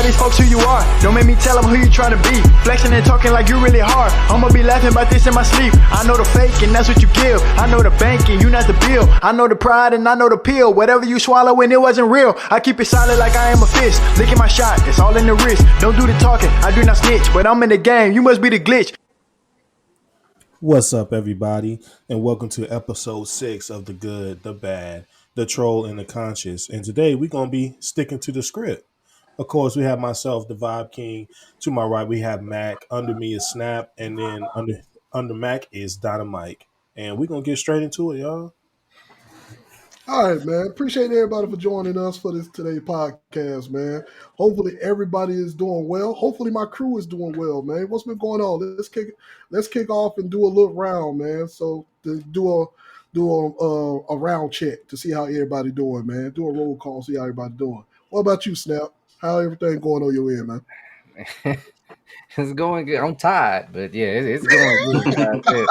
these folks who you are. Don't make me tell them who you trying to be. Flexing and talking like you really hard. I'ma be laughing about this in my sleep. I know the fake and that's what you give. I know the bank and you not the bill. I know the pride and I know the pill. Whatever you swallow when it wasn't real. I keep it solid like I am a fish. Licking my shot, it's all in the wrist. Don't do the talking, I do not snitch. But I'm in the game, you must be the glitch. What's up, everybody, and welcome to episode 6 of The Good, The Bad, The Troll, and The Conscious. And today we're going to be sticking to the script. Of course, we have myself, the Vibe King. To my right, we have Mac. Under me is Snap, and then under Mac is Dynamite. And we're going to get straight into it, y'all. All right, man. Appreciate everybody for joining us for this today's podcast, man. Hopefully everybody is doing well. Hopefully my crew is doing well, man. What's been going on? Let's kick off and do a little round, man. So to do a round check to see how everybody doing, man. Do a roll call, see how everybody doing. What about you, Snap? How everything going on your end, man? It's going good. I'm tired, but yeah, it's going good.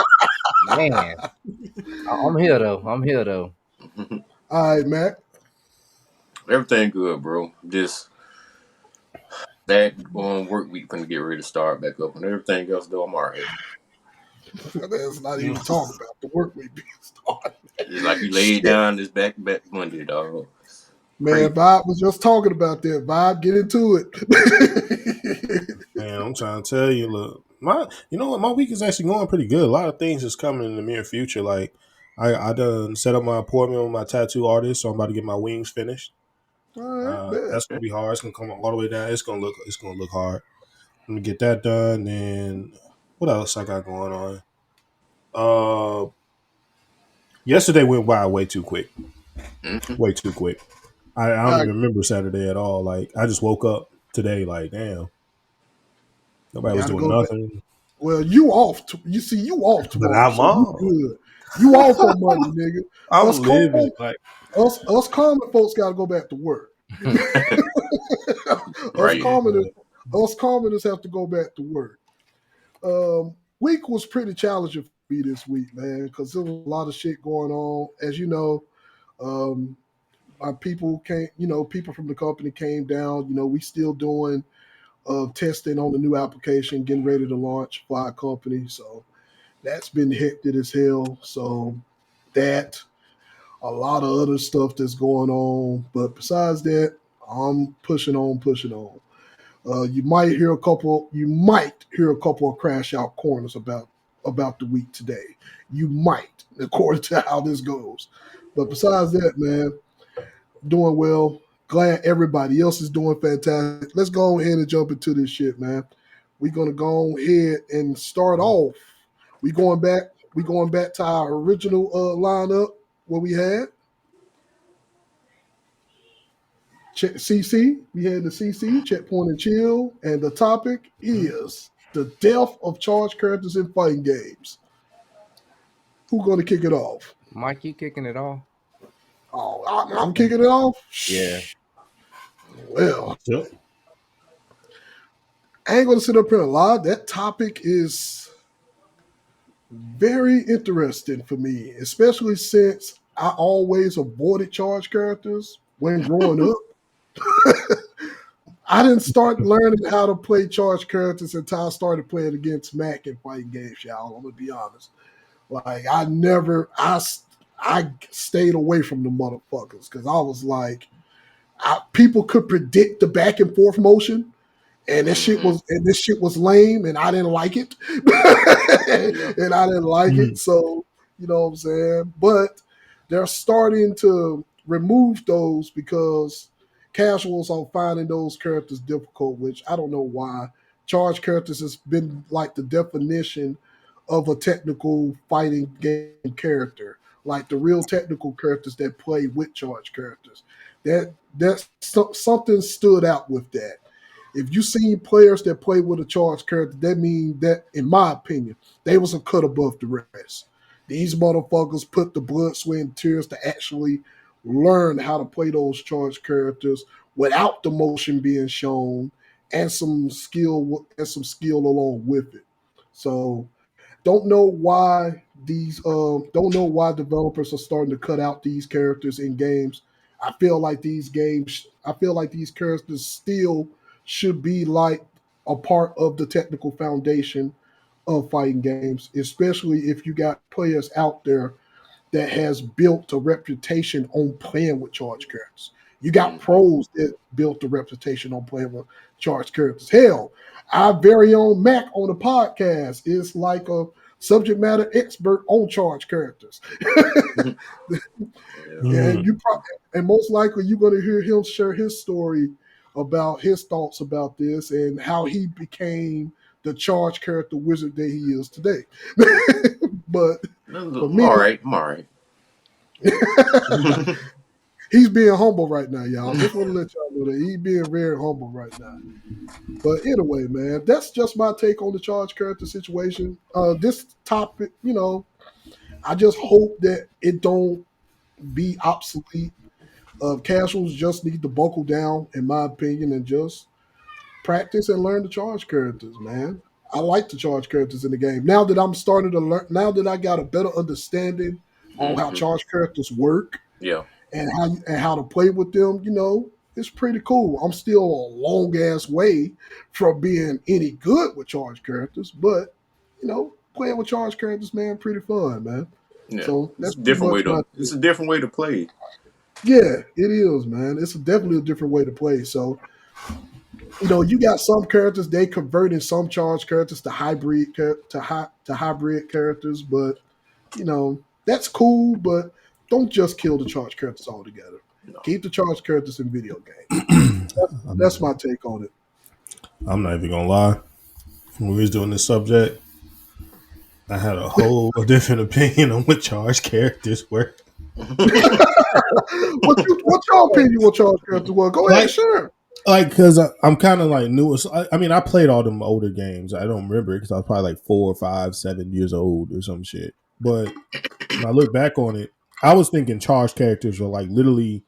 Man, I'm here though. All right, Mac. Everything good, bro. Just that work week gonna get ready to start back up, and everything else though, I'm alright. Let's not even talk about the work week being started. It's like you laid down this back Monday, dog. Man, Crazy. Vibe was just talking about that. Vibe, get into it. Man, I'm trying to tell you, look, my week is actually going pretty good. A lot of things is coming in the near future. Like I done set up my appointment with my tattoo artist, so I'm about to get my wings finished. That's gonna be hard. It's gonna come all the way down. It's gonna look hard. I'm gonna get that done. And what else I got going on? Yesterday went by way too quick. Way too quick. I don't even remember Saturday at all. Like I just woke up today, like damn, nobody was doing nothing. Back. Well, you off? You off tomorrow? But I'm off. Good. You off on Monday, nigga. I'm living like us common folks got to go back to work. Us commoners have to go back to work. Week was pretty challenging for me this week, man, because there was a lot of shit going on. As you know, my people people from the company came down. You know, we still doing testing on the new application, getting ready to launch for our company. So that's been hectic as hell. So that, a lot of other stuff that's going on. But besides that, I'm pushing on. You might hear a couple of crash out corners about the week today. You might, according to how this goes. But besides that, man, doing well. Glad everybody else is doing fantastic. Let's go ahead and jump into this shit, man. We're gonna go ahead and start off. We going back to our original lineup. What we had. CC. We had the CC, Checkpoint and Chill, and the topic is the death of charged characters in fighting games. Who's gonna kick it off? Mike, you kicking it off? Oh, I'm kicking it off? Yeah. Well, I ain't going to sit up here and lie. That topic is very interesting for me, especially since I always avoided charged characters when growing up. I didn't start learning how to play charged characters until I started playing against Mac in fighting games, y'all. I'm going to be honest. Like, I stayed away from the motherfuckers because I was like, people could predict the back and forth motion, and this shit was lame, and I didn't like it. So, you know what I'm saying? But they're starting to remove those because casuals are finding those characters difficult, which I don't know why. Charged characters has been like the definition of a technical fighting game character. Like the real technical characters that play with charged characters. That's something stood out with that. If you seen players that play with a charged character, that means that, in my opinion, they was a cut above the rest. These motherfuckers put the blood, sweat, and tears to actually learn how to play those charged characters without the motion being shown and some skill along with it. So don't know why developers are starting to cut out these characters in games. I feel like these characters still should be like a part of the technical foundation of fighting games, especially if you got players out there that has built a reputation on playing with charged characters. You got pros that built a reputation on playing with charged characters. Hell, our very own Mac on the podcast is like a subject matter expert on charged characters. And and most likely you're going to hear him share his story about his thoughts about this and how he became the charged character wizard that he is today. But for me, I'm all right. He's being humble right now, y'all. Just want to let y'all know that he's being very humble right now. But anyway, man, that's just my take on the charged character situation. This topic, I just hope that it don't be obsolete. Casuals just need to buckle down, in my opinion, and just practice and learn the charge characters, man. I like the charge characters in the game. Now that I'm starting to learn, now that I got a better understanding on how charge characters work, and how to play with them, it's pretty cool. I'm still a long ass way from being any good with charge characters, but playing with charge characters, man, pretty fun, man. Yeah. So that's a different way to. It's a different way to play. Yeah, it is, man. It's definitely a different way to play. So, you got some characters they converting some charged characters to hybrid hybrid characters, but that's cool. But don't just kill the charged characters altogether. No. Keep the charged characters in video games. That's my take on it. I'm not even gonna lie. When we was doing this subject, I had a whole different opinion on what charged characters were. What's your opinion on charged characters were? Go ahead, sure. Because I'm kind of like new. I played all them older games. I don't remember it because I was probably like 4, 5, 7 years old or some shit. But when I look back on it, I was thinking charged characters were like literally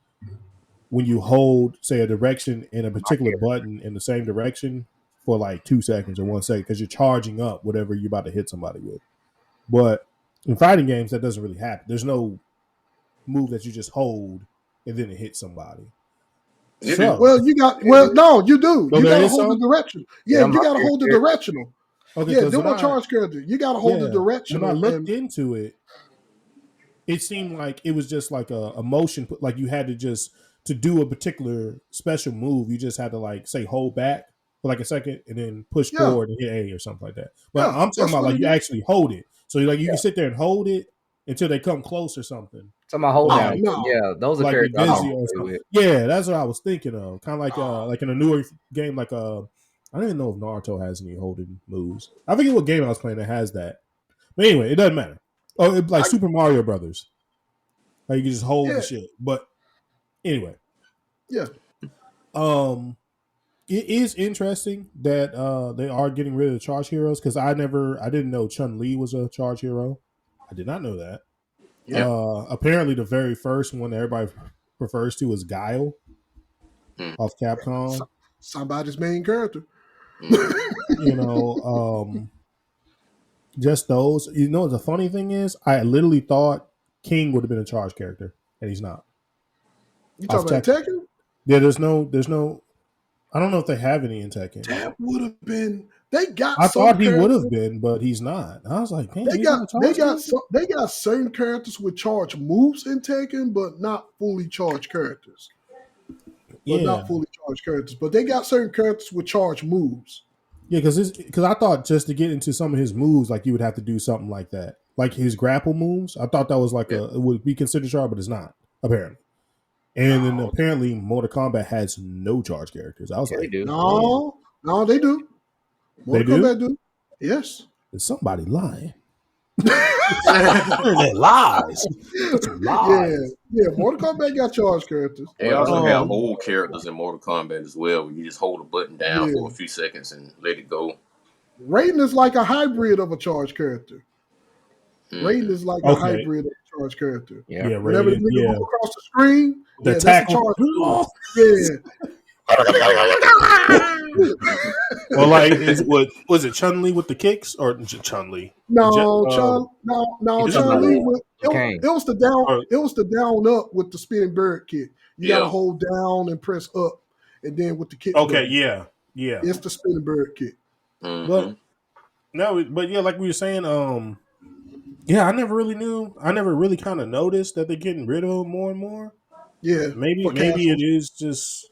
when you hold, say, a direction in a particular button in the same direction for like 2 seconds or 1 second because you're charging up whatever you're about to hit somebody with. But in fighting games, that doesn't really happen. There's no move that you just hold and then it hits somebody. So, no, you do. You got to hold the direction. Yeah, you got to hold the directional. Okay, yeah, do my charge character. You got to hold the directional. When I looked into it, it seemed like it was just like a motion, like you had to do a particular special move. You just had to like say hold back for like a second and then push forward and hit A or something like that. But I'm talking about like you actually hold it. So you can sit there and hold it until they come close or something. So my hold down. No. Yeah, those are like characters. Yeah, that's what I was thinking of. Kind of like in a newer game, like I don't even know if Naruto has any holding moves. I forget what game I was playing that has that. But anyway, it doesn't matter. Oh, it's like Super Mario Brothers. Like you can just hold the shit. But anyway. Yeah. It is interesting that they are getting rid of the charge heroes because I didn't know Chun-Li was a charge hero. I did not know that. Yeah. Apparently, the very first one that everybody refers to is Guile off Capcom. Somebody's main character. Just those. The funny thing is, I literally thought King would have been a charge character, and he's not. You talking about Tekken? Yeah, there's no. I don't know if they have any in Tekken. That would have been. I thought he would have been, but he's not. I was like, they got certain characters with charge moves in Tekken, but not fully charged characters. But they got certain characters with charge moves. Yeah, because I thought just to get into some of his moves, like you would have to do something like that, like his grapple moves. I thought that was like it would be considered charge, but it's not apparently. And then apparently, Mortal Kombat has no charge characters. I was like, they do. No, they do. Mortal Kombat do? Yes. Is somebody lying? That lies. Yeah. Mortal Kombat got charge characters. They also have old characters in Mortal Kombat as well, where you just hold a button down for a few seconds and let it go. Raiden is like a hybrid of a charge character. Raiden is like a hybrid of a charge character. Yeah. Whenever the nigga move across the screen, the tackle. Well, like, was it Chun-Li with the kicks or Chun-Li? No, Chun-Li. It was the down up with the spinning bird kick. You gotta hold down and press up, and then with the kick. Okay, yeah. Yeah. It's the spinning bird kick. Mm-hmm. But no, but yeah, like we were saying, yeah, I never really kind of noticed that they're getting rid of him more and more. Yeah, Maybe for it casuals. is just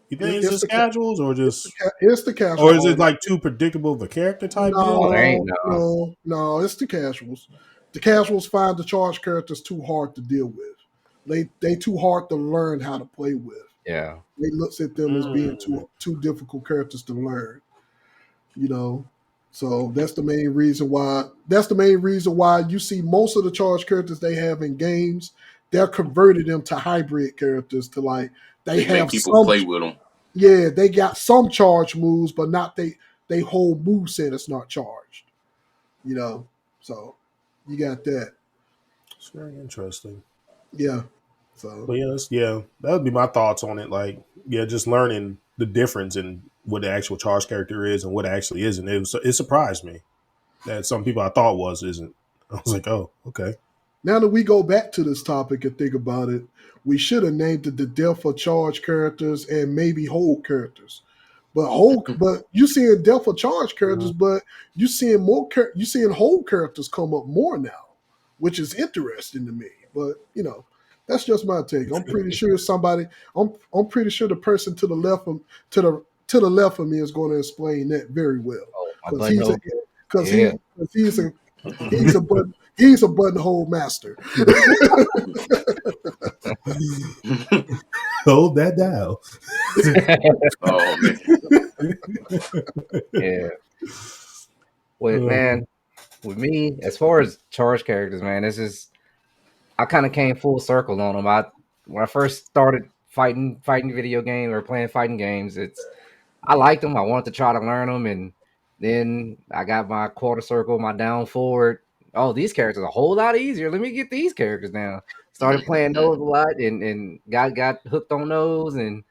you think it's It's just the casuals it's the casual or is it audience. like too predictable of a character type Oh, there deal? ain't No, no. no, it's the casuals. The casuals find the charge characters too hard to deal with. They too hard to learn how to play with. Yeah. They looks at them as being Mm. too difficult characters to learn. You know, so that's the main reason why. That's the main reason why you see most of the charge characters they have in games. They're converted them to hybrid characters to like they They make have people some. play with them. Yeah, they got some charge moves, but not they whole move set is not charged. You know, so you got that. It's very interesting. Yeah. So But yeah, that would be my thoughts on it. Like, yeah, just learning the difference in what the actual charge character is and what actually isn't. It surprised me that some people I thought isn't. I was like, oh, okay. now that we go back to this topic and think about it, we should have named it the death of charge characters and maybe hold characters. But you seeing death of charge characters, but you seeing you seeing hold characters come up more now, which is interesting to me. But that's just my take. I'm pretty sure I'm pretty sure the person to the left of to the left of me is going to explain that very well Oh, my because buttonhole. he, Yeah. he's a buttonhole master. Hold that down. Oh man. Yeah. Well, man, with me, as far as charge characters, man, I kind of came full circle on them. When I first started fighting video games or playing fighting games, I liked them. I wanted to try to learn them, and then I got my quarter circle, my down forward. Oh, these characters are a whole lot easier. Let me get these characters down. Started playing those a lot, and got hooked on those, and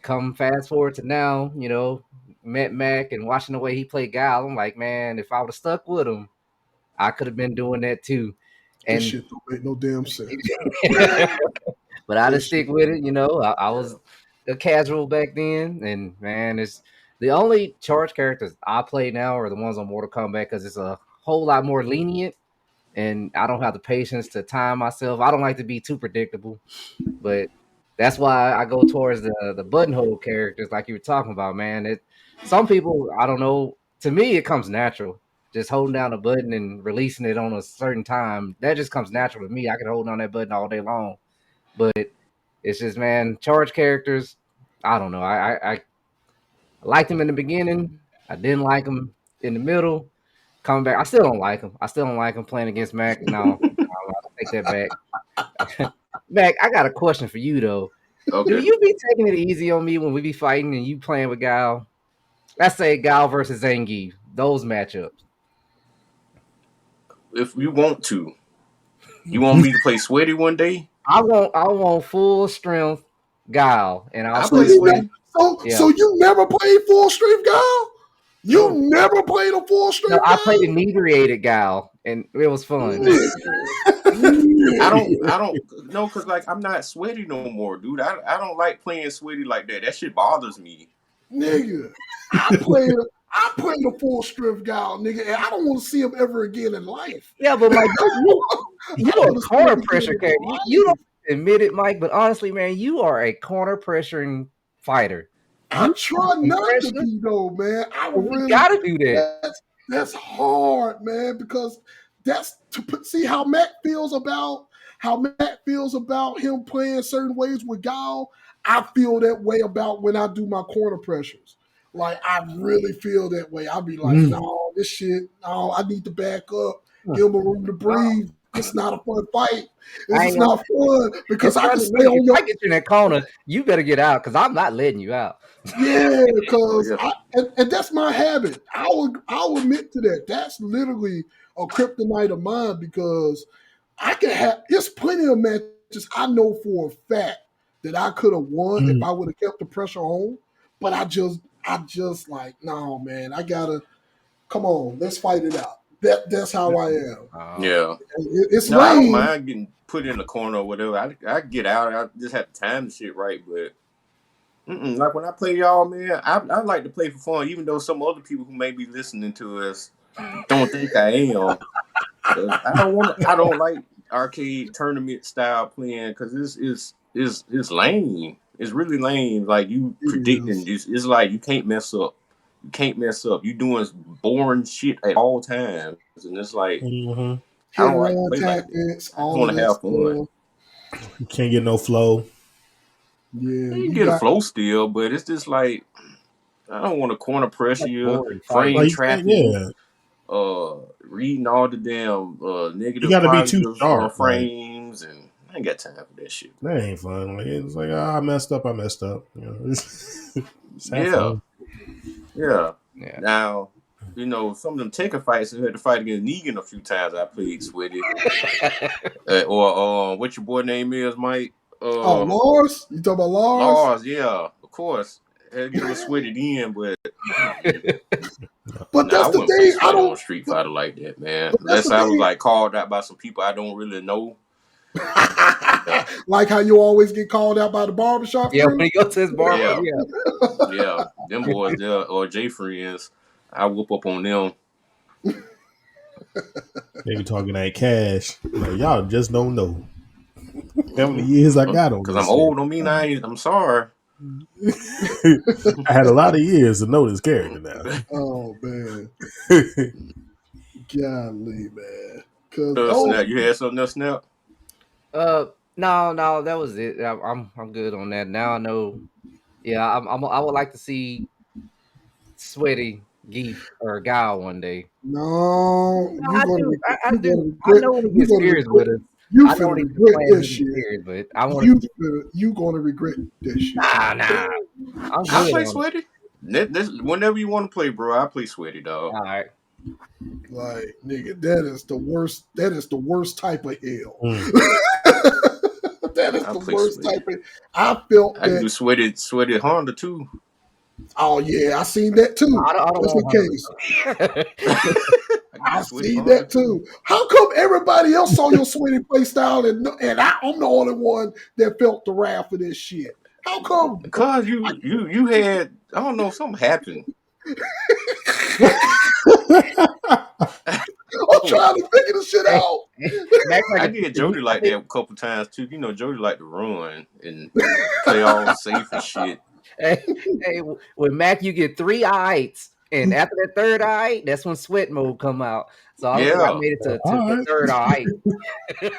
come fast forward to now, met Mac and watching the way he played Guile. I'm like, man, if I would have stuck with him, I could have been doing that too. This And shit don't make no damn sense. but I just stick with it. I was a casual back then, and man, it's the only charge characters I play now are the ones on Mortal Kombat because it's a whole lot more lenient, and I don't have the patience to time myself. I don't like to be too predictable, but that's why I go towards the buttonhole characters, like you were talking about, man. Some people, I don't know. To me, it comes natural. Just holding down a button and releasing it on a certain time, that just comes natural to me. I can hold on that button all day long. But it's just, man, charge characters. I don't know. I liked them in the beginning. I didn't like them in the middle. Coming back, I still don't like them. I still don't like them playing against Mac. No, I'll take that back. Mac, I got a question for you though. Do Okay. you be taking it easy on me when we be fighting and you playing with Gal? Let's say Gal versus Zangief, those matchups. If you want to, you want me to play sweaty one day? I want full strength Gal, and I'll I So play play. sweaty. so you never played full strength Gal? You No. never played a full No, strength I Gal? played inebriated Gal, and it was fun. I don't know because like I'm not sweaty no more, dude. I don't like playing sweaty like that. That shit bothers me. Nigga, I played a full strength Gal, nigga, and I don't want to see him ever again in life. Yeah, but Mike, you I a wanna see corner him again pressure in character. life. You don't admit it, Mike, but honestly, man, you are a corner pressuring fighter. I You try not to pressure? be though, man. I We really gotta do that. that's hard, man, because that's see how Matt feels about him playing certain ways with Gal. I feel that way about when I do my corner pressures. Like I really feel that way. I'll be like, no, this shit, no, I need to back up, give him a room to breathe. It's not a fun fight. This I is ain't not fun because It's I can funny, stay look, on if your I get you in that corner, you better get out because I'm not letting you out. yeah, because Oh, and that's my habit. I'll admit to that. That's literally a kryptonite of mine because I can have. There's plenty of matches I know for a fact that I could have won if I would have kept the pressure on. But I just like, no, man. I gotta come on. Let's fight it out. That's how I am. Yeah. It's No, I don't lame. mind getting put in the corner or whatever. I get out. I just have to time the shit right, but Like when I play y'all, man, I like to play for fun, even though some other people who may be listening to us don't think I am. 'Cause I don't like arcade tournament style playing because it's lame. It's really lame. Like you It predicting is. this. It's like you can't mess up. You can't mess up. You doing boring shit at all times, and it's like Mm-hmm. I Hit don't like to run play like that. tactics, I just all want of to that have fun. stuff. You can't get no flow. Yeah, You you get a got flow still, but it's just like I don't want to corner pressure Like you, boring Like frame fighting. you can't, trapping, yeah. reading all the damn You negative got to be too positive sharp. Like frames, and I ain't got time for that shit. that ain't fun. Like it's like I messed up. I messed up. You know, just have Yeah, fun. yeah. Yeah. Now, some of them Tekken fights I had to fight against Negan a few times. I played Sweaty, or what your boy name is, Mike. Lars. You talking about Lars? Laws, yeah, of course. Had to get a little Sweaty in, but But nah, I that's the wouldn't play thing. I Sweaty on don't. Street But, Fighter like that, man. but that's Unless the I was thing. like called out by some people I don't really know. Yeah, Like how you always get called out by the barbershop Yeah, when crew. he goes to his barber, yeah, yeah. yeah. Them boys there or J friends, I whoop up on them. They be talking that cash. Like y'all just don't know how many Mm-hmm. years I got on Because I'm this shit. old don't mean I'm sorry. I had a lot of years to know this character now. Oh man, golly, man. Cause Snap, you had something else, Snap? No, that was it. I'm good on that. Now I know. Yeah, I would like to see Sweaty Geef or Guile one day. no, No, I do. I you're do. gonna I regret know when he you're gets gonna serious regret with us. you I know finna when he's regret playing, this he gets shit. serious, but I want to. You gonna regret this shit. Nah. I'm I good play on it. Sweaty. Whenever you want to play, bro, I play Sweaty, dog. All right. Like, nigga, that is the worst. That is the worst type of hell. Mm. That is I the play worst Sweaty. type of. I felt I can that. do Sweaty Honda too. Oh yeah, I seen that too. I don't Just in want case. Hunter. I can do I Sweaty see Honda that too. too. How come everybody else saw your sweaty play style and I'm the only one that felt the wrath of this shit? How come? Because you had I don't know something happened. I'm trying to figure this shit Hey, out. Mac like I a did chicken. Jody like that a couple times too. Jody like to run and play all safe and shit. Hey, with Mac, you get 3 eyes, and after that third eye, that's when sweat mode come out. So I don't think I Yeah. made it to All the right. third eye.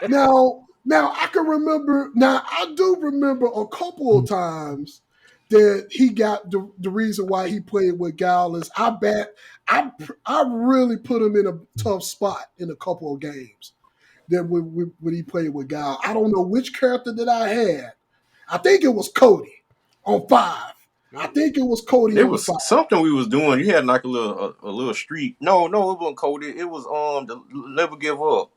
Now I can remember. Now I do remember a couple of times that he got the reason why he played with Gal is I really put him in a tough spot in a couple of games that when he played with Gal. I don't know which character that I had. I think it was Cody on 5. I think it was Cody It on was 5. something we was doing. You had like a little streak. No, it wasn't Cody. It was the Never Give Up.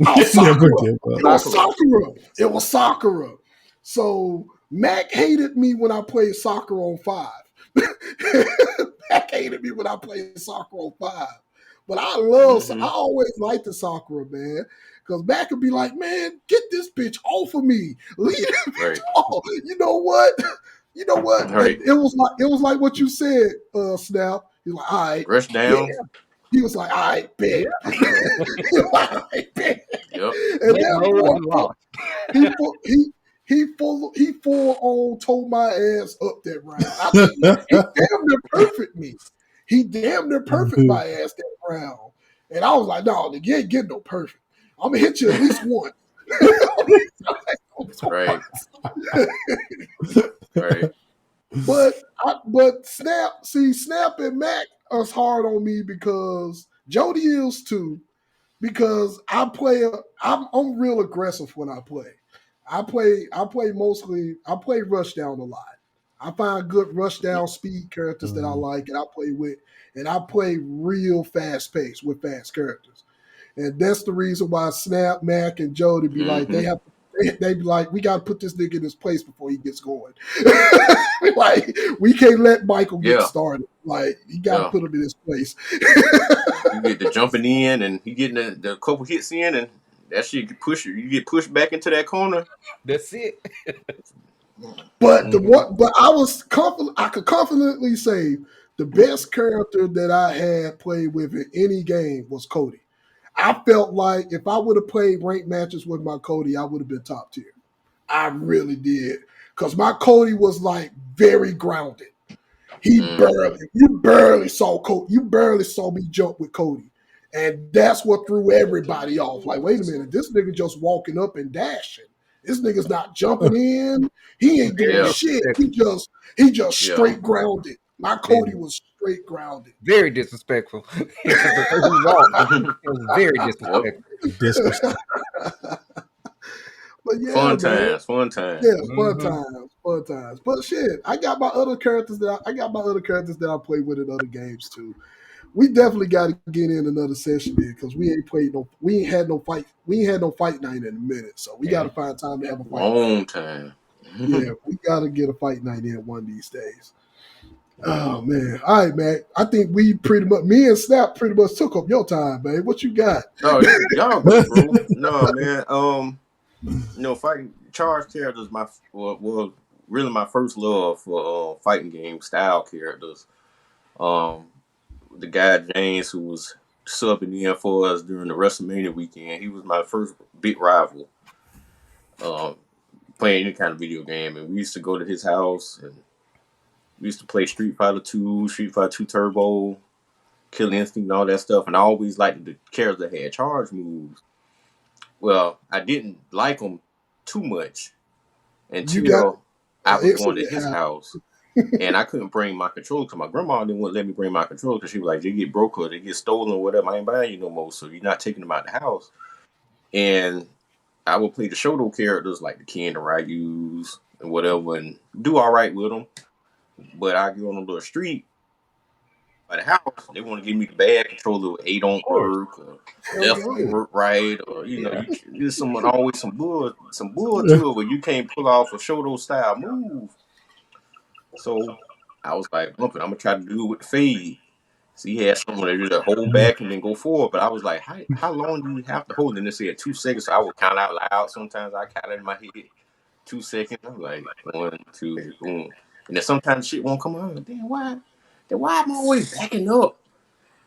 Oh, Never Sakura. give It up. was Sakura. Sakura. It was Sakura. So Mac hated me when I played soccer on 5. Mac hated me when I played soccer on 5. But I Mm-hmm. always liked the Sakura, man. Because Mac would be like, man, get this bitch off of me. Leave that bitch Right. off. You know what? You know what? Right. It was like what you said, Snap. He's like, all right, Rush bet. down. He was like, all right, bet. Yeah, He was like, all right, bet. Yep. And sweat that mode boy, unlocked. he full on told my ass up that round. I mean, he damn near perfect me. He damn near perfect my ass that round. And I was like, no, you ain't getting no perfect. I'm gonna hit you at least once. Right. Right. But Snap and Mac is hard on me because Jody is too. Because I'm real aggressive when I play. I play rush down a lot. I find good rush down speed characters that I like and I play with, and I play real fast pace with fast characters. And that's the reason why Snap, Mac, and Jody be like, Mm-hmm. they be like, we gotta put this nigga in his place before he gets going. Like, we can't let Michael get Yeah. started. Like, you gotta Yeah. put him in his place. You get the jumping in and he getting the couple hits in and that shit get push you. You get pushed back into that corner. That's it. But but I was confident. I could confidently say the best character that I had played with in any game was Cody. I felt like if I would have played ranked matches with my Cody, I would have been top tier. I really did, because my Cody was like very grounded. You barely saw me jump with Cody, and that's what threw everybody off. Like, wait a minute, this nigga just walking up and dashing. This nigga's not jumping in. He ain't doing shit. He just straight grounded. My Cody was straight grounded. Very disrespectful. It was very disrespectful. But yeah, fun times. Yeah, fun times. But shit, I got my other characters that I play with in other games too. We definitely got to get in another session here because we ain't had no fight night in a minute. So we got to find time to have a fight. Long time. Yeah, we got to get a fight night in one of these days. Oh man! All right, man. I think me and Snap pretty much took up your time, man. What you got? No, y'all good, bro. No, man. Fighting charge characters was really my first love for fighting game style characters. The guy James who was subbing in for us during the WrestleMania weekend, he was my first big rival. Playing any kind of video game, and we used to go to his house and we used to play Street Fighter 2, Street Fighter 2 Turbo, Killer Instinct, and all that stuff. And I always liked the characters that had charge moves. Well, I didn't like them too much until I was going to his house. And I couldn't bring my controller because my grandma didn't want to let me bring my controller because she was like, they get broke or they get stolen or whatever. I ain't buying you no more. So you're not taking them out the house. And I would play the Shoto characters like the Ken, the Ryus, and whatever, and do all right with them. But I go on a little street by the house, they want to give me the bad controller. A don't work, or F don't work right, or there's always some bull to it where you can't pull off a Shoto style move. So I was like, I'm gonna try to do it with the fade. So he had someone that just hold back and then go forward. But I was like, how long do you have to hold? And they said 2 seconds. So I would count out loud. Sometimes I count it in my head. 2 seconds. I'm like 1, 2, boom. And then sometimes shit won't come out. Like, damn, why am I always backing up?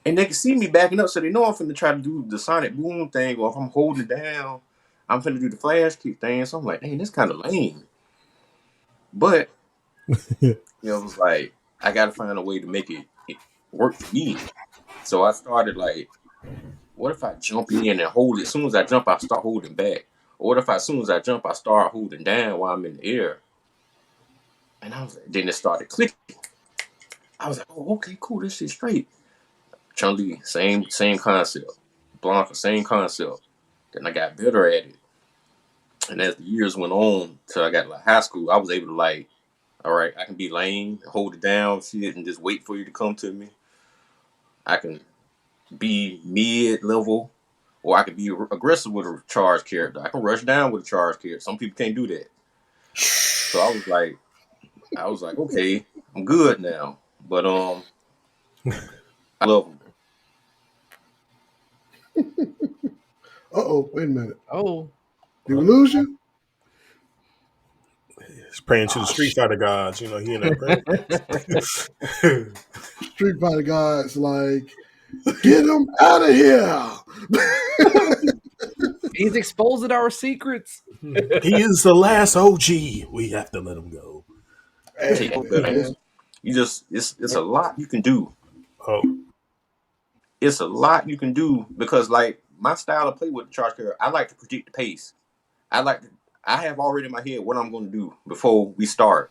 And they can see me backing up, so they know I'm finna try to do the sonic boom thing, or if I'm holding down, I'm finna do the flash kick thing. So I'm like, dang, this kind of lame. But it was like I gotta find a way to make it work for me. So I started like, what if I jump in and hold it? As soon as I jump, I start holding back. Or what if as soon as I jump, I start holding down while I'm in the air? And I was like, then it started clicking. I was like, oh, okay, cool, this shit's straight. Chun-Li, same concept. Blanca, same concept. Then I got better at it. And as the years went on, till I got like high school, I was able to like, all right, I can be lame, hold it down, shit, and just wait for you to come to me. I can be mid-level, or I can be aggressive with a charge character. I can rush down with a charge character. Some people can't do that. So I was like, okay, I'm good now. But I love them. Wait a minute. Oh, did we lose you? He's praying to the Street Fighter gods. He in that prayer. Street Fighter gods like, get him out of here. he's exposing our secrets. He is the last OG. We have to let him go. Hey, it's a lot you can do. Oh, it's a lot you can do because like my style of play with the charge character, I like to predict the pace. I have already in my head what I'm going to do before we start.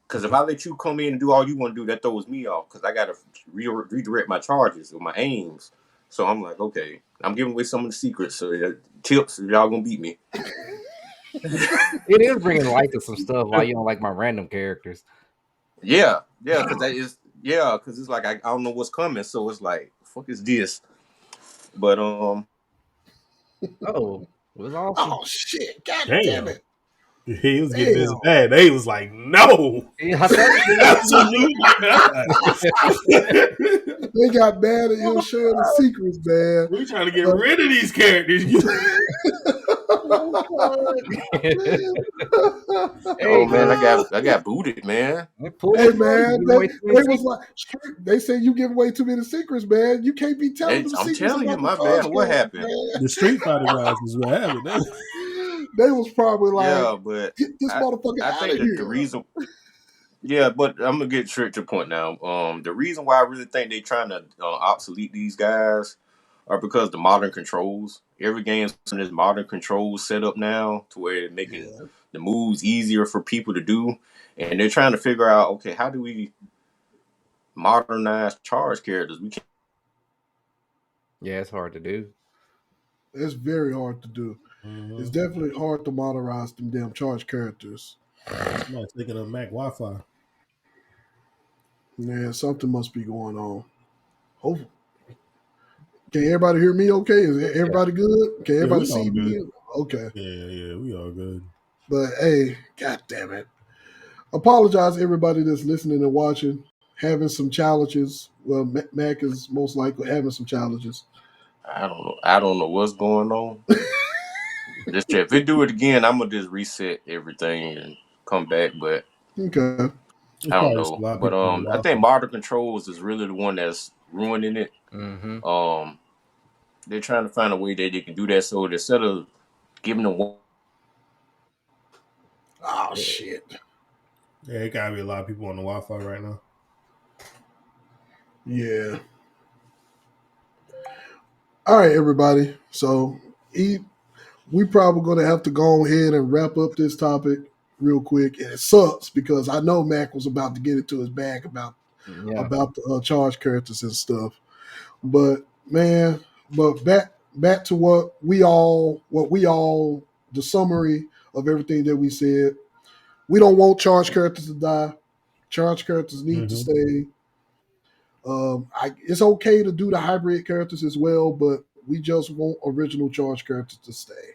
Because if I let you come in and do all you want to do, that throws me off. Because I got to redirect my charges or my aims. So I'm like, okay, I'm giving away some of the secrets, so tips, so y'all gonna beat me. It is bringing light to some stuff. Why you don't like my random characters? Yeah, because it's like I don't know what's coming, so it's like, fuck is this? But it was awesome. Oh shit! God damn it! He was getting this bad. They was like, no. Yeah, They got bad at him sharing the secrets, man. We're trying to get rid of these characters. Oh man, I got booted, man. Hey man, they was like, they say you give away too many secrets, man. You can't be telling them I'm secrets telling you, about the my charge bad. What characters, happened? man. The Street Fighter guys is what happened. They was probably like, Yeah, but get this motherfucker I out think of that the here. reason. Yeah, but I'm gonna get straight to the point now. The reason why I really think they're trying to obsolete these guys are because the modern controls. Every game's in this modern controls set up now to where it's making the moves easier for people to do, and they're trying to figure out, okay, how do we modernize charge characters? We can't. Yeah, it's hard to do. It's very hard to do. Mm-hmm. It's definitely hard to modernize them damn charge characters. Somebody thinking of Mac Wi-Fi. Yeah, something must be going on. Hopefully. Can everybody hear me okay? Is everybody good? Can everybody we all see me? good. Okay. Yeah, we all good. But hey, god damn it. Apologize to everybody that's listening and watching, having some challenges. Well, Mac is most likely having some challenges. I don't know. I don't know what's going on. Just if we do it again, I'm gonna just reset everything and come back. But Okay. It's I don't probably just a know. lot of But people on the I think Wi-Fi. modern controls is really the one that's ruining it. Mm-hmm. They're trying to find a way that they can do that. So instead of giving them one, Oh shit. Yeah, it gotta be a lot of people on the Wi-Fi right now. Yeah. All right, everybody. So we probably gonna have to go ahead and wrap up this topic real quick. And it sucks because I know Mac was about to get into his bag about the charge characters and stuff. But man, back to what we all the summary of everything that we said. We don't want charge characters to die. Charge characters need to stay. It's okay to do the hybrid characters as well, but we just want original charge characters to stay.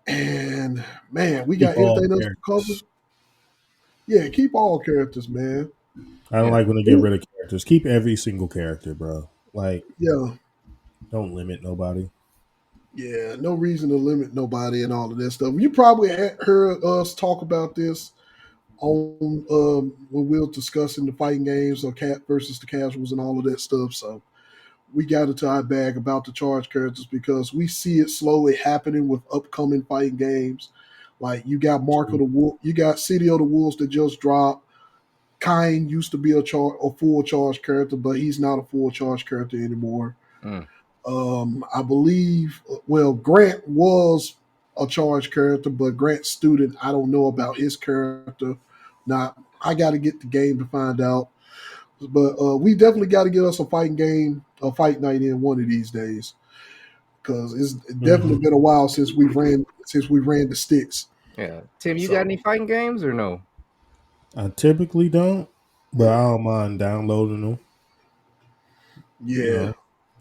And man, we got anything else to cover? Yeah, keep all characters, man. I don't like when they get rid of characters. Keep every single character, bro. Like, don't limit nobody. Yeah, no reason to limit nobody and all of that stuff. You probably heard us talk about this on when we were discussing the fighting games or cat versus the casuals and all of that stuff. So we got into our bag about the charge characters because we see it slowly happening with upcoming fighting games. Like you got Mark of the Wolf, you got City of the Wolves that just dropped. Kine used to be a full charge character, but he's not a full charge character anymore. I believe, Grant was a charge character, but Grant's student, I don't know about his character. Now, I got to get the game to find out. But we definitely got to get us a fighting game, a fight night in one of these days, because it's definitely been a while since we ran the sticks. Yeah, Tim, you got any fighting games or no? I typically don't, but I don't mind downloading them. Yeah,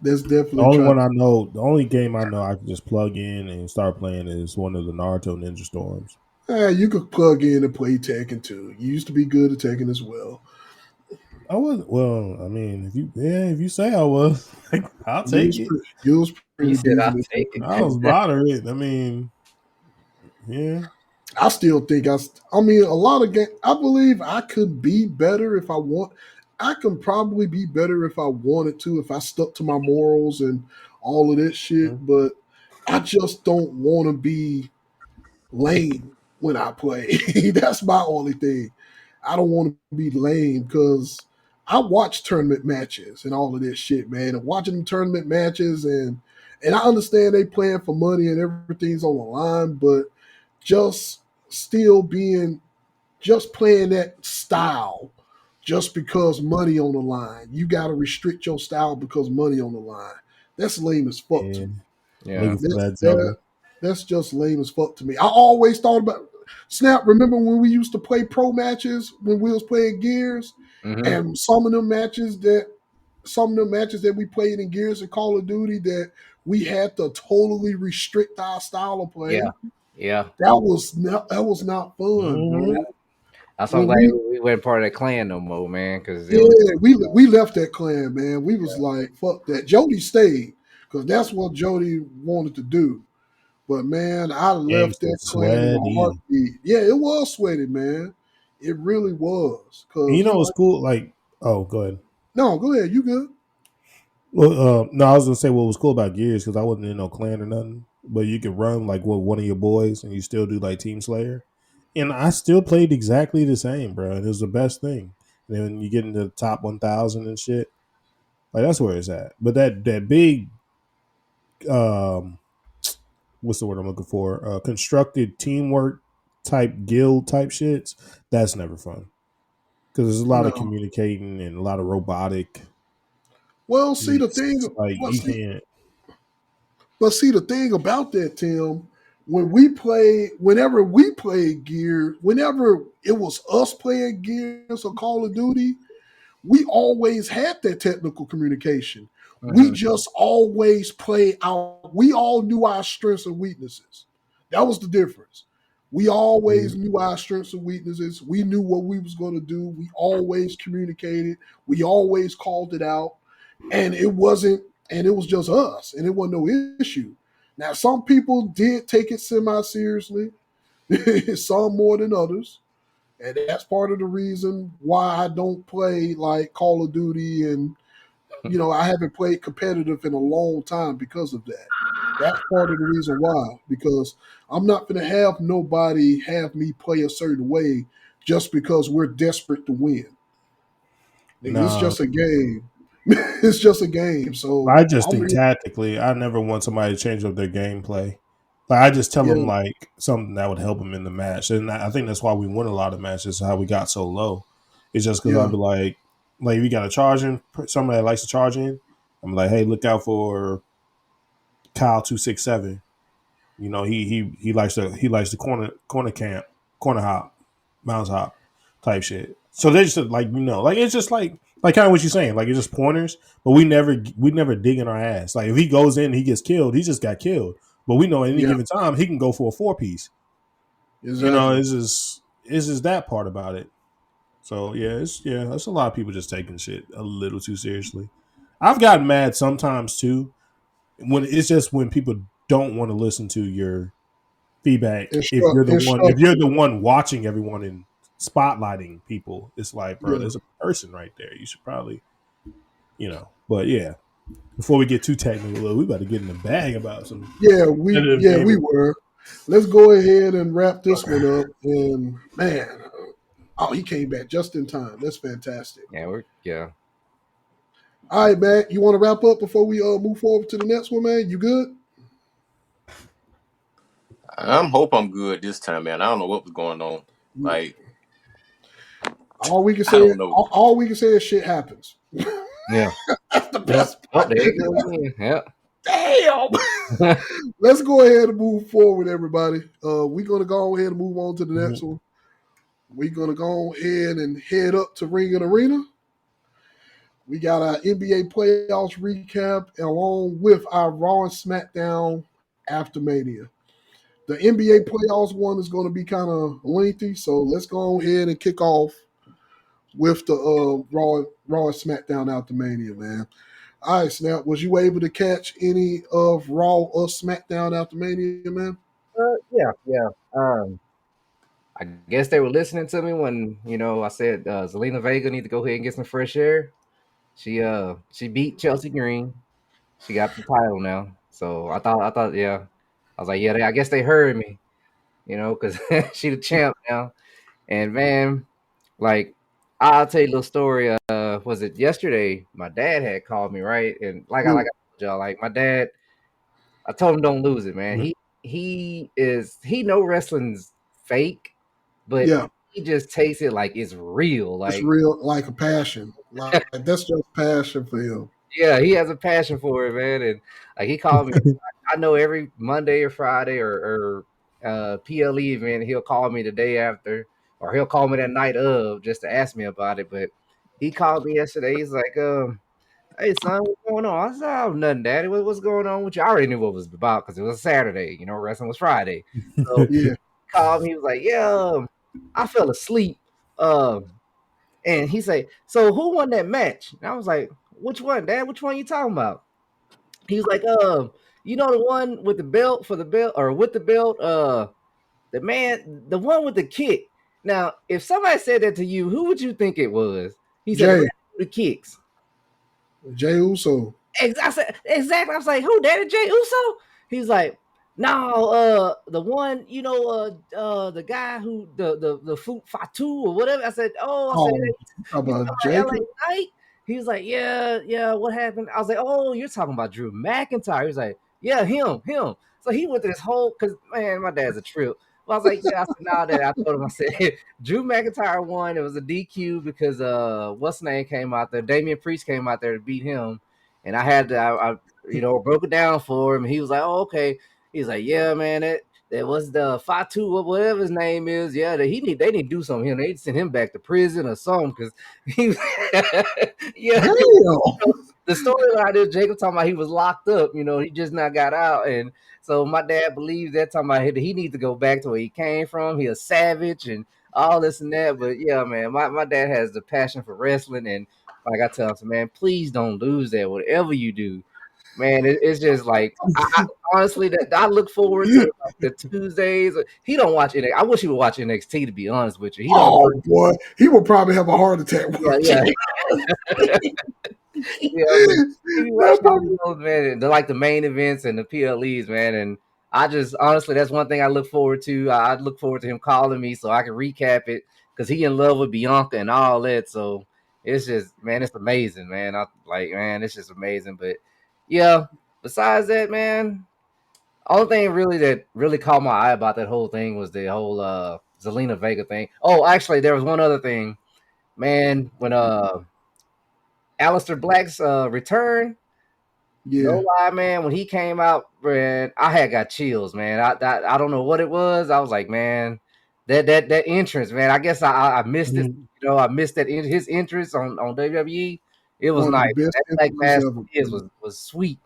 that's definitely the only game I know I can just plug in and start playing is one of the Naruto Ninja Storms. You could plug in and play Tekken too. You used to be good at Tekken as well. I wasn't. Well, I mean, if you say I was, I'll take it. You was pretty decent. I'll take it. I was moderate. I mean, yeah. I still think a lot of games. I believe I could be better if I want. I can probably be better if I wanted to, if I stuck to my morals and all of that shit. But I just don't want to be lame when I play. That's my only thing. I don't want to be lame because I watch tournament matches and all of this shit, man. And watching them tournament matches and I understand they playing for money and everything's on the line, but just playing that style just because money on the line. You got to restrict your style because money on the line. That's lame as fuck to me. Yeah. That's just lame as fuck to me. I always thought about Snap. Remember when we used to play pro matches when we was playing Gears, and some of them matches that we played in Gears and Call of Duty that we had to totally restrict our style of play. Yeah. That was not fun, bro. I'm so glad we weren't part of that clan no more, man. Because we left that clan, man. We was like, fuck that. Jody stayed because that's what Jody wanted to do. But man, I left Games that was clan in a sweaty. heartbeat. Yeah, it was sweaty, man. It really was. And you Cause know what's cool? Like, oh, go ahead. no, go ahead. You good? Well, no, I was gonna say what was cool about Gears because I wasn't in no clan or nothing. But you could run like with one of your boys, and you still do like Team Slayer. And I still played exactly the same, bro. And it was the best thing. And then when you get into the top 1,000 and shit, like that's where it's at. But that big, um, what's the word I'm looking for? Constructed teamwork type guild type shits. That's never fun because there's a lot of No. communicating and a lot of robotic. Well, see the It's thing. like Well, you see, can't. but see the thing about that, Tim. Whenever we played Gear, whenever it was us playing Gears or Call of Duty, we always had that technical communication. We Mhm. just always played out. We all knew our strengths and weaknesses. That was the difference. We always knew our strengths and weaknesses. We knew what we was going to do. We always communicated. We always called it out, and it wasn't. And it was just us, and it wasn't no issue. Now, some people did take it semi seriously, some more than others. And that's part of the reason why I don't play like Call of Duty and I haven't played competitive in a long time because of that. That's part of the reason why. Because I'm not gonna have nobody have me play a certain way just because we're desperate to win. Nigga, it's Nah, just a game. It's just a game. So I just I'm think gonna tactically, I never want somebody to change up their gameplay. Like I just tell them yeah, like something that would help them in the match, and I think that's why we win a lot of matches. How we got so low, it's just because I'd yeah, be like if you got a charge in, somebody that likes to charge in, I'm like, hey, look out for Kyle 267. You know, he likes the corner camp, corner hop, bounce hop type shit. So they just like like it's just like kind of what you're saying. Like it's just pointers, but we never dig in our ass. Like if he goes in, and he gets killed. He just got killed. But we know at any yeah, given time he can go for a 4-piece. exactly. It's just that part about it. So that's a lot of people just taking shit a little too seriously. I've gotten mad sometimes too when it's just when people don't want to listen to your feedback if you're Instruction. the one watching everyone and spotlighting people. It's like, bro, Yeah. there's a person right there. You should probably, but yeah, before we get too technical, we about to get in the bag about some Yeah, we competitive yeah, we gaming. were. Let's go ahead and wrap this one up. And man, oh, he came back just in time. That's fantastic. Yeah. All right, man. You want to wrap up before we move forward to the next one, man? You good? Hope I'm good this time, man. I don't know what was going on. Yeah. Like, All we can I say, don't know. all we can say is shit happens. Yeah. That's the Yep. best Oh, part. there you go again. Yep. Damn. Let's go ahead and move forward, everybody. We're gonna go ahead and move on to the next one. We're gonna go ahead and head up to Ring and Arena. We got our NBA playoffs recap along with our Raw and SmackDown after Mania. The NBA playoffs one is going to be kind of lengthy, so let's go ahead and kick off with the Raw and SmackDown after Mania, man. All right, Snap, was you able to catch any of Raw or SmackDown after Mania, man? Yeah. Yeah. I guess they were listening to me when I said Zelina Vega need to go ahead and get some fresh air. She beat Chelsea Green. She got the title now. So I thought yeah. I was like, yeah, I guess they heard me, because she the champ now. And man, like I'll tell you a little story. Was it yesterday? My dad had called me, right? And like I told y'all, like my dad, I told him don't lose it, man. He know wrestling's fake, but Yeah, he just takes it like it's real. it's Like real, like a passion. Like that's just passion for him. yeah, he has a passion for it, man. And like he called me. I know every Monday or Friday or PLE event, he'll call me the day after, or he'll call me that night of just to ask me about it. But he called me yesterday. He's like, "Hey son, what's going on?" I said, "Oh, nothing, Daddy. What's going on with you?" I already knew what it was about because it was a Saturday. Wrestling was Friday. So Yeah, he called me. He was like, "Yeah, I fell asleep." And he said, "So who won that match?" And I was like, "Which one, Dad? Which one you talking about?" He was like, You know the one with the belt for the belt or with the belt? The one with the kick. Now, if somebody said that to you, who would you think it was? He said Jay. the kicks. Jay Uso. I said exactly. I was like, who? Daddy Jay Uso? He's like, no, the one, the guy who the Fatu or whatever. I said, I said, How you talking about about Jacob? LA Knight? He was like, yeah, what happened? I was like, oh, you're talking about Drew McIntyre. He was like, yeah, him. So he went to this whole, because, man, my dad's a trip. Well, I was like, yeah, I said, no, Dad. I told him, I said, Drew McIntyre won. It was a DQ because what's name came out there? Damian Priest came out there to beat him. And I had to, I broke it down for him. He was like, oh, okay. He's like, yeah, man, that was the Fatu, whatever his name is. Yeah, they need to do something. They need to send him back to prison or something because he, yeah. The storyline is Jacob talking about he was locked up. He just not got out, and so my dad believes that talking about he needs to go back to where he came from. He a savage and all this and that. But yeah, man, my dad has the passion for wrestling, and like I tell him, man, please don't lose that. Whatever you do, man, it's just like I honestly that I look forward to the Tuesdays. He don't watch NXT. I wish he would watch NXT, to be honest with you. He don't. Oh boy, he would probably have a heart attack. Yeah. Man, they're like the main events and the PLEs, man. And I just honestly, that's one thing I look forward to. I look forward to him calling me so I can recap it because he in love with Bianca and all that. So it's just, man, it's amazing, man. It's just amazing. But yeah, besides that, man, only thing that really caught my eye about that whole thing was the whole Zelina Vega thing. Oh, actually, there was one other thing, man. When Aleister Black's return. Yeah. No lie, man. When he came out, man, I had got chills, man. I don't know what it was. I was like, man, that entrance, man. I guess I missed it. I missed that his entrance on WWE. It was nice. That Black Mass was sweet.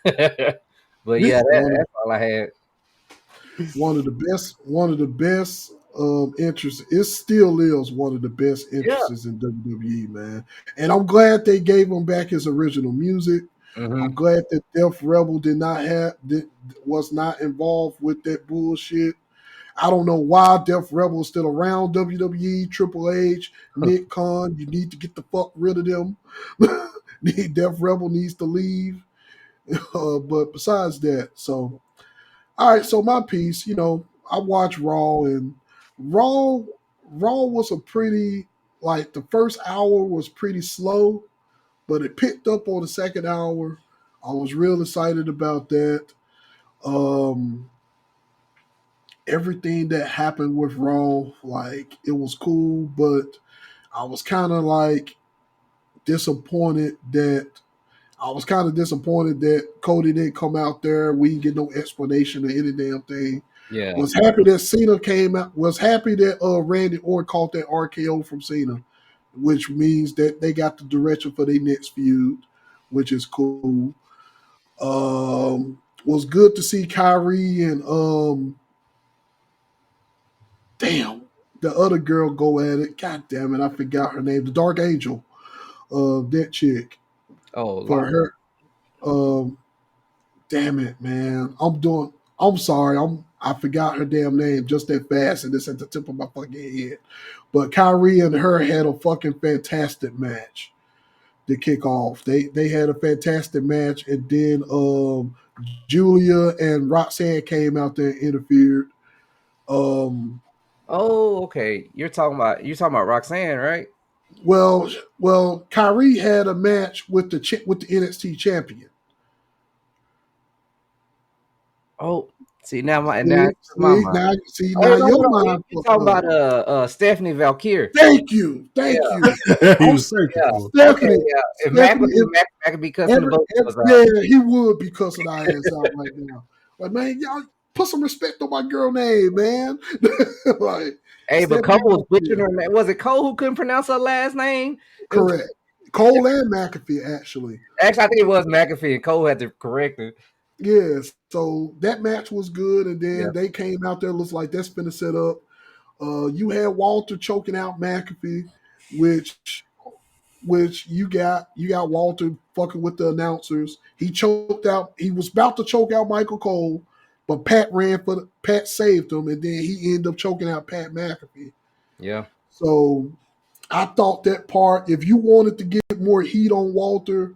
But yeah, that's all I had. One of the best entrances. It still is one of the best entrances in WWE, man. And I'm glad they gave him back his original music. Mm-hmm. I'm glad that Def Rebel was not involved with that bullshit. I don't know why Def Rebel is still around WWE, Triple H, Nick Khan. You need to get the fuck rid of them. Def Rebel needs to leave. But besides that, so all right, so my piece, I watched Raw, and Raw was a pretty, like, the first hour was pretty slow, but it picked up on the second hour. I was real excited about that. Everything that happened with Raw, like, it was cool, but I was kind of like disappointed that Cody didn't come out there. We didn't get no explanation of any damn thing. Yeah. Was happy that Cena came out. Was happy that Randy Orton caught that RKO from Cena, which means that they got the direction for their next feud, which is cool. Was good to see Kyrie and the other girl go at it. God damn it, I forgot her name. The Dark Angel, that chick. Oh, for her. Damn it, man. I'm sorry. I forgot her damn name just that fast, and it's at the tip of my fucking head. But Kyrie and her had a fucking fantastic match to kick off. They had a fantastic match, and then Julia and Roxanne came out there and interfered. Oh, okay. You're talking about Roxanne, right? Well, Kyrie had a match with the NXT champion. Oh, see now my mind. Now your mind. You're talking about Stephanie Valkyrie. Thank you. He was searching for Stephanie. If Mac would be cussing the both. He would be cussing our ass out right now. But man, y'all put some respect on my girl name, man. Like, hey, but Cole was butchering her name. Was it Cole who couldn't pronounce her last name? Correct. Cole and McAfee, actually. Actually, I think it was McAfee, and Cole had to correct it. Yes. So that match was good, and then they came out there. Looks like that's finna set up. You had Walter choking out McAfee, which you got Walter fucking with the announcers. He choked out. He was about to choke out Michael Cole, but Pat Pat saved him, and then he ended up choking out Pat McAfee. Yeah. So I thought that part, if you wanted to get more heat on Walter,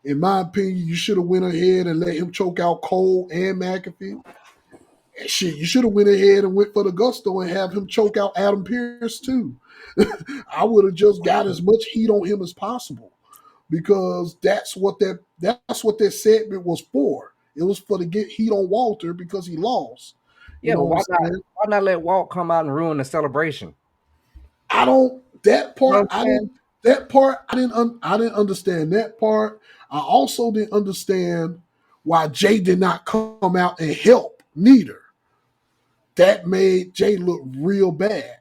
in my opinion, you should have went ahead and let him choke out Cole and McAfee. And shit, you should have went ahead and went for the gusto and have him choke out Adam Pearce too. I would have just got as much heat on him as possible, because that's what that segment was for. It was for to get heat on Walter because he lost. Yeah, but why not let Walt come out and ruin the celebration? I don't that part. You know I didn't understand that part. I also didn't understand why Jay did not come out and help neither. That made Jay look real bad,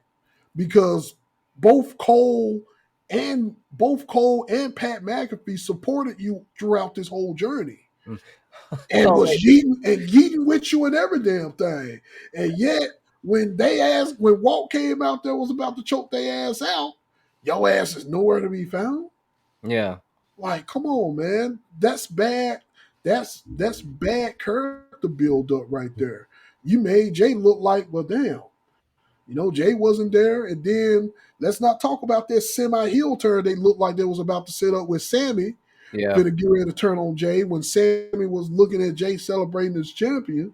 because both Cole and Pat McAfee supported you throughout this whole journey. And was yeeting with you and every damn thing. And yet, when Walt came out there was about to choke their ass out, your ass is nowhere to be found. Yeah. Like, come on, man. That's bad. That's bad character build up right there. You made Jay look like, well, damn. Jay wasn't there. And then let's not talk about that semi-heel turn they looked like they was about to set up with Sammy. Yeah. Gonna get ready to turn on Jay when Sammy was looking at Jay celebrating as champion.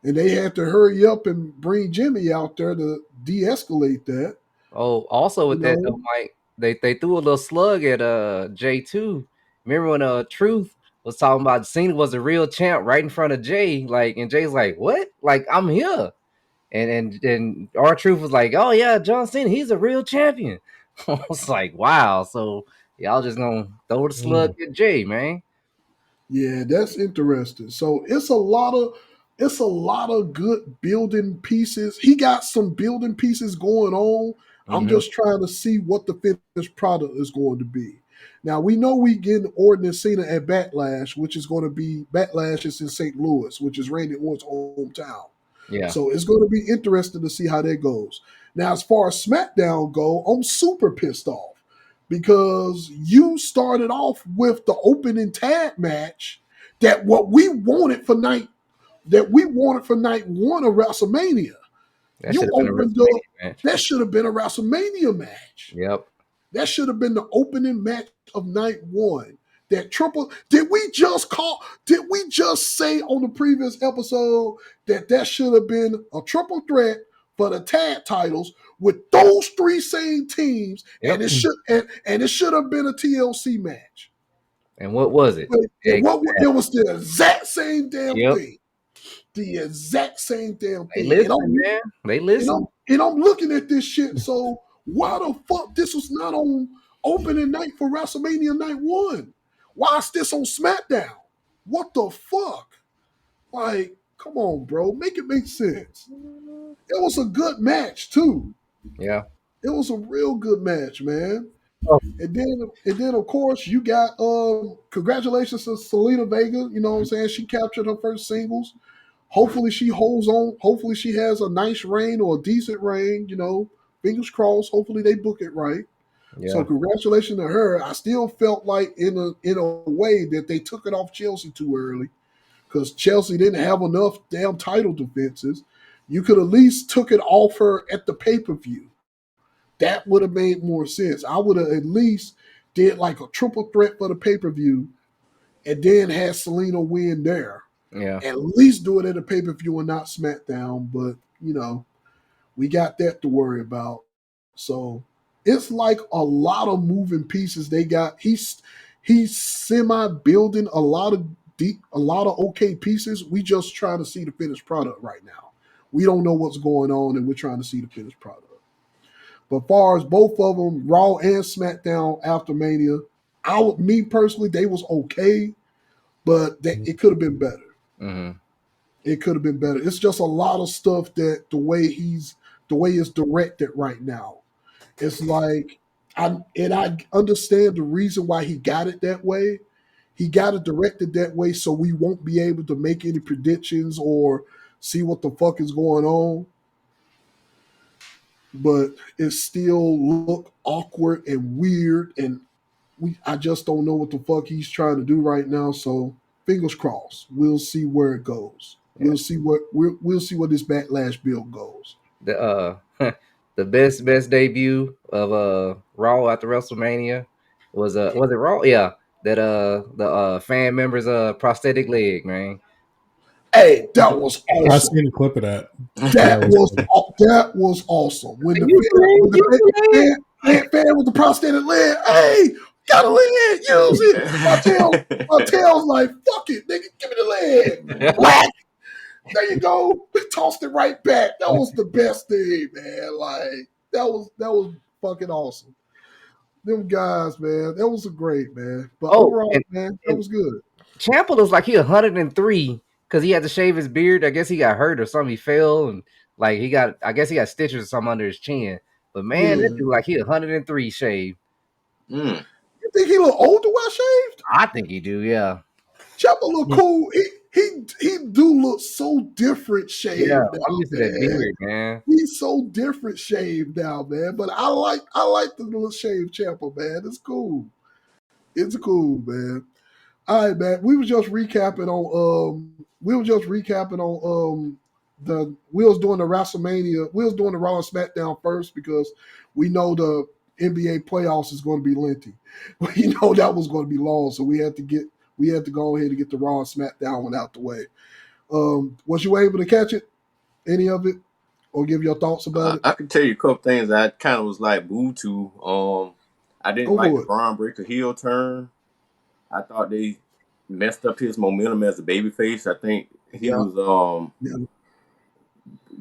And they had to hurry up and bring Jimmy out there to de-escalate that. Oh, also with that though, Mike, they threw a little slug at Jay too. Remember when Truth was talking about Cena was a real champ right in front of Jay, like, and Jay's like, "What? Like, I'm here." And R-Truth was like, "Oh yeah, John Cena, he's a real champion." I was like, "Wow." So y'all just gonna throw the slug at Jay, man. Yeah, that's interesting. So it's a lot of good building pieces. He got some building pieces going on. I'm just trying to see what the finished product is going to be. Now we know we getting Orton and Cena at Backlash, which is going to be Backlash is in St. Louis, which is Randy Orton's hometown. Yeah. So it's going to be interesting to see how that goes. Now, as far as SmackDown go, I'm super pissed off, because you started off with the opening tag match that we wanted for night one of WrestleMania. That should have been a WrestleMania match. Yep. That should have been the opening match of night one. Did we just say on the previous episode that should have been a triple threat for the tag titles with those three same teams? Yep. And it should have been a TLC match. And what was it? It was the exact same damn thing. The exact same damn thing. They listen, man. They listen. And I'm looking at this shit. So why the fuck this was not on opening night for WrestleMania night one? Why is this on SmackDown? What the fuck? Like, come on, bro. Make it make sense. It was a good match, too. Yeah. It was a real good match, man. Oh. And then of course you got congratulations to Selena Vega. You know what I'm saying? She captured her first singles. Hopefully she holds on. Hopefully she has a nice reign or a decent reign. Fingers crossed. Hopefully they book it right. Yeah. So congratulations to her. I still felt like in a way that they took it off Chelsea too early, because Chelsea didn't have enough damn title defenses. You could at least took it off her at the pay-per-view. That would have made more sense. I would have at least did like a triple threat for the pay-per-view and then had Selena win there. Yeah. At least do it at a pay-per-view and not SmackDown. But, we got that to worry about. So it's like a lot of moving pieces they got. He's semi-building a lot of okay pieces. We just trying to see the finished product right now. We don't know what's going on, and we're trying to see the finished product. But far as both of them, Raw and SmackDown After Mania, me personally, they was okay, but it could have been better. Mm-hmm. It could have been better. It's just a lot of stuff that the way it's directed right now. It's like, I understand the reason why he got it that way. He got it directed that way so we won't be able to make any predictions or see what the fuck is going on. But it still look awkward and weird, and I just don't know what the fuck he's trying to do right now. So fingers crossed. We'll see where it goes. Yeah. We'll see where this Backlash build goes. The the best debut of Raw after WrestleMania was it Raw? Yeah, that the fan members prosthetic leg, man. Hey, that was I awesome. seen a clip of that. That was awesome. When the fan with the prosthetic leg, hey, got a leg, use it. My tail's like, fuck it, nigga, give me the leg. Whack. There you go. Tossed it right back. That was the best thing, man. Like that was fucking awesome. Them guys, man, that was great, man. But overall, man, that was good. Ciampa looks like he 103 because he had to shave his beard. I guess he got hurt or something. He fell and like I guess he got stitches or something under his chin. But man, that dude like he 103 shaved. You think he look older while shaved? I think he do, yeah. Ciampa look cool. He do look so different shaved. Yeah, now, I'm used to that beard, man. He's so different shaved now, man. But I like the little shaved Ciampa, man. It's cool. It's cool, man. All right, man. We was just recapping on we was doing the WrestleMania. We was doing the Raw and SmackDown first because we know the NBA playoffs is going to be lengthy. We know that was going to be long, so we had to go ahead and get the Raw and SmackDown one out the way. Was you able to catch it? Any of it? Or give your thoughts about it? I can tell you a couple things I kind of was like boo to. I didn't like the Braun Breaker heel turn. I thought they messed up his momentum as a babyface. I think he was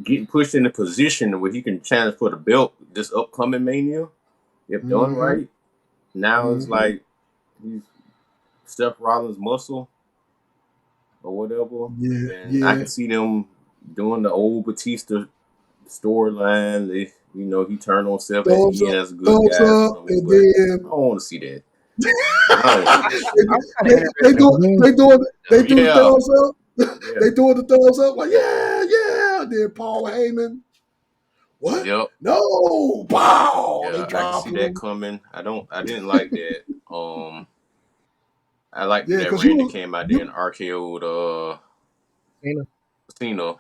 getting pushed in a position where he can challenge for the belt this upcoming Mania, if done right. Now it's like he's Seth Rollins' muscle or whatever. And I can see them doing the old Batista storyline. He turned on Seth at the end as a good guy. I don't want to see that. They do the thumbs up. They doing the thumbs up like yeah. Then Paul Heyman. What? Yep. No, pow. Yeah, I can see that coming. I didn't like that. I liked that Randy came out there and RKO'd Cena.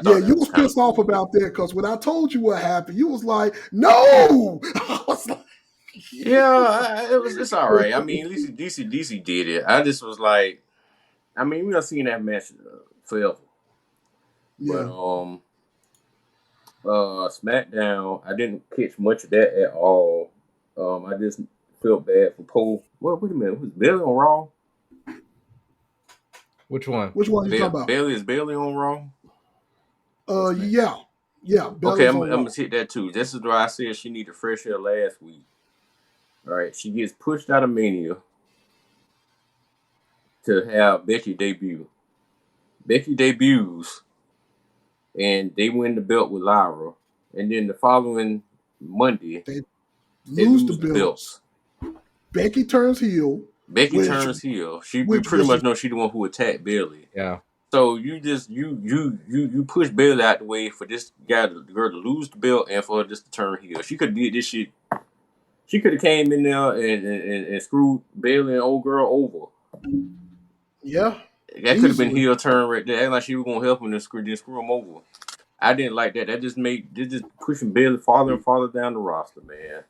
You was pissed off about that because when I told you what happened, you was like, no. I was like, it's all right. I mean, at least DC did it. I just was like, I mean, we done seen that match forever. Yeah. But SmackDown, I didn't catch much of that at all. I just felt bad for Cole. Well, wait a minute, was Bailey on Raw? Which one? Which one you talking about? Is Bailey on Raw? Yeah. Okay, I'm gonna hit that too. This is why I said she needed fresh air last week. All right, she gets pushed out of Mania to have Becky debut. Becky debuts, and they win the belt with Lyra. And then the following Monday, they lose the belts. Becky turns heel. We pretty much know she's the one who attacked Bailey. Yeah. So you just you push Bailey out the way for this girl to lose the belt and for her just to turn heel. She could have did this shit. She could have came in there and screwed Bailey and old girl over. Yeah. That could have been heel turn right there. Acting like she was gonna help him and screw him over. I didn't like that. That just pushing Bailey farther and farther down the roster, man.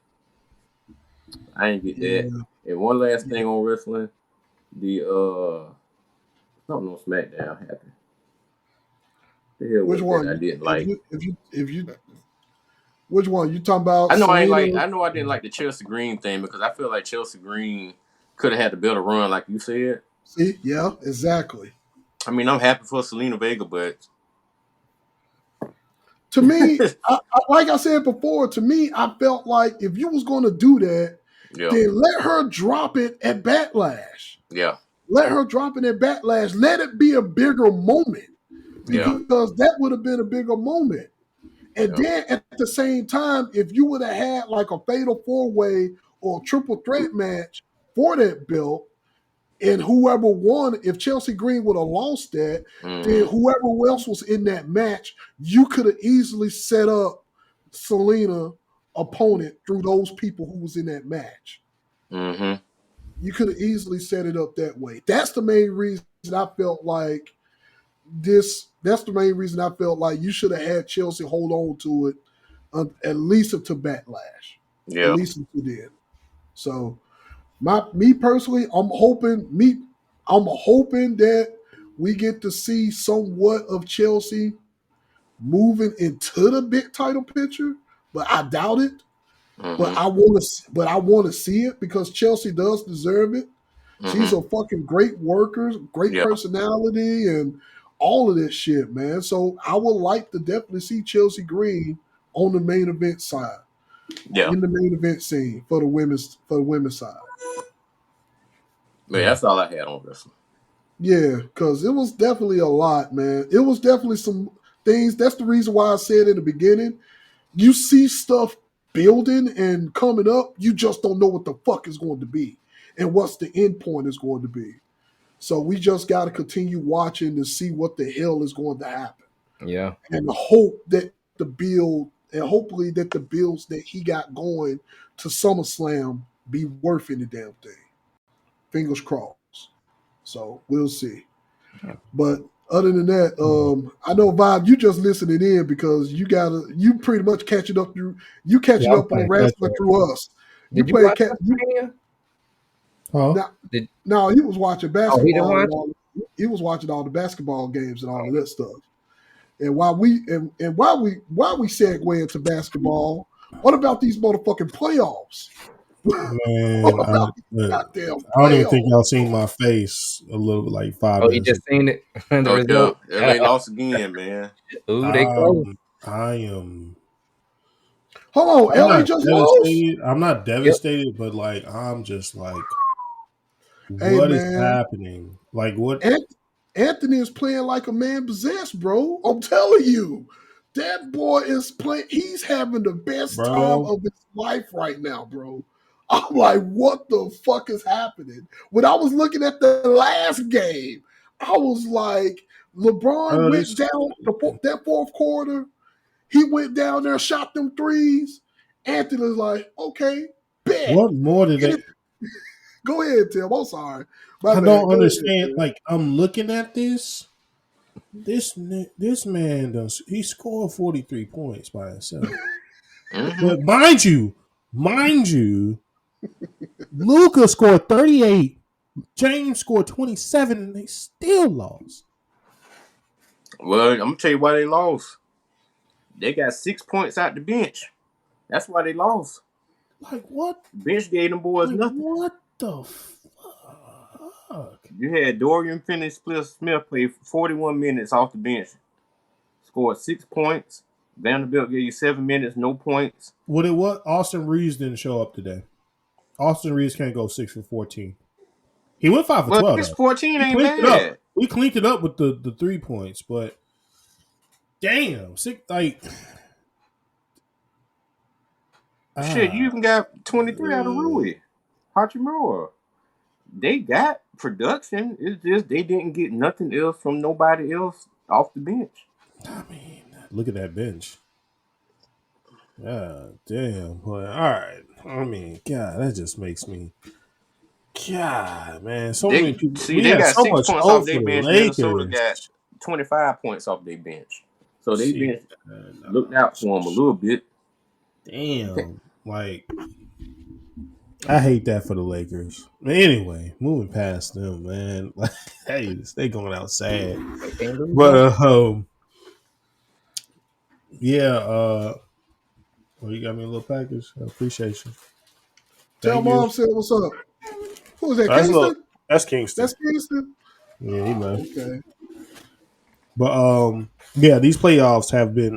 I didn't get that. And one last thing on wrestling, the something on SmackDown happened. Which one? I didn't like. If you which one you talking about? I know I didn't like the Chelsea Green thing because I feel like Chelsea Green could have had a better run, like you said. See, yeah, exactly. I mean, I'm happy for Selena Vega, but to me, like I said before, to me, I felt like if you was going to do that, then let her drop it at Backlash. Yeah. Let her drop it at Backlash. Let it be a bigger moment. Because that would have been a bigger moment. And then at the same time, if you would have had like a fatal 4-way or triple threat match for that belt, and whoever won, if Chelsea Green would have lost that, then whoever else was in that match, you could have easily set up Selena opponent through those people who was in that match. Mm-hmm. You could have easily set it up that way. That's the main reason I felt like this. That's the main reason I felt like you should have had Chelsea hold on to it at least until Backlash. At Yeah. least until then. So me personally, I'm hoping that we get to see somewhat of Chelsea moving into the big title picture, but I doubt it. But I want to see it because Chelsea does deserve it. She's a fucking great worker, great personality, and all of this shit, man. So I would like to definitely see Chelsea Green on the main event side, in the main event scene for the women's side. Man, that's all I had on wrestling. Yeah, because it was definitely a lot, man. It was definitely some things. That's the reason why I said in the beginning, you see stuff building and coming up, you just don't know what the fuck is going to be and what's the end point is going to be. So we just got to continue watching to see what the hell is going to happen. Yeah. And hope that the build, and hopefully that the builds that he got going to SummerSlam be worth any damn thing. Fingers crossed. So we'll see. But other than that, I know Vibe, you just listening in because you pretty much catching up on wrestling through us. Did you watch WrestleMania? No, he was watching basketball. He didn't watch? He was watching all the basketball games and all of that stuff. And while we segue into basketball, what about these motherfucking playoffs? Man, I don't even think y'all seen my face a little bit like 5 minutes. You just seen it? They lost again, man. Ooh, they close. I am. Hold on, LA just lost. I'm not devastated, but like I'm just like, what is happening? Like what? Anthony is playing like a man possessed, bro. I'm telling you. That boy is playing. He's having the best time of his life right now, bro. I'm like, what the fuck is happening? When I was looking at the last game, I was like, LeBron went down that fourth quarter. He went down there, shot them threes. Anthony was like, okay, bet. What more did they? Go ahead, Tim. I'm sorry. I don't understand. Like, I'm looking at this. This man does. He scored 43 points by himself. But mind you, Luka scored 38. James scored 27, and they still lost. Well, I'm gonna tell you why they lost. They got 6 points out the bench. That's why they lost. Like what? Bench gave them boys nothing. What the fuck? You had Dorian Finney-Smith play 41 minutes off the bench, scored 6 points. Vanderbilt gave you 7 minutes, no points. What? Austin Reeves didn't show up today. Austin Reeves can't go 6 for 14. He went 5 for 12. 6 for 14 ain't bad. We cleaned it up with the 3 points, but damn, shit, you even got 23 out of Rui Hachimura. They got production. It's just they didn't get nothing else from nobody else off the bench. I mean, look at that bench. God damn. Boy. All right. I mean, God, that just makes me. God, man. So many people. They got so 6 points off their bench. Minnesota got 25 points off their bench. So they bench looked out for them a little bit. Damn. Like, I hate that for the Lakers. But anyway, moving past them, man. Like, hey, they going out sad. But yeah. Well, you got me a little package. I appreciate you. Tell Mom said what's up. Who is that? Kingston? That's Kingston. That's Kingston. Yeah, he know. Okay. But yeah, these playoffs have been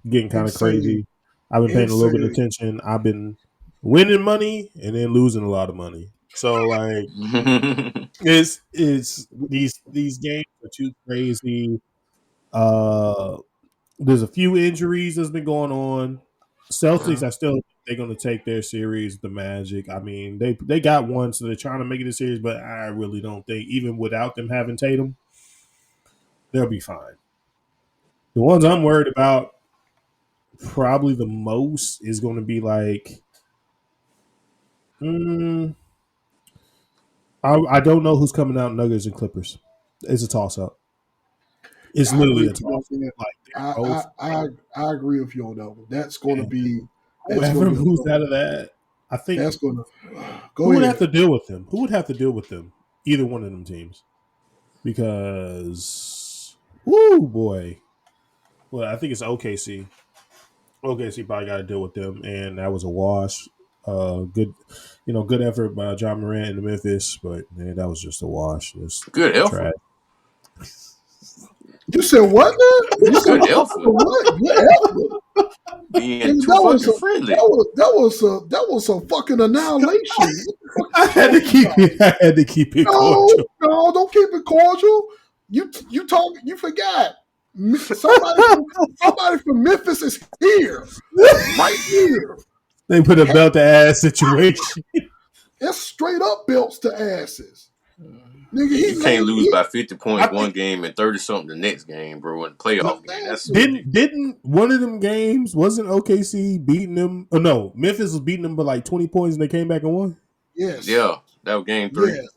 getting kind of crazy. I've been paying a little bit of attention. I've been winning money and then losing a lot of money. So like, it's these games are too crazy. There's a few injuries that's been going on. Celtics, they're going to take their series. The Magic, I mean, they got one, so they're trying to make it a series. But I really don't think, even without them having Tatum, they'll be fine. The ones I'm worried about, probably the most, is going to be like, I don't know who's coming out. Nuggets and Clippers. It's a toss up. It's I agree literally a with you on toss up. that. Like they're both. I agree with you on that one. That's going to And be whoever a moves tough out one. of that, I think. That's going to Who go would ahead. have to deal with them? Who would have to deal with them? Either one of them teams, because whoo boy. Well, I think it's OKC. OKC probably got to deal with them, and that was a wash. Good, good effort by John Morant in Memphis, but man, that was just a wash. It's Good effort. trash. You said what? Now? You said Good effort. what? Good effort. Being Nigga, too fucking friendly. That was a fucking annihilation. I had to keep it cordial. No, don't keep it cordial. You forgot. Somebody from Memphis is here, right here. They put a belt to ass situation. It's straight up belts to asses. Nigga, You can't lose by 50 points one game and 30 something the next game, bro. In the playoff game, that's didn't one of them games wasn't OKC beating them? Oh no, Memphis was beating them by like 20 points and they came back and won. Yes. Yeah, that was game 3.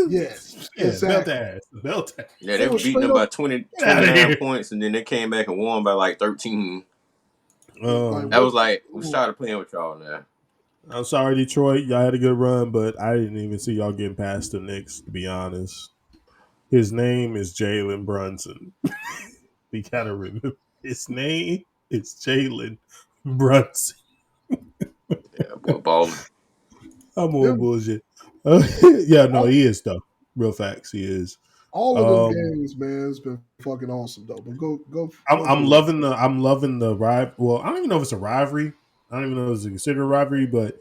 Yes. Yeah, exactly. belt to ass. Yeah, they were beating them by 29 points, and then they came back and won by like 13. That was like, we started playing with y'all now. I'm sorry, Detroit. Y'all had a good run, but I didn't even see y'all getting past the Knicks, to be honest. His name is Jalen Brunson. We gotta remember his name is Jalen Brunson. Yeah, boy, balling. I'm on bullshit. He is though. Real facts, he is. All of them games, man, it's been fucking awesome though. But go. I'm loving the rivalry. Well, I don't even know if it's a rivalry. I don't even know if it's considered a rivalry, but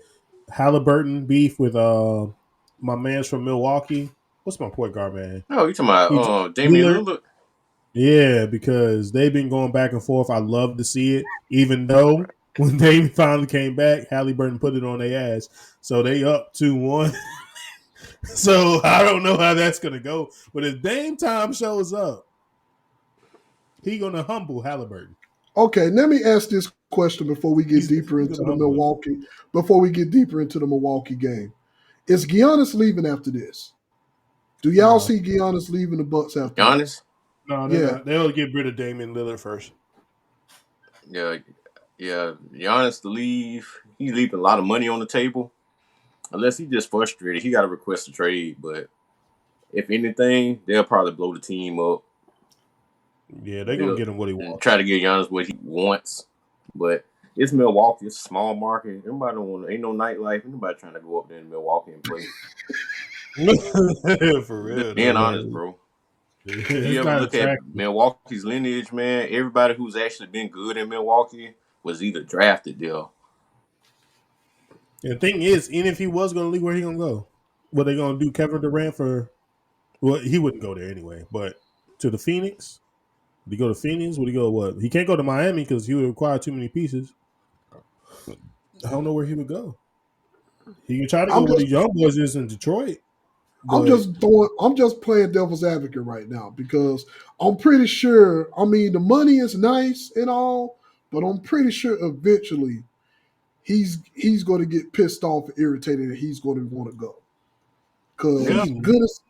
Halliburton beef with my man's from Milwaukee. What's my point guard man? Oh, you talking about Damian Lillard? Yeah, because they've been going back and forth. I love to see it, even though when Dame finally came back, Halliburton put it on their ass. So they up 2-1. So I don't know how that's gonna go. But if Dame time shows up, he gonna humble Halliburton. Okay, let me ask this question before we get deeper into the Milwaukee. Before we get deeper into the Milwaukee game, is Giannis leaving after this? Do y'all see Giannis leaving the Bucks after Giannis? This? No, they'll get rid of Damian Lillard first. Yeah. Giannis to leave. He's leaving a lot of money on the table. Unless he's just frustrated, he got to request a trade. But if anything, they'll probably blow the team up. Yeah, they're going to get him what he wants. Try to get Giannis what he wants. But it's Milwaukee. It's a small market. Everybody don't want. Ain't no nightlife. Ain't nobody trying to go up there in Milwaukee and play. For real. Being honest, bro. You ever look at Milwaukee's lineage, man? Everybody who's actually been good in Milwaukee was either drafted there. And the thing is, even if he was going to leave, where he going to go? What they going to do, Kevin Durant for? Well, he wouldn't go there anyway. But to the Phoenix? Would he go to Phoenix? Would he go what? He can't go to Miami because he would require too many pieces. I don't know where he would go. He can try to go where the young boys is in Detroit. I'm just playing devil's advocate right now because I'm pretty sure. I mean, the money is nice and all, but I'm pretty sure eventually he's going to get pissed off and irritated, and he's going to want to go. Because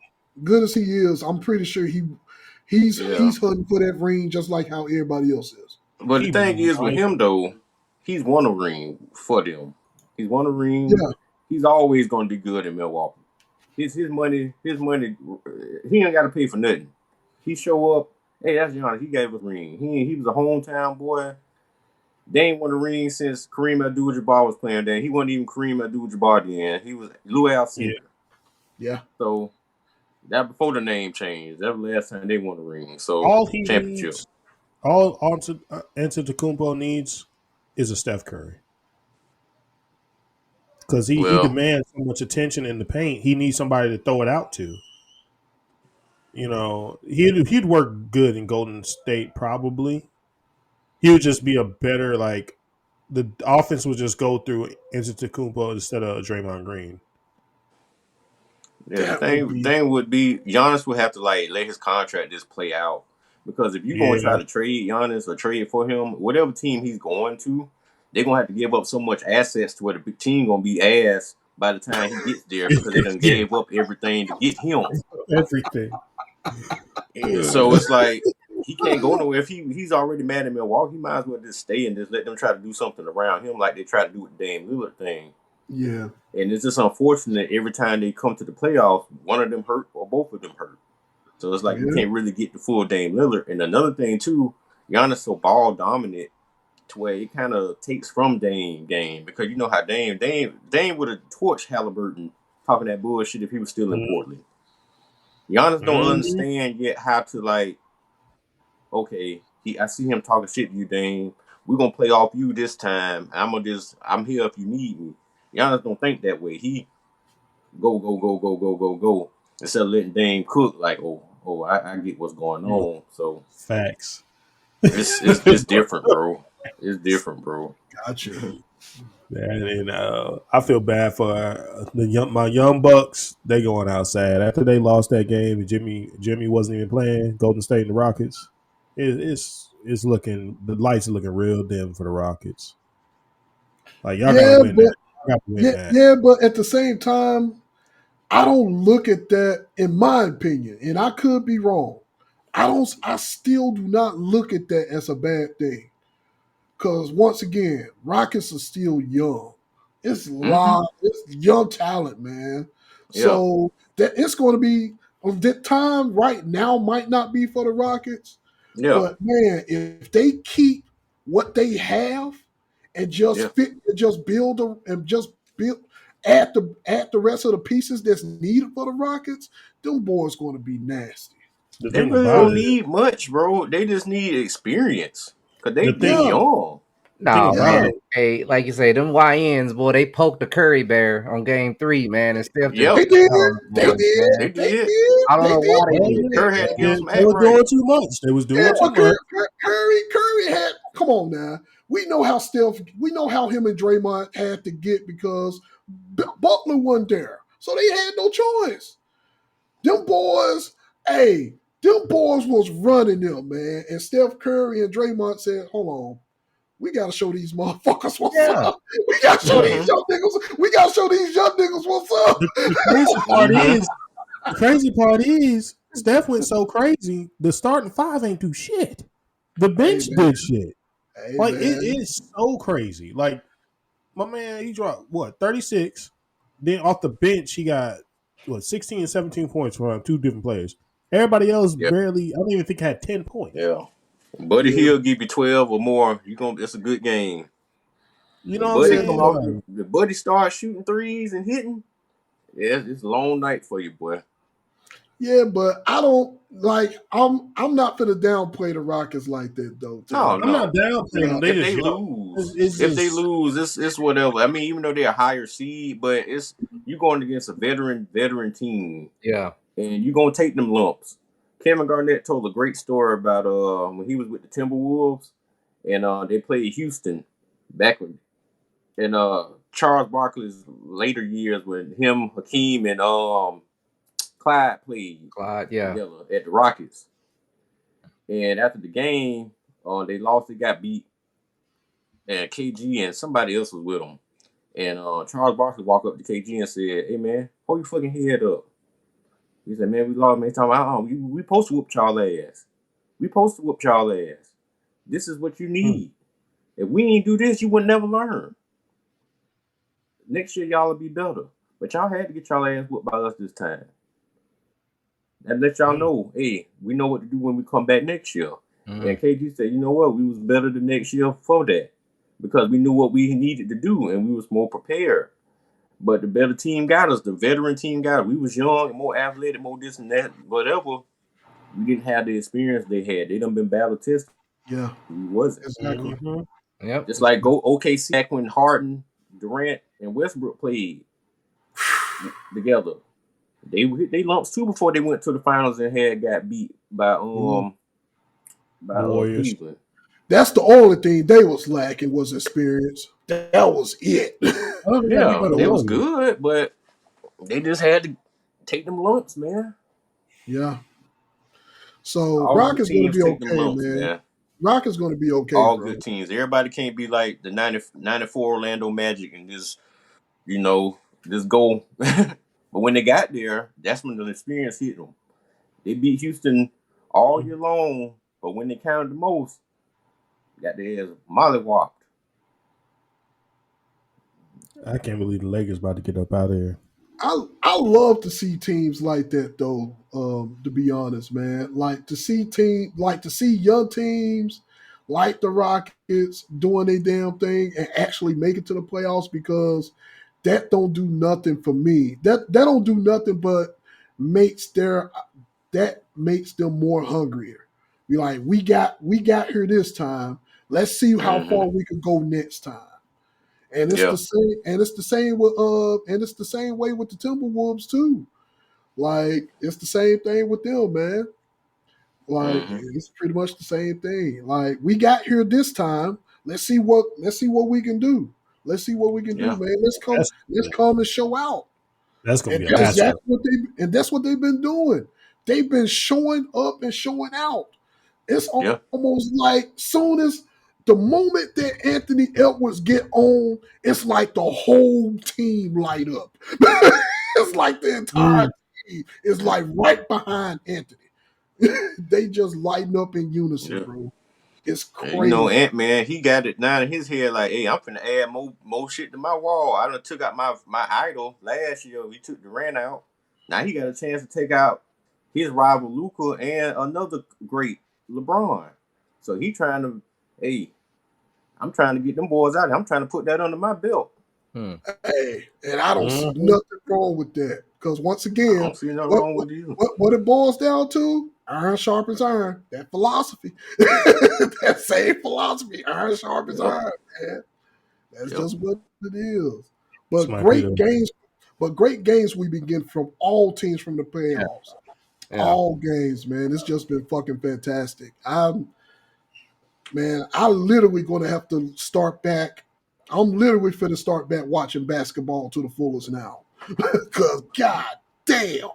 good as he is, I'm pretty sure he's hunting for that ring just like how everybody else is. But the thing is with him though, he's won a ring for them. He's won a ring. Yeah. He's always going to be good in Milwaukee. His money. He ain't got to pay for nothing. He show up. Hey, that's Giannis. He gave us a ring. He was a hometown boy. They ain't won a ring since Kareem Abdul-Jabbar was playing there. He wasn't even Kareem Abdul-Jabbar then. He was Lou Alcindor. Yeah. So that before the name changed. That was the last time they won a ring. So championship. All Antetokounmpo needs is a Steph Curry. Because he demands so much attention in the paint, he needs somebody to throw it out to. You know, he'd work good in Golden State probably. He would just be a better, like, the offense would just go through Antetokounmpo instead of Draymond Green. Yeah, the thing would be Giannis would have to like let his contract just play out. Because if you're going to try to trade Giannis or trade for him, whatever team he's going to, they're going to have to give up so much assets to where the team going to be ass by the time he gets there because they done gave up everything to get him. Everything. And so it's like he can't go nowhere. If he's already mad at Milwaukee, he might as well just stay and just let them try to do something around him like they try to do with the Dame Lillard thing. Yeah. And it's just unfortunate every time they come to the playoffs, one of them hurt or both of them hurt. So it's like you can't really get the full Dame Lillard. And another thing too, Giannis so ball dominant to where it kind of takes from Dame game, because you know how Dame would have torched Halliburton talking that bullshit if he was still in Portland. Giannis don't understand yet how to, like, okay, I see him talking shit to you, Dame. We're gonna play off you this time. I'm here if you need me. Giannis don't think that way. He go instead of letting Dame cook. Like, I get what's going on. So facts. It's different, bro. It's different, bro. Gotcha. And I feel bad for my young Bucks. They going outside after they lost that game. And Jimmy wasn't even playing. Golden State and the Rockets. It's looking, the lights are looking real dim for the Rockets. Like y'all gotta win that. Yeah, but at the same time, I don't look at that, in my opinion, and I could be wrong. I still do not look at that as a bad thing. Because once again, Rockets are still young. It's it's young talent, man. Yeah. So that it's going to be, the time right now might not be for the Rockets. Yeah. But man, if they keep what they have and just add the rest of the pieces that's needed for the Rockets, them boys going to be nasty. They really don't need much, bro. They just need experience. Because they young. No, man. Hey, like you say, them YNs, boy, they poked the Curry bear on game 3, man. And Steph They did. I don't know why they did. Curry had to give some They were doing too much. They was doing too much. Curry had, come on now. We know how him and Draymond had to get because Butler wasn't there. So they had no choice. Them boys was running them, man. And Steph Curry and Draymond said, hold on. We gotta show these motherfuckers what's up. We gotta show these young niggas what's up. The crazy part is Steph went so crazy. The starting five ain't do shit. The bench did shit. Like it is so crazy. Like my man, he dropped 36. Then off the bench, he got 16 and 17 points from 2 different players. Everybody else barely. I don't even think had 10 points. Yeah. Buddy Hill give you 12 or more. It's a good game. You know what I'm saying? The Buddy starts shooting threes and hitting. Yeah, it's a long night for you, boy. Yeah, but I don't like. I'm not gonna downplay the Rockets like that, though. No. I'm not downplaying them. If they lose, it's whatever. I mean, even though they're a higher seed, but you're going against a veteran team. Yeah, and you're gonna take them lumps. Kevin Garnett told a great story about when he was with the Timberwolves, and they played Houston back in Charles Barkley's later years when him, Hakeem, and Clyde played together at the Rockets. And after the game, they lost. They got beat, and KG and somebody else was with them. And Charles Barkley walked up to KG and said, "Hey man, hold your fucking head up." He said, "Man, we lost." Man, talking about, we supposed to whoop y'all ass. We supposed to whoop y'all ass. This is what you need. If we ain't do this, you would never learn. Next year, y'all will be better. But y'all had to get y'all ass whooped by us this time. And let y'all know, hey, we know what to do when we come back next year. And KG said, you know what? We was better the next year for that. Because we knew what we needed to do, and we was more prepared. But the better team got us. The veteran team got us. We was young and more athletic, more this and that, whatever. We didn't have the experience they had. They done been battle tested. Yeah. We wasn't. Exactly. Yep. Just like go OKC back when Harden, Durant, and Westbrook played together. They hit they lumps too before they went to the finals and got beat by Warriors. Cleveland. That's the only thing they was lacking was experience. That was it. Yeah, they was good, but they just had to take them lumps, man. Yeah. So Rockets going to be okay, man. Rockets going to be okay. All bro. Good teams. Everybody can't be like the 94 Orlando Magic and just, just go. But when they got there, that's when the experience hit them. They beat Houston all year long, but when they counted the most, got their ass mollywopped. I can't believe the Lakers about to get up out of here. I love to see teams like that though. To be honest, man, like to see young teams like the Rockets doing their damn thing and actually make it to the playoffs, because that don't do nothing for me. That don't do nothing but makes them more hungrier. Be like, we got here this time. Let's see how far we can go next time. And it's the same, and it's the same way with the Timberwolves too. Like, it's the same thing with them, man. Like, it's pretty much the same thing. Like, we got here this time. Let's see what we can do. Let's see what we can do, man. Let's come and show out. That's gonna And be a matchup. that's what they've been doing. They've been showing up and showing out. It's almost like soon as the moment that Anthony Edwards get on, it's like the whole team light up. It's like the entire team is like right behind Anthony. They just lighten up in unison, bro. It's crazy. You know, Ant-Man, he got it now in his head like, hey, I'm finna add more shit to my wall. I done took out my idol last year. We took Durant out. Now he got a chance to take out his rival Luka and another great LeBron. So he trying to, hey, I'm trying to get them boys out. I'm trying to put that under my belt. Hey, and I don't see nothing wrong with that. Because once again, I don't see nothing wrong with you. What it boils down to, iron sharpens iron. That philosophy. That same philosophy. Iron sharpens iron, man. That's just what it is. But great games we begin from all teams from the playoffs. Yeah. All games, man. It's just been fucking fantastic. I literally going to have to start back. I'm literally finna start back watching basketball to the fullest now. Because, god damn.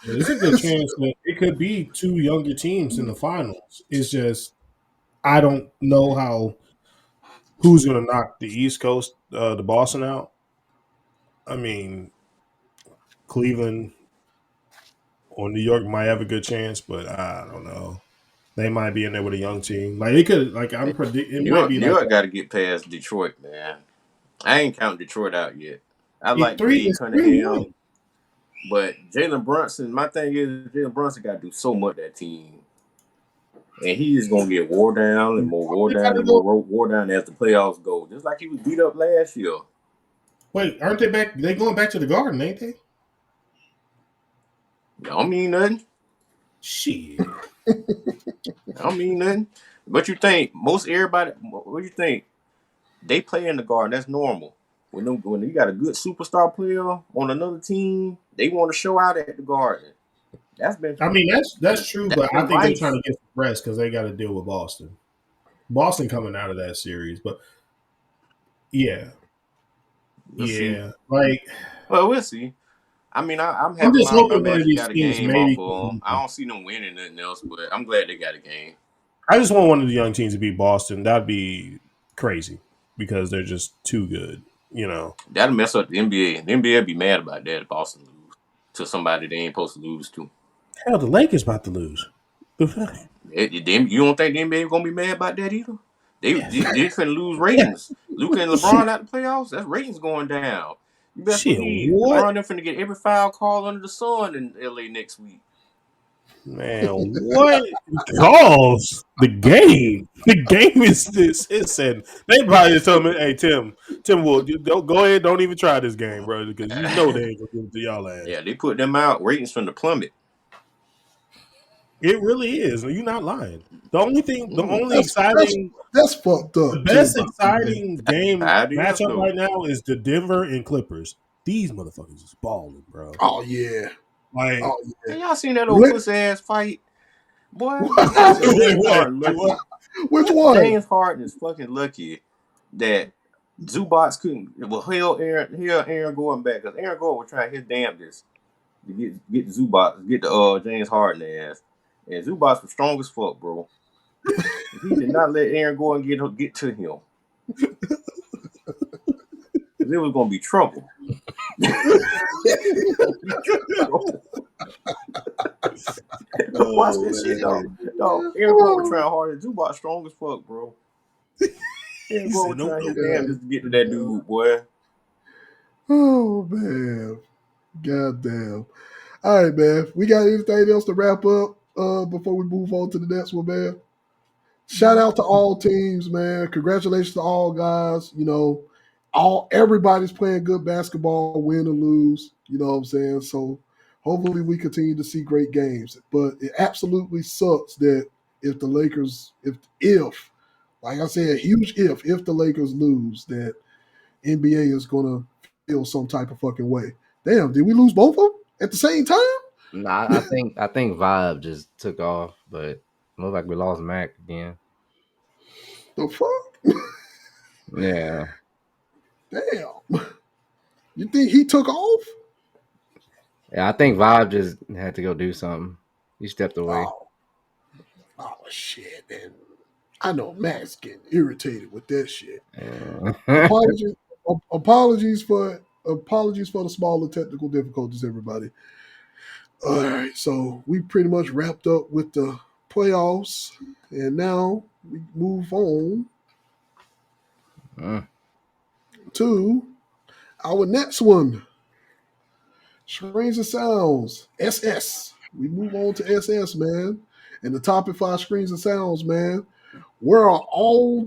There's a good chance that it could be two younger teams in the finals. It's just, I don't know who's going to knock the East Coast, the Boston out. I mean, Cleveland or New York might have a good chance, but I don't know. They might be in there with a young team. Like it could, like I'm predicting. New York got to get past Detroit, man. I ain't counting Detroit out yet. I like Cade Cunningham, but Jalen Brunson. My thing is Jalen Brunson got to do so much that team, and he is gonna get wore down and more wore down and more wore down as the playoffs go. Just like he was beat up last year. Wait, aren't they back? They going back to the Garden, ain't they? I don't mean nothing. Shit. I don't mean nothing. What you think? What you think? They play in the Garden. That's normal. When you got a good superstar player on another team, they want to show out at the Garden. That's been. I mean, that's true, but I think they're trying to get some rest because they got to deal with Boston. Boston coming out of that series, but yeah, we'll see. like. Well, we'll see. I mean, I'm happy. I'm just hoping one of these teams maybe. I don't see them winning nothing else, but I'm glad they got a game. I just want one of the young teams to beat Boston. That'd be crazy because they're just too good, you know. That'll mess up the NBA. The NBA would be mad about that if Boston lose to somebody they ain't supposed to lose to. Hell, the Lakers about to lose. You don't think the NBA gonna be mad about that either? They finna lose ratings. Luka and LeBron out the playoffs. That's ratings going down. You best believe LeBron them finna get every foul call under the sun in LA next week. Man, what calls the game? The game is this. It's said they probably just told me, "Hey Tim, will don't go ahead, don't even try this game, bro, because you know they ain't gonna give it to y'all ass." Yeah, they put them out. Ratings from the plummet. It really is. You're not lying. The only exciting that's fucked up. The best exciting game matchup right now is the Denver and Clippers. These motherfuckers is balling, bro. Oh yeah. Like, y'all seen that old pussy ass fight? Boy, which one? James Harden is fucking lucky that Zubac couldn't. Well, hell, Aaron Gordon back because Aaron Gordon was trying his damnedest to get Zubac, get the James Harden ass, and Zubac was strong as fuck, bro. He did not let Aaron Gordon get to him. There was gonna be trouble. Watch this shit, dog. Aaron Gordon trying hard as Zubac strong as fuck, bro. Aaron Gordon trying his damnedest to get to that dude, boy. Oh man, goddamn. All right, man. We got anything else to wrap up before we move on to the next one, man? Shout out to all teams, man. Congratulations to all guys. You know, everybody's playing good basketball, win or lose. You know what I'm saying? So hopefully we continue to see great games. But it absolutely sucks that if the Lakers, if like I said, huge if the Lakers lose, that NBA is gonna feel some type of fucking way. Damn, did we lose both of them at the same time? Nah, I think Vibe just took off, but it looks like we lost Mac again. The fuck? Yeah. Damn. You think he took off? Yeah, I think Vibe just had to go do something. He stepped away. Oh shit, man. I know Matt's getting irritated with that shit. Yeah. Apologies for the smaller technical difficulties, everybody. All right, so we pretty much wrapped up with the playoffs, and now we move on to our next one. Screens and Sounds, SS. We move on to SS, man. And the topic for our Screens and Sounds, man. Where are all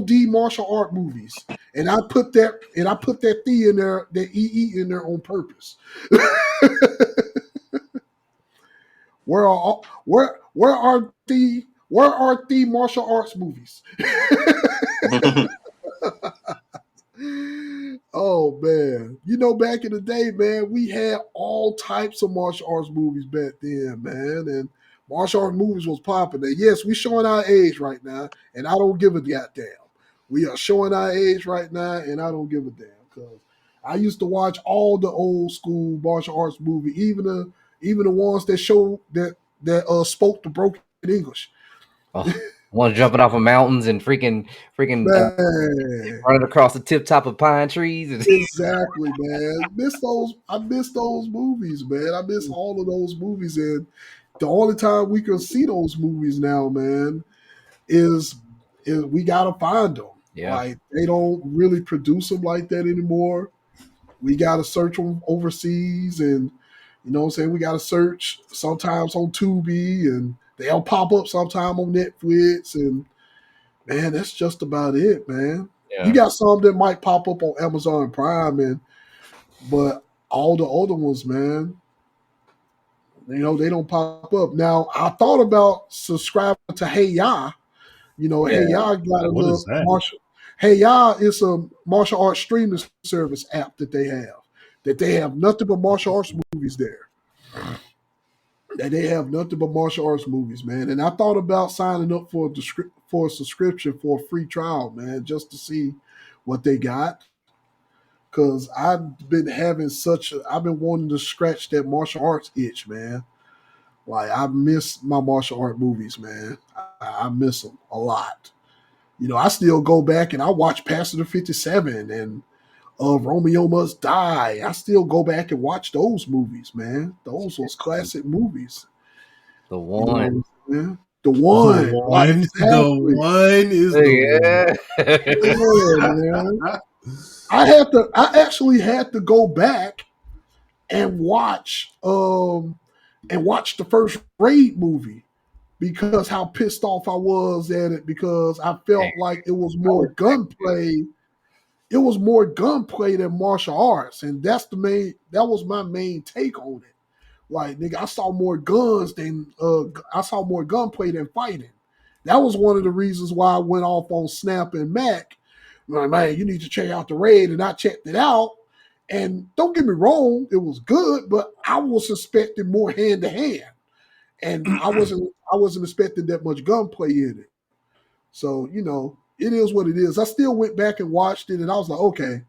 D martial art movies? And I put that D in there, that EE in there on purpose. Where are the martial arts movies? Oh man, you know, back in the day, man, we had all types of martial arts movies back then, man, and martial arts movies was popular. Yes, we showing our age right now, and I don't give a goddamn. We are showing our age right now, and I don't give a damn, because I used to watch all the old school martial arts movie, even the ones that show that spoke the broken English. Oh, one jumping off of mountains and freaking running across the tip top of pine trees. Exactly, man. I miss those movies, man. I miss all of those movies, and the only time we can see those movies now, man, is we gotta find them. Yeah. Like, they don't really produce them like that anymore. We gotta search them overseas, and you know what I'm saying, we gotta search sometimes on Tubi, and they'll pop up sometime on Netflix, and man, that's just about it, man. Yeah. You got some that might pop up on Amazon Prime, but all the other ones, man, you know, they don't pop up. Now, I thought about subscribing to Hey Ya. You know, Hey Ya got a little martial. Hey Ya is a martial arts streaming service app that they have. That they have nothing but martial arts movies there. That they have nothing but martial arts movies, man. And I thought about signing up for a subscription for a free trial, man, just to see what they got. Because I've been wanting to scratch that martial arts itch, man. Like, I miss my martial art movies, man. I miss them a lot. You know, I still go back and I watch Passenger 57 and Romeo Must Die. I still go back and watch those movies, man. Those was classic movies. The One. You know, the One. Like, exactly. The One is the One. Man. I actually had to go back and watch the first Raid movie, because how pissed off I was at it, because I felt like it was more gunplay. It was more gunplay than martial arts, and that was my main take on it. Like, nigga, I saw more gunplay than fighting. That was one of the reasons why I went off on Snap and Mac. Like, man, you need to check out the Raid, and I checked it out. And don't get me wrong, it was good, but I was expecting more hand to hand, and I wasn't expecting that much gunplay in it. So, you know, it is what it is. I still went back and watched it, and I was like, okay,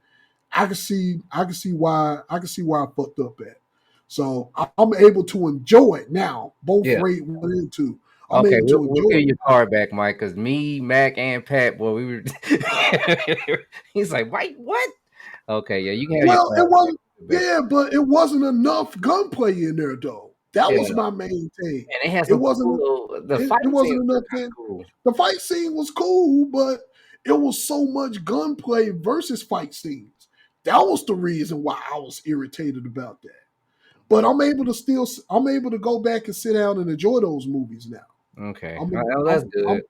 I can see why I fucked up at. So I'm able to enjoy it now. Both Raid 1 and 2. Okay, we'll get your card back, Mike, because me, Mac, and Pat, boy, we were. He's like, wait, what? Okay, yeah, you can have your Well, it wasn't. back. Yeah, but it wasn't enough gunplay in there though. That Yeah, was my main thing. and it has It some wasn't. cool. The It fight wasn't scene was enough. kind of cool. The fight scene was cool, but it was so much gunplay versus fight scenes. That was the reason why I was irritated about that. But I'm able to go back and sit down and enjoy those movies now. Okay, I'm oh, that's good.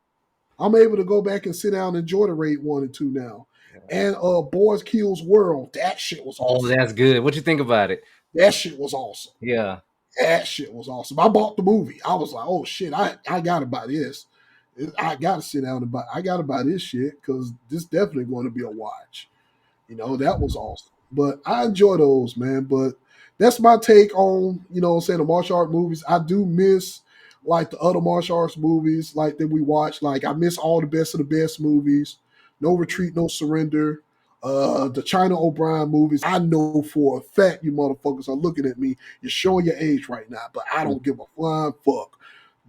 I'm able to go back and sit down and enjoy the Raid 1 and 2 now. And Boys Kills World, that shit was Oh, awesome. that's good. What you think about it? That shit was awesome. Yeah. That shit was awesome. I bought the movie. I was like, oh shit, I gotta buy this. I gotta sit down and I gotta buy this shit because this definitely going to be a watch. That was awesome. But I enjoy those, man. But that's my take on, the martial art movies. I do miss like the other martial arts movies like that we watch. Like I miss all the best of the best movies. No Retreat, No Surrender. The China O'Brien movies. I know for a fact you motherfuckers are looking at me. You're showing your age right now, but I don't give a flying fuck.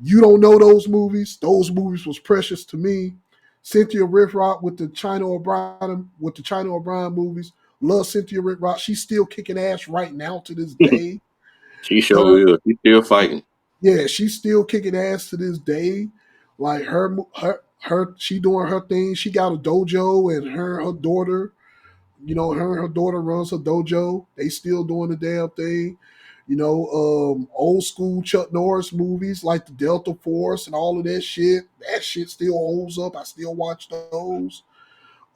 You don't know those movies. Those movies was precious to me. Cynthia Riffrock with the China O'Brien movies. Love Cynthia Riffrock. She's still kicking ass right now to this day. She sure is. She's still fighting. Yeah, she's still kicking ass to this day. Like she doing her thing. She got a dojo, and her daughter, her daughter runs her dojo. They still doing the damn thing. Old school Chuck Norris movies like the Delta Force and all of that shit. That shit still holds up. I still watch those.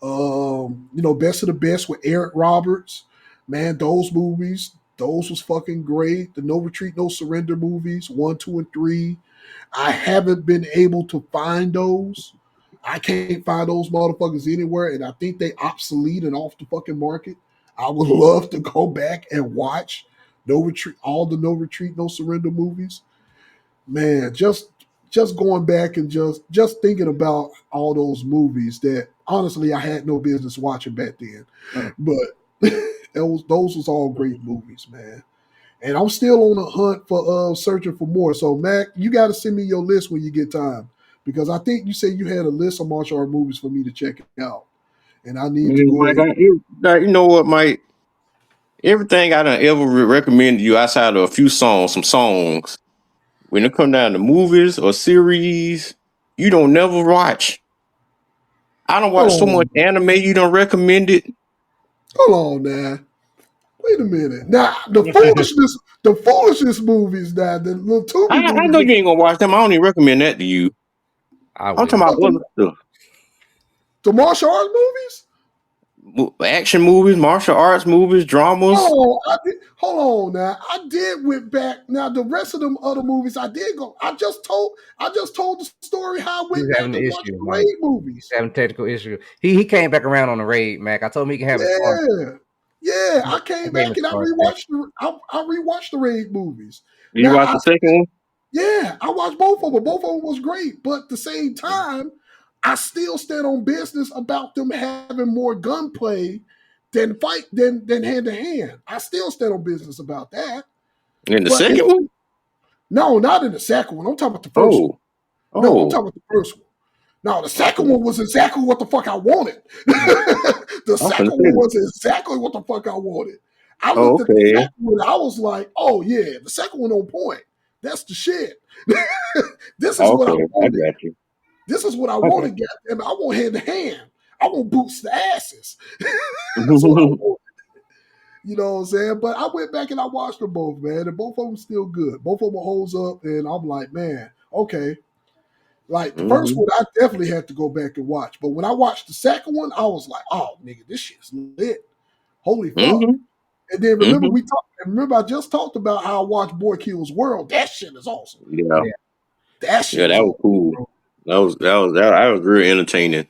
Best of the Best with Eric Roberts. Man, those movies, those was fucking great. The No Retreat, No Surrender movies, 1, 2, and 3. I haven't been able to find those. I can't find those motherfuckers anywhere, and I think they obsolete and off the fucking market. I would love to go back and watch all the No Retreat, No Surrender movies. Man, just going back and just thinking about all those movies that honestly I had no business watching back then. But those was all great movies, man. And I'm still on a hunt for searching for more. So Mac, you got to send me your list when you get time, because I think you said you had a list of martial art movies for me to check out, and I need to go ahead. You know what, Mike? Everything I done ever recommended you outside of a few songs, some songs, when it come down to movies or series, you don't never watch. I don't watch so much Hold anime you don't recommend it. on now. Wait a minute. Now the foolishness movies now, the little Tubi I know movies, you ain't gonna watch them. I don't even recommend that to you. I I'm talking about will. other stuff. the martial arts movies. Action movies, martial arts movies, dramas. Hold on now. I did went back. Now the rest of them other movies I did go. I just told the story how I He went was having back an and watched issue, the Mike. Raid movies. Having technical issue. He came back around on the raid, Mac. I told him he can have his fun. Yeah. I came back and I rewatched the Raid movies. Did you watch the second one? Yeah, I watched both of them. Both of them was great, but at the same time, I still stand on business about them having more gunplay than hand to hand. I still stand on business about that. In the But second one? no, not in the second one. I'm talking about the first one. No, I'm Oh. talking about the first one. No, the second one was exactly what the fuck I wanted. The second one was exactly what the fuck I wanted. I looked at the second one, I was like, oh yeah, the second one on point. That's the shit. This is what I wanted. I got you. This is what I wanted. I want hand to hand. I want boots to asses. That's what I want. You know what I'm saying? But I went back and I watched them both, man, and both of them still good. Both of them holds up, and I'm like, man, okay. Like the first one, I definitely had to go back and watch. But when I watched the second one, I was like, oh nigga, this shit's lit. Holy fuck. And then remember I just talked about how I watched Boy Kills World. That shit is awesome. Yeah. That shit that was cool. Bro. That was real entertaining.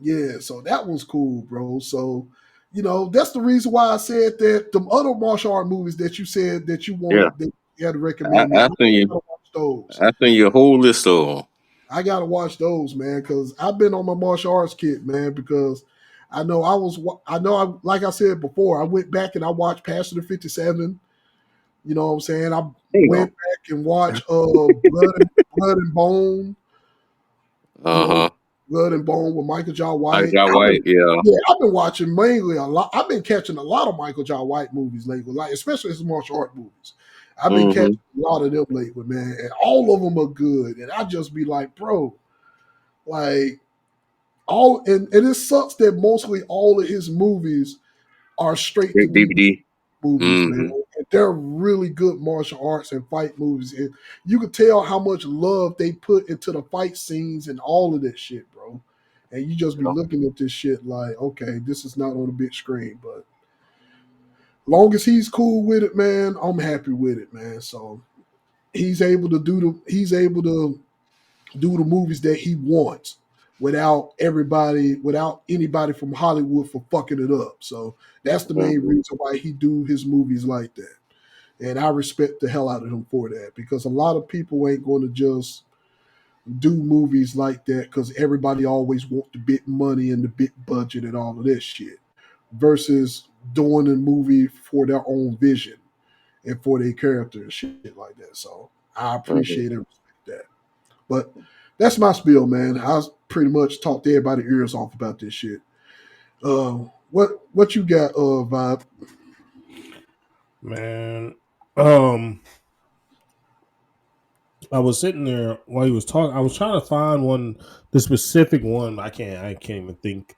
Yeah, so that was cool, bro. So, that's the reason why I said that the other martial art movies that you said that you wanted that you had to recommend. I think I think your whole list of them. I gotta watch those, man, because I've been on my martial arts kick, man, because like I said before, I went back and I watched Passion of 57. You know what I'm saying? I went back and watched Blood and Bone. Blood and Bone with Michael Jai White. Yeah. I've been watching mainly a lot. I've been catching a lot of Michael Jai White movies lately, like especially his martial art movies. I've been catching a lot of them lately, man, and all of them are good. And I just be like, bro, like and it sucks that mostly all of his movies are straight to DVD movies, man. And they're really good martial arts and fight movies. And you can tell how much love they put into the fight scenes and all of that shit, bro. And you just be looking at this shit like, okay, this is not on the big screen, but long as he's cool with it, man, I'm happy with it, man. So he's able to do the movies that he wants without anybody from Hollywood for fucking it up. So that's the main reason why he do his movies like that. And I respect the hell out of him for that, because a lot of people ain't going to just do movies like that because everybody always want the big money and the big budget and all of this shit, versus doing a movie for their own vision and for their character and shit like that. So I appreciate and respect that. But that's my spiel, man. I pretty much talked everybody's ears off about this shit. What you got, Vibe? Man, I was sitting there while he was talking. I was trying to find the specific one. I can't even think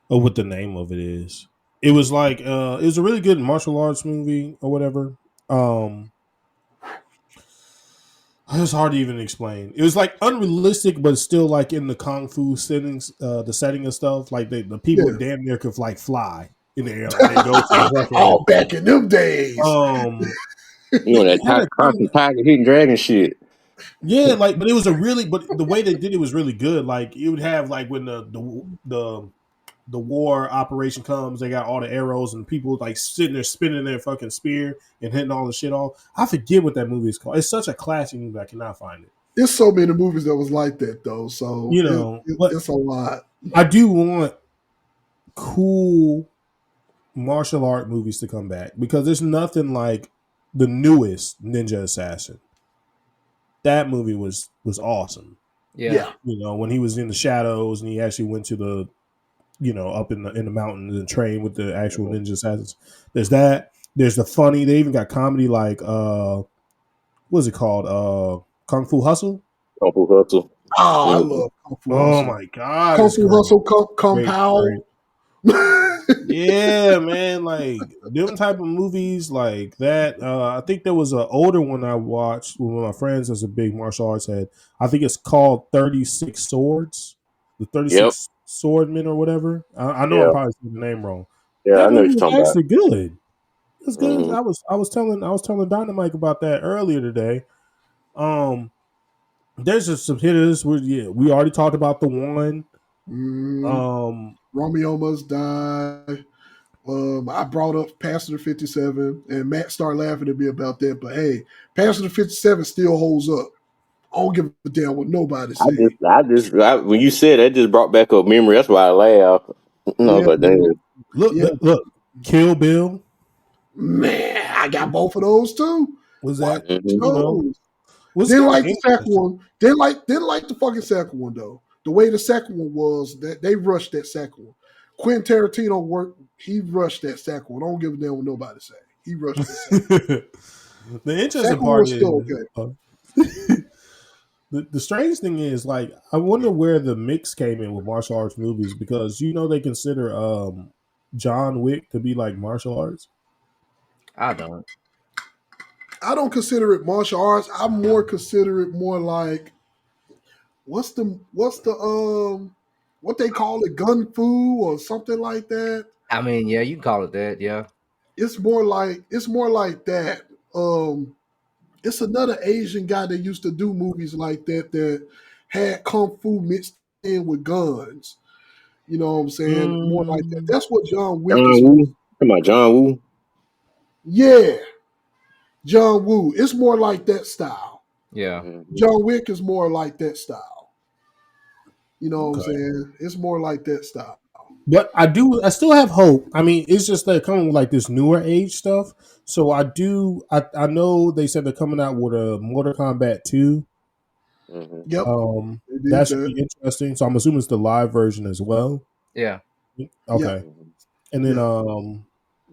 of what the name of it is. It was like it was a really good martial arts movie or whatever. It's hard to even explain. It was like unrealistic, but still like in the kung fu settings, the setting and stuff. Like the people damn near could like fly in the air. Like they go all back in them days. That constant tiger hidden dragon shit. Yeah, like, but it was but the way they did it was really good. Like, it would have like when the war operation comes, they got all the arrows and people like sitting there spinning their fucking spear and hitting all the shit off. I forget what that movie is called. It's such a classic movie, I cannot find it. There's so many movies that was like that though, so it's a lot. I do want cool martial art movies to come back, because there's nothing like the newest Ninja Assassin. That movie was awesome. Yeah. When he was in the shadows and he actually went to the up in the mountains and trained with the actual Ninja Assassins. There's that. There's the funny. They even got comedy like what is it called? Kung Fu Hustle. Kung Fu Hustle. Oh, I love Kung Fu Hustle. Oh my god, Kung Fu Hustle, Kung Pao. Yeah, man, like them type of movies like that. I think there was an older one I watched with one of my friends that's a big martial arts head. I think it's called 36 Swords. The 36 Swordmen or whatever. I know I'm probably saying the name wrong. Yeah, that I know you're talking about. Actually good. It's good. I was telling Dynamite about that earlier today. There's just some hitters. We already talked about the one. Romeo Must Die. I brought up Passenger 57, and Matt started laughing at me about that. But hey, Passenger 57 still holds up. I don't give a damn what nobody says. When you said that, just brought back a memory. That's why I laughed. But then look, Kill Bill. Man, I got both of those too. Was that? Didn't like the second one. Didn't like the fucking second one though. The way the second one was, that they rushed that second one. Quentin Tarantino he rushed that second one. I don't give a damn what nobody say. He rushed that second one. The interesting part is the strange thing is, like, I wonder where the mix came in with martial arts movies, because they consider John Wick to be like martial arts. I don't consider it martial arts. I more consider it more like what's the what they call it, gun fu or something like that. I mean, yeah, you can call it that. Yeah, it's more like that. It's another Asian guy that used to do movies like that had kung fu mixed in with guns. You know what I'm saying? More like that. That's what John Wick is. Come on, John Woo. Yeah, John Woo. It's more like that style. Yeah, John Wick is more like that style. You know what I'm saying? It's more like that style. But I still have hope. I mean, it's just they're coming with like this newer age stuff. So I know they said they're coming out with a Mortal Kombat 2. Yep. that should be interesting. So I'm assuming it's the live version as well. Yeah. Okay. And then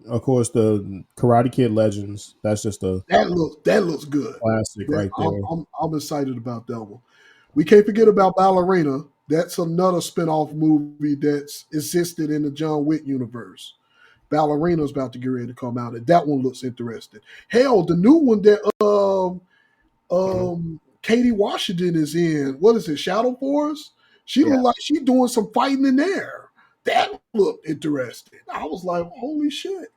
of course the Karate Kid Legends. That's just that looks good. Classic right there. I'm excited about that one. We can't forget about Ballerina. That's another spinoff movie that's existed in the John Wick universe. Ballerina's about to get ready to come out, and that one looks interesting. Hell, the new one that Katie Washington is in. What is it? Shadow Force. She looked like she's doing some fighting in there. That looked interesting. I was like, holy shit.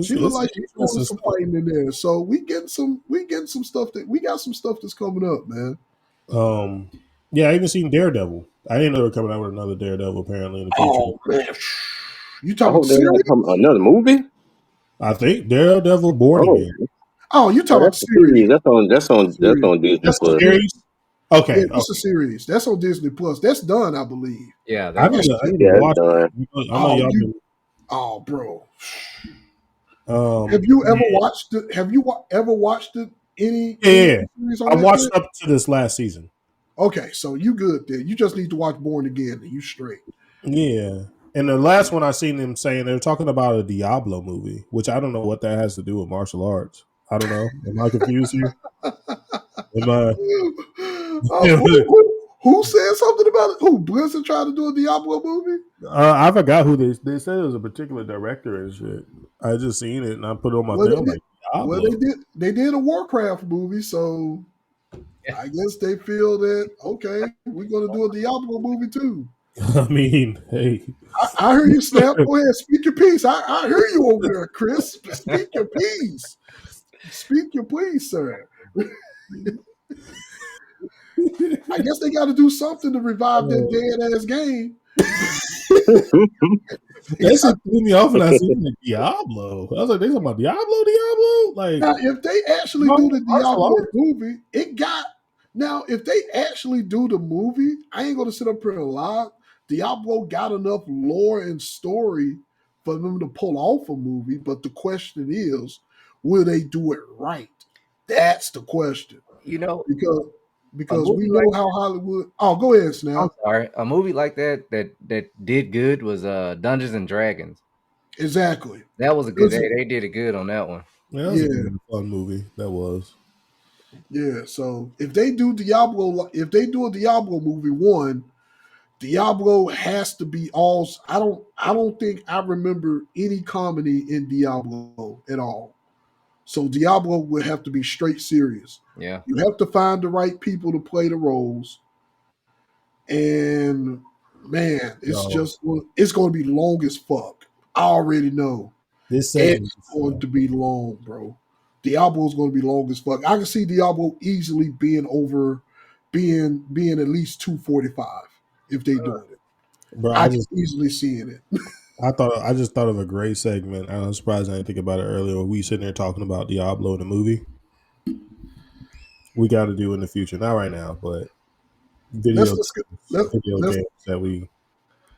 She looked like she's doing some fighting in there. So we getting some stuff that's coming up, man. Yeah, I even seen Daredevil. I didn't know they were coming out with another Daredevil apparently in the future. Oh man. You talking another movie? I think Daredevil Born Again. Oh, you talking about series? That's on Disney Plus. Series? Okay, yeah, it's a series. That's on Disney Plus. That's done, I believe. Yeah, I need to watch it. Oh, bro. Have you ever watched it? Have you ever watched it? Any series on I watched up to this last season. Okay, so you good there. You just need to watch Born Again and you straight. Yeah. And the last one I seen them saying, they were talking about a Diablo movie, which I don't know what that has to do with martial arts. I don't know. Am I confused here? Who said something about it? Who, Blizzard tried to do a Diablo movie? I forgot who they said it was a particular director and shit. I just seen it and I put it on my thing. Well, they did a Warcraft movie, so I guess they feel that, okay, we're going to do a Diablo movie too. I mean, hey. I hear you, Snap. Go ahead, speak your piece. I hear you over there, Chris. Speak your piece. Speak your piece, sir. I guess they got to do something to revive that dead-ass game. That shit threw me off when I seen the Diablo. I was like, they talking about Diablo? Like, now, if they actually do the Diablo movie, if they actually do the movie, I ain't going to sit up here and lie. Diablo got enough lore and story for them to pull off a movie, but the question is, will they do it right? That's the question. You know, because we know how Hollywood. Oh, go ahead, Snap. I'm sorry. A movie like that did good was Dungeons and Dragons. Exactly. That was a good. They did it good on that one. Yeah, that was a good, fun movie. That was. Yeah. So if they do a Diablo movie, one, Diablo has to be all. I don't think I remember any comedy in Diablo at all. So Diablo would have to be straight serious. Yeah. You have to find the right people to play the roles. And man, it's going to be long as fuck. I already know. It's going to be long, bro. Diablo is going to be long as fuck. I can see Diablo easily being at least 245 if they doing it. Bro, I just easily seeing it. I just thought of a great segment. I'm surprised I didn't think about it earlier. When we sitting there talking about Diablo in the movie, we got to do in the future, not right now, but video games that we.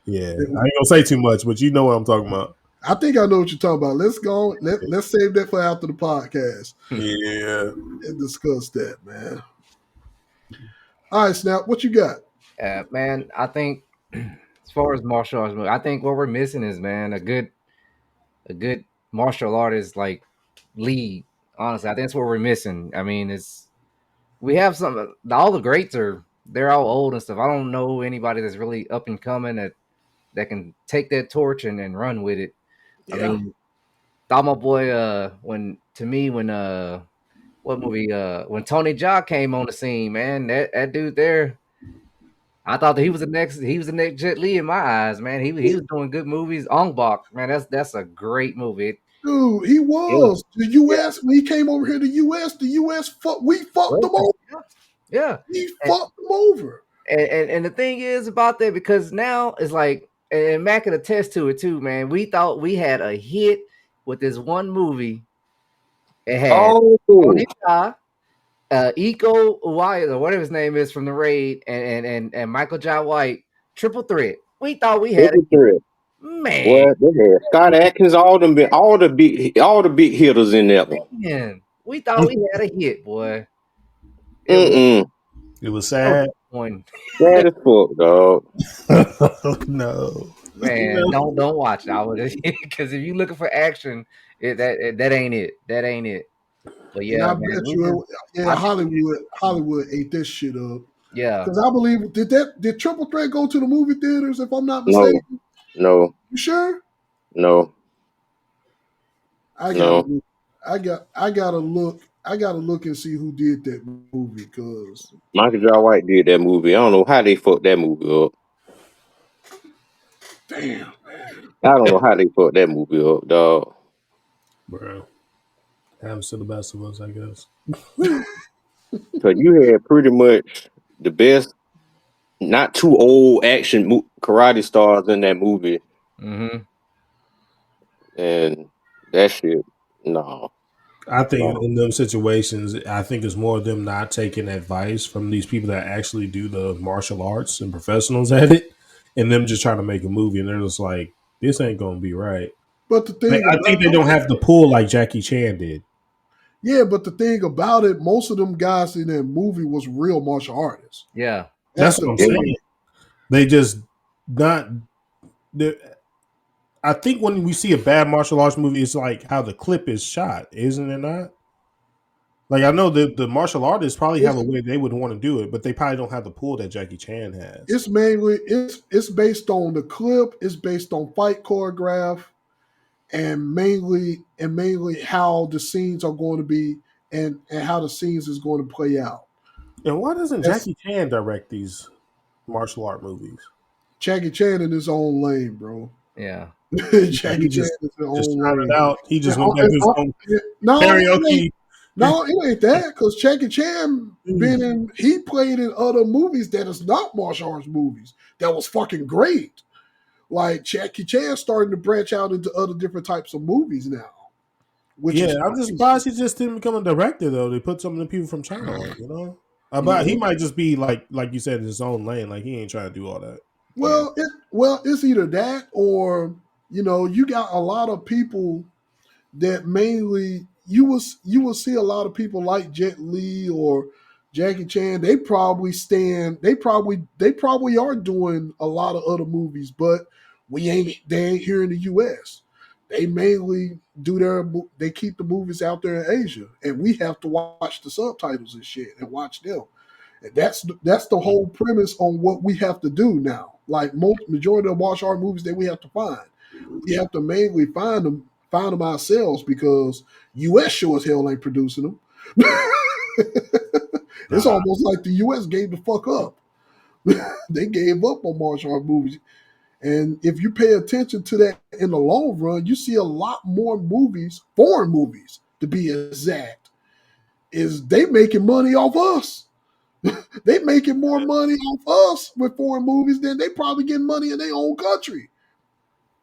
Yeah, I ain't gonna say too much, but you know what I'm talking about. I think I know what you're talking about. Let's go. Let's save that for after the podcast. Yeah, and discuss that, man. All right, Snap. What you got? Man, I think as far as martial arts, I think what we're missing is, man, a good martial artist like lead. Honestly, I think that's what we're missing. I mean, we have some. All the greats they're all old and stuff. I don't know anybody that's really up and coming that can take that torch and run with it. Yeah. I mean, thought my boy when Tony Jaa came on the scene, man, that dude there, I thought that he was the next Jet Li in my eyes, man. He was doing good movies. Ong Bak, man, that's a great movie. Dude, he was. The U.S. when he came over here, the U.S. we fucked them over. Yeah, he fucked them over. And the thing is about that, because now it's like, and Mac can attest to it too, man. We thought we had a hit with this one movie. It had Iko Uwais, or whatever his name is, from The Raid, and Michael Jai White, triple threat. We thought we had a hit. Man, what? Scott Atkins, all the big hitters in that one. Man, we thought we had a hit, boy. It was sad. One. Sad as fuck, dog. No. Man, don't watch it. I would because if you're looking for action, that ain't it. That ain't it. But And I yeah, man, bet you, I think Hollywood ate this shit up. yeah. Because I believe did Triple Threat go to the movie theaters? If I'm not No, mistaken, no, you sure? no, I gotta no. look. I gotta look. I gotta look and see who did that movie. Because Michael J. White did that movie. I don't know how they fucked that movie up. damn, I don't know how they fucked that movie up, dog. Bro. Happens to the best of us, I guess. Because you had pretty much the best, not too old action karate stars in that movie, Mm-hmm. and that shit, no, I think no. in them situations, I think it's more of them not taking advice from these people that actually do the martial arts and professionals at it, and them just trying to make a movie, and they're just like, this ain't gonna be right. but the Like, thing I think they about don't have the pull like Jackie Chan did. but the thing about it, most of them guys in that movie was real martial artists. Yeah. That's That's what the I'm Yeah. saying. They just not. I think when we see a bad martial arts movie, it's like how the clip is shot, isn't it not? Like I know the martial artists probably have a way they would want to do it, but they probably don't have the pull that Jackie Chan has. It's mainly it's based on the clip. It's based on fight choreograph, and mainly how the scenes are going to be and how the scenes is going to play out. And why doesn't That's Jackie Chan direct these martial art movies? Jackie Chan in his own lane, bro. Yeah. Jackie He Chan just is his just own turned lane. it out. He just And, went back to his own no, karaoke. it ain't that because Jackie Chan he played in other movies that is not martial arts movies that was fucking great. Like Jackie Chan starting to branch out into other different types of movies now, which Yeah, is I'm just surprised he just didn't become a director though. They put some of the people from China on, you know. About he might just be like you said in his own lane. Like he ain't trying to do all that. well, it's either that or you got a lot of people that mainly you will see a lot of people like Jet Li or Jackie Chan. They probably are doing a lot of other movies, but they ain't here in the US. They mainly they keep the movies out there in Asia, and we have to watch the subtitles and shit and watch them. And that's the whole premise on what we have to do now. Like majority of martial art movies that we have to find, we have to mainly find them ourselves because US sure as hell ain't producing them. It's Nah. almost like the US gave the fuck up. They gave up on martial art movies. And if you pay attention to that in the long run, you see a lot more movies, foreign movies to be exact, is they making money off us. They making more money off us with foreign movies than they probably getting money in their own country.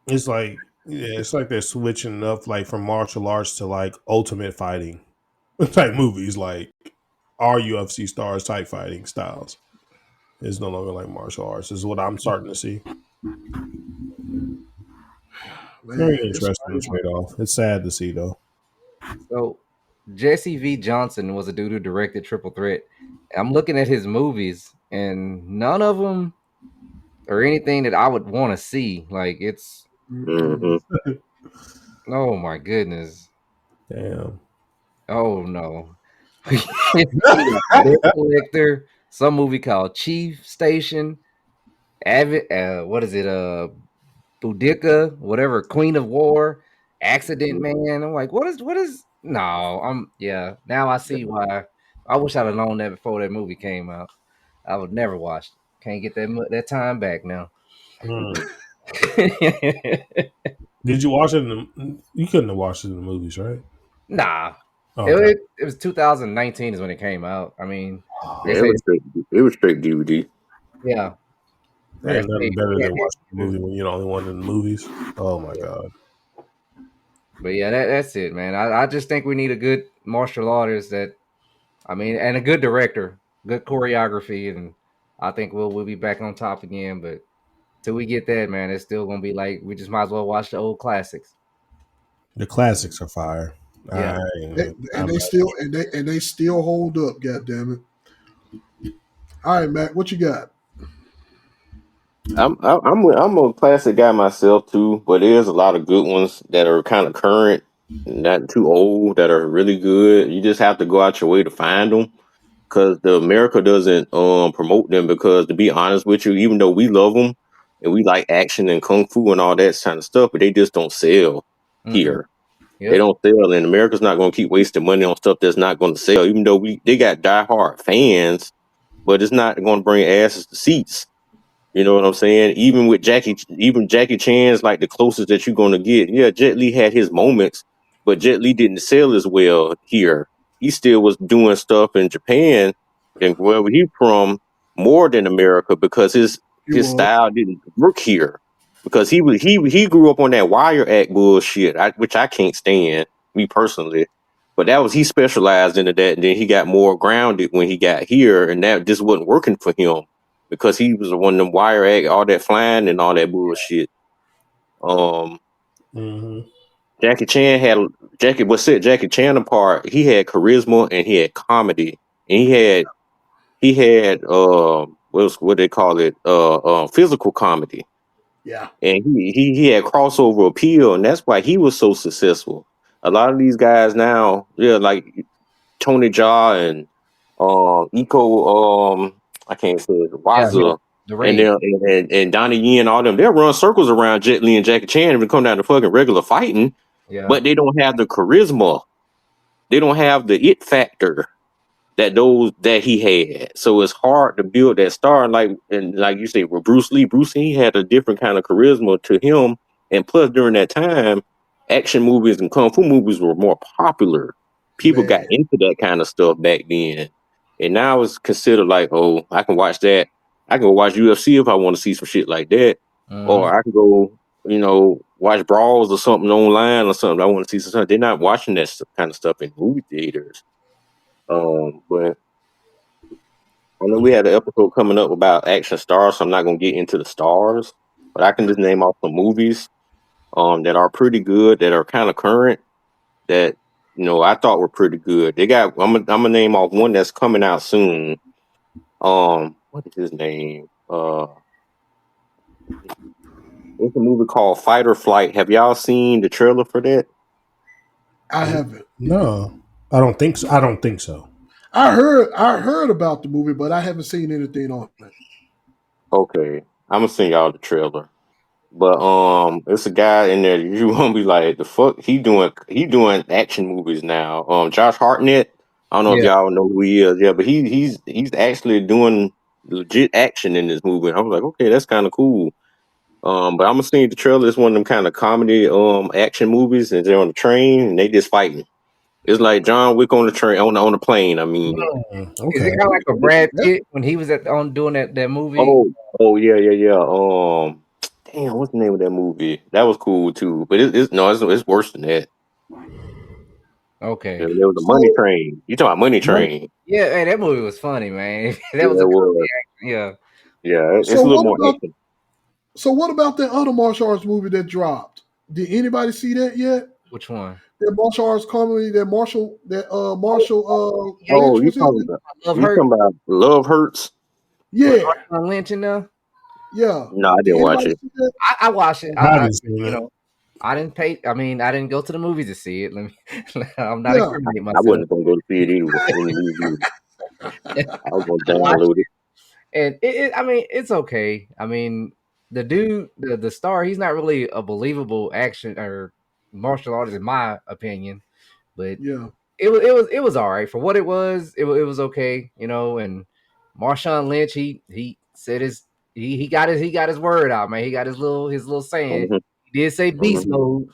It's like it's like they're switching up like from martial arts to like ultimate fighting type movies, like our UFC stars type fighting styles. It's no longer like martial arts. Is what I'm starting to see. Very Man, interesting trade off. It's sad to see though. So Jesse V. Johnson was a dude who directed Triple Threat. I'm looking at his movies, and none of them are anything that I would want to see. Like it's Mm-hmm. oh my goodness. Damn. Oh no. Debt Collector, some movie called Chief Station, what is it? Boudica, whatever, Queen of War, Accident Man. I'm like, what is no, now I see why. I wish I'd have known that before that movie came out. I would never watch it. Can't get that time back now. Mm. Did you watch it? You couldn't have watched it in the movies, right? Nah. Okay. It was 2019 is when it came out. I mean, they Yeah, say it was straight DVD. yeah. There They ain't nothing say better yeah, than watching a movie when you're the only one in the movies. Oh my god. but yeah, that's it, man. I just think we need a good martial artist and a good director, good choreography, and I think we'll be back on top again. But till we get that, man, it's still gonna be like we just might as well watch the old classics. The classics are fire. Yeah. and they still hold up. God damn it! All right, Matt, what you got? I'm a classic guy myself too, but there's a lot of good ones that are kind of current, not too old, that are really good. You just have to go out your way to find them because the America doesn't promote them. Because to be honest with you, even though we love them and we like action and kung fu and all that kind of stuff, but they just don't sell Mm-mm. here. They Yep. don't sell, and America's not going to keep wasting money on stuff that's not going to sell. Even though they got diehard fans, but it's not going to bring asses to seats. You know what I'm saying? Even Jackie Chan's like the closest that you're gonna get. Yeah, Jet Li had his moments, but Jet Li didn't sell as well here. He still was doing stuff in Japan and wherever he from more than America because You his was. style didn't work here. Because he grew up on that Wire Act bullshit, which I can't stand, me personally. But that was he specialized into that, and then he got more grounded when he got here, and that just wasn't working for him because he was one of them wire act, all that flying and all that bullshit. Um, Mm-hmm. Jackie Chan had what set Jackie Chan apart. He had charisma and he had comedy, and he had what they call it physical comedy, Yeah. and he had crossover appeal, and that's why he was so successful. A lot of these guys now, yeah, like Tony Jaa and I can't say it, Yeah. Yeah. Wazza, The and raid. then and Donnie Yen and all them. They'll run circles around Jet Li and Jackie Chan and come down to fucking regular fighting, Yeah. but they don't have the charisma. They don't have the it factor that he had. So it's hard to build that star. And like you say, with Bruce Lee had a different kind of charisma to him. And plus, during that time, action movies and kung fu movies were more popular. People got Man. into that kind of stuff back then. And now it's considered like, oh, I can watch that. I can go watch UFC if I want to see some shit like that. Mm-hmm. Or I can go, watch brawls or something online or something. I want to see some stuff. They're not watching that kind of stuff in movie theaters. But I know we had an episode coming up about action stars, so I'm not gonna get into the stars, but I can just name off some movies that are pretty good, that are kind of current, that I thought were pretty good. I'm gonna name off one that's coming out soon. What is his name? It's a movie called Fight or Flight. Have y'all seen the trailer for that? I haven't. No, I don't think so. I don't think so. I heard about the movie, but I haven't seen anything on it. Okay, I'm gonna send y'all the trailer. But it's a guy in there. You gonna be like, the fuck? He doing action movies now. Josh Hartnett. I don't know if Yeah. y'all know who he is. Yeah, but he's actually doing legit action in this movie. I was like, okay, that's kind of cool. But I'm gonna see the trailer. It's one of them kind of comedy action movies, and they're on the train and they just fighting. It's like John Wick on the train on the plane. I mean, Is it Okay. kind of like a Brad Pitt when he was on doing that movie? oh yeah. Damn, what's the name of that movie? That was cool too, but it's worse than that. Okay. There was a Money So, Train. You talking about Money Train? Yeah, hey, that movie was funny, man. That Yeah, was a it comedy was. action. Yeah. Yeah, it's so a little what more about action. that other martial arts movie that dropped? Did anybody see that yet? Which one? That martial arts comedy, Marshall Yeah, Oh, Lynch was in it? Love you Hurt talking about Love Hurts? with Yeah, Marshawn Lynch in there. yeah. No, I Did didn't watch anybody it. see that? I watched it. I haven't seen You it. know, I didn't pay. I mean, I didn't go to the movies to see it. Let me. I'm not Yeah. incriminating I myself. wasn't gonna go see it either in the movie. I was gonna I watched download it. and I mean, it's okay. I mean, the dude, the star, he's not really a believable action or martial artist in my opinion, but Yeah. it was all right for what it was. It was okay, And Marshawn Lynch, he said he got his word out, man. He got his little saying. Mhm, He did say beast mhm. mode.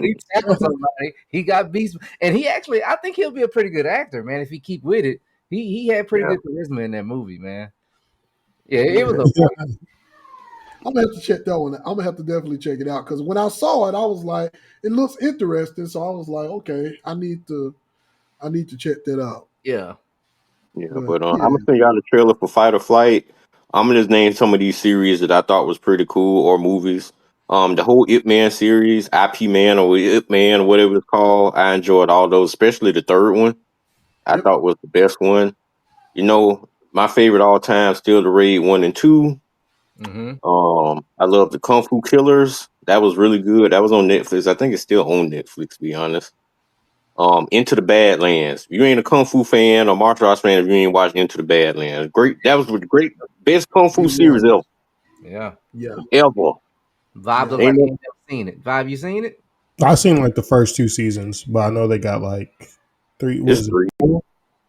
He tackled somebody. He got beast, and he actually, I think he'll be a pretty good actor, man. If he keep with it, he had pretty Yeah, good charisma in that movie, man. Yeah, it was Yeah. okay. I'm gonna have to check that one. I'm gonna have to definitely check it out because when I saw it, I was like, it looks interesting. So I was like, okay, I need to check that out. yeah. But But I'm yeah, gonna send y'all the trailer for Fight or Flight. I'm gonna just name some of these series that I thought was pretty cool or movies. The whole Ip Man series, IP Man or Ip Man or whatever it's called. I enjoyed all those, especially the third one. I yep, thought was the best one. You know, my favorite all time still the Raid 1 and 2. I love the Kung Fu Killers. That was really good. That was on Netflix. I think it's still on Netflix, to be honest. Into the Badlands. If you ain't a Kung Fu fan or martial arts fan, if you ain't watched Into the Badlands, great. That was the great best Kung Fu It series was. Yeah. Yeah. ever. Vibe look Yeah. like Ain't he no, ain't never seen it. Vibe, you seen it? I seen like the first 2 seasons, but I know they got like 3. What it's is it? three. 4?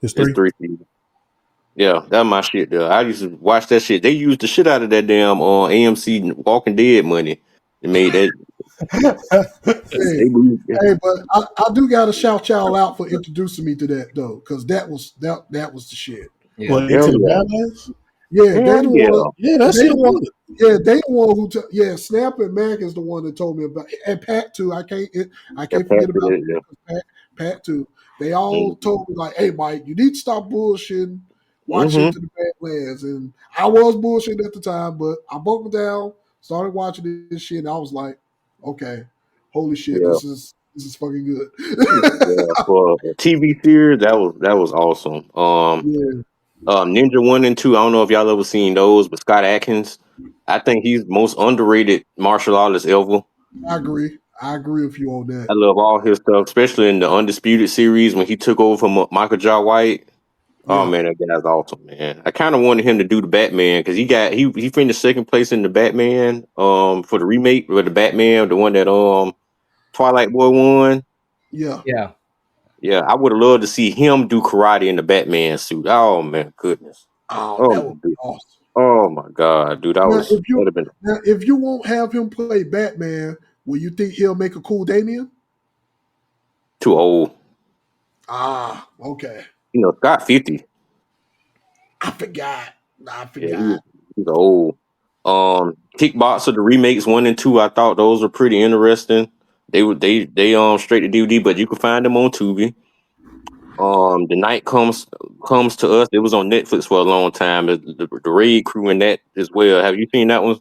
It's It's 3. 3 seasons. Yeah, that's my shit. Though I used to watch that shit. They used the shit out of that damn AMC Walking Dead money. They made that. Hey, They moved. hey, but I do got to shout y'all out for introducing me to that though, because that was the shit. Yeah. Well, Hell Into the yeah. Badlands. Yeah, Hell they the yeah. one. Yeah, that They shit the one. good. Yeah, they the one who. Snap and Mac is the one that told me about, and Pat too. I Yeah, can't forget Patrick, about yeah. Pat too. They all Mm-hmm. told me like, "Hey, Mike, you need to stop bullshitting. Watch Mm-hmm. Into the Badlands." And I was bullshitting at the time, but I buckled down, started watching this shit, and I was like, "Okay, holy shit, Yeah. this is fucking good." Yeah. For a TV series, that was awesome. Yeah, Ninja 1 and 2. I don't know if y'all ever seen those, but Scott Atkins, I think he's the most underrated martial artist ever. I agree. I agree with you on I that. love all his stuff, especially in the Undisputed series when he took over from Michael Jai White. Oh Yeah, man, that guy's awesome, man. I kind of wanted him to do the Batman because he finished second place in the Batman for the remake with the Batman, the one that Twilight Boy won. yeah. Yeah. Yeah, I would have loved to see him do karate in the Batman suit. Oh man, goodness. Oh, Oh that my would be dude. awesome. Oh my god, dude, Now, that'd have been if you won't have him play Batman, will you think he'll make a cool Damien? too old. Ah, okay. You know, Scott 50. I forgot. I Yeah, forgot. he's old. Kickboxer, the remakes 1 and 2, I thought those were pretty interesting. They straight to DVD, but you can find them on Tubi. The night comes to us. It was on Netflix for a long time. The Raid Crew in that as well. Have you seen that one?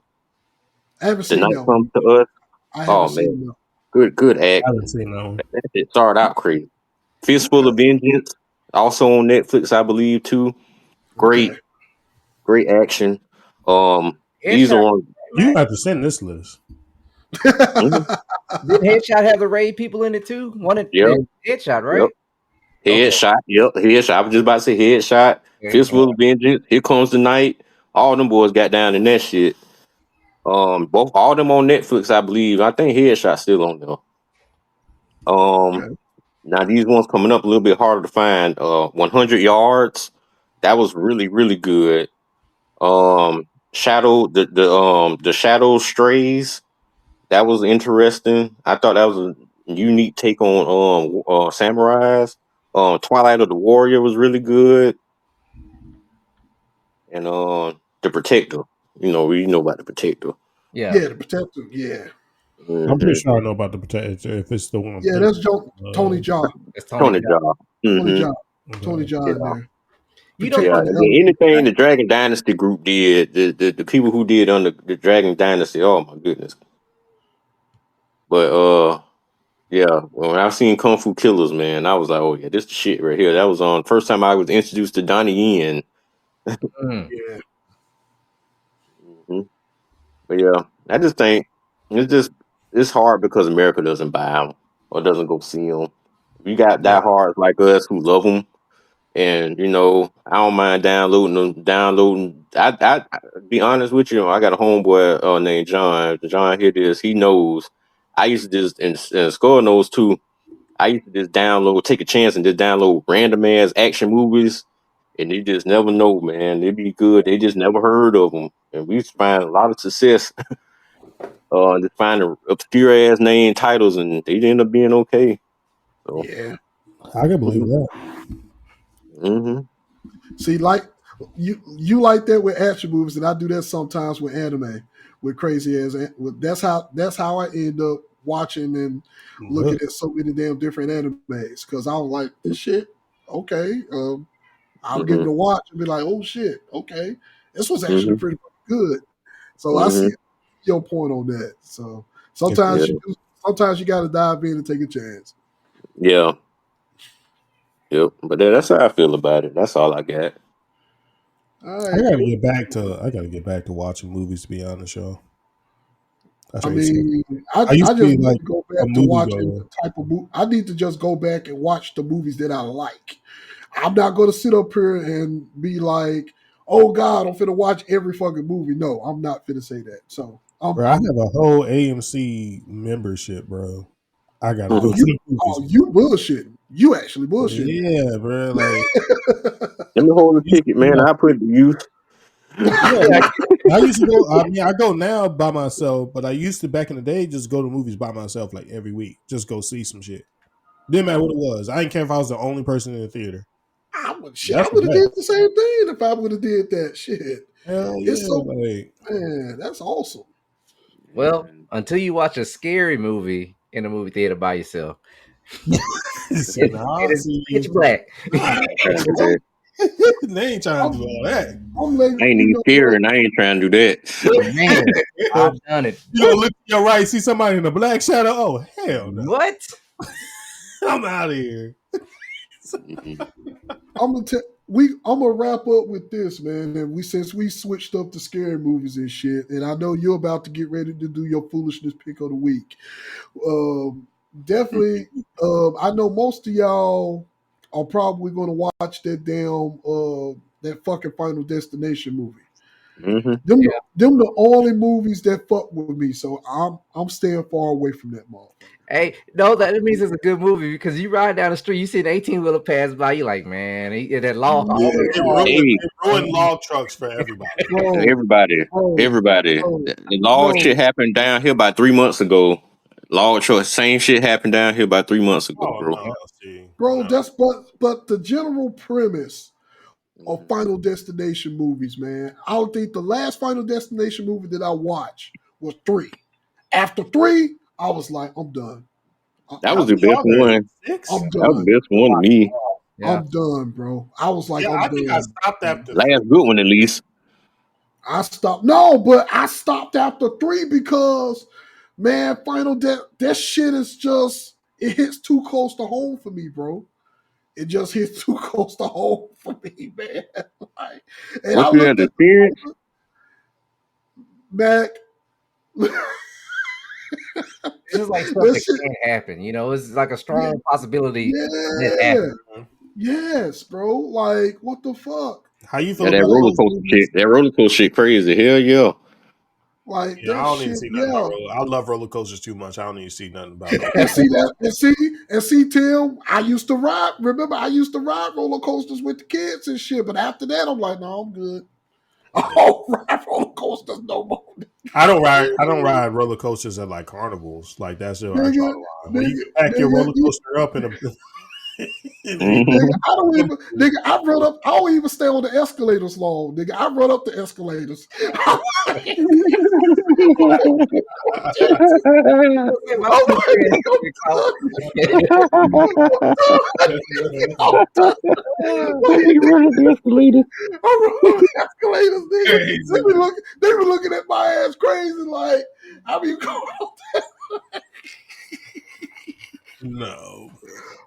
I haven't The seen night that one. comes to us. I haven't Oh seen man, that. good I haven't acting. seen that one. It started out crazy. Fistful Okay. of Vengeance, also on Netflix, I believe too. Okay. Great action. These are Headshot, on. You man. have to send this list. Mhm. Did Headshot have the raid people in it too? One of Yep, the Headshot, yep. right? Okay. Headshot. Yep, headshot. I was just about to say headshot. Okay. Fistful of Vengeance. Here comes the night. All them boys got down in that shit. Both all them on Netflix, I believe. I think Headshot's still on there. Um, Okay. Now these ones coming up a little bit harder to find. 100 yards. That was really really good. The Shadow Strays. That was interesting. I thought that was a unique take on samurais. Twilight of the Warrior was really good, and the Protector. You know about the Protector. Yeah. Yeah, the protector. Yeah. I'm pretty Mm-hmm. sure I know about the Protector if it's the one I'm Yeah, thinking. that's Tony Jaa. That's Tony Tony Jaa. Jaa. Tony Mm-hmm. Jaa. Tony Jaa in Yeah. there. You know Yeah, what? Protecting the and then elephant. anything the Dragon Dynasty group did, the people who did under the Dragon Dynasty, oh my goodness. But yeah, when I seen Kung Fu Killers, man, I was like, oh yeah, this the shit right here. That was on first time I was introduced to Donnie Yen. Mm. Yeah. Hmm. But yeah, I just think it's just it's hard because America doesn't buy them or doesn't go see them. You got Yeah. diehards like us who love them, and I don't mind downloading them. Downloading, I be honest with you, I got a homeboy named John. John hear this, he knows. I used to just and Score knows too. I used to just take a chance and just download random ass action movies, and you just never know, man. They be good. They just never heard of them, and we used to find a lot of success. Just finding obscure ass name titles, and they end up being okay. So, Yeah. I can believe that. mm-hmm. See, like you like that with action movies, and I do that sometimes with anime, with crazy ass. That's how I end up watching and looking Look, at so many damn different animes because I was like, this shit, okay. I'll give Mm-hmm. it a watch and be like, oh shit, okay, this was actually Mm-hmm. pretty good. So I Mm-hmm. see your point on that. So Yeah, sometimes you got to dive in and take a chance. yeah, yep. But that's how I feel about it. That's all I got. All I right. gotta get back to watching movies. To be honest, y'all. I mean, I I used to just be need like to go a back to movie watching goer. the type of movie. I need to just go back and watch the movies that I like. I'm not going to sit up here and be like, "Oh God, I'm finna watch every fucking movie." No, I'm not finna say that. So Bro, I have a whole AMC membership, bro. I gotta go to the movies. you bullshitting. You actually bullshitting. Yeah, bro. Like, Let me hold the ticket, man. I put the youth. yeah, I used to go. I mean, I go now by myself, but I used to back in the day just go to movies by myself, like every week, just go see some shit. Didn't matter what it was. I didn't care if I was the only person in the theater. I That's the would have did best. the same thing if I would have did that shit. Hell It's yeah, so like man, that's awesome. Well, until you watch a scary movie in a movie theater by yourself, see, it nah, is see, pitch black. I ain't trying to do that. they ain't trying to do all that. I'm letting I ain't you even know scared, what. and I ain't trying to do that. Man, I've done it. You know, look to your right, see somebody in a black shadow. Oh hell no, What? I'm out of here. I'm gonna wrap up with this, man. And since we switched up to scary movies and shit, and I know you're about to get ready to do your foolishness pick of the week. Definitely, I know most of y'all are probably gonna watch that damn that fucking Final Destination movie. Mm-hmm. Them the only movies that fuck with me, so I'm staying far away from that motherfucker. Hey, no, that means it's a good movie because you ride down the street, you see an 18-wheeler pass by, you like, man, that law always Hey, It ruined log trucks for everybody. Bro, everybody, bro, everybody. bro, The log bro. shit happened down here about 3 months ago. Log truck, same shit happened down here about 3 months ago, Oh bro. no, see, Bro, no. that's but the general premise of Final Destination movies, man. I don't think the last Final Destination movie that I watched was 3. After 3, I was like, I'm done. That How was I'm the many best are there? one. 6? I'm That was the done. best one to me. Yeah. I'm done, bro. I was like, Yeah, I'm I think I done. stopped after 3. Last good one, at least. I stopped. No, but I stopped after 3 because, man, that shit is just it hits too close to home for me, bro. It just hits too close to home for me, man. Like, and Once I you had looked the at the experience, poster, Mac. It's just like stuff That that shit, can happen. It's like a yeah, strong possibility that yeah, happens. yes, bro. Like, what the fuck? How you feel yeah, that about Like, roller those coaster movies? shit. That roller coaster shit crazy. Hell yeah. like Yeah, I that don't even shit, see nothing about yeah. roller. I love roller coasters too much. I don't even see nothing about roller. And see that, and see, Tim. I used to ride. Remember, I used to ride roller coasters with the kids and shit. But after that, I'm like, no, I'm good. I don't ride roller coasters no more. I don't ride. I don't ride roller coasters at like carnivals. Like that's where I draw Nigga, the line. When you nigga, can pack your nigga, roller coaster up in a, nigga, Mhm. I don't even, nigga, I run up, I don't even stay on the escalators long, nigga. I run up the escalators. Okay, my I'm sister like, had I'm to call. done. I'm done. He running the escalator. I'm running up the escalators, nigga. crazy. They be looking at my ass crazy, like, I be going No,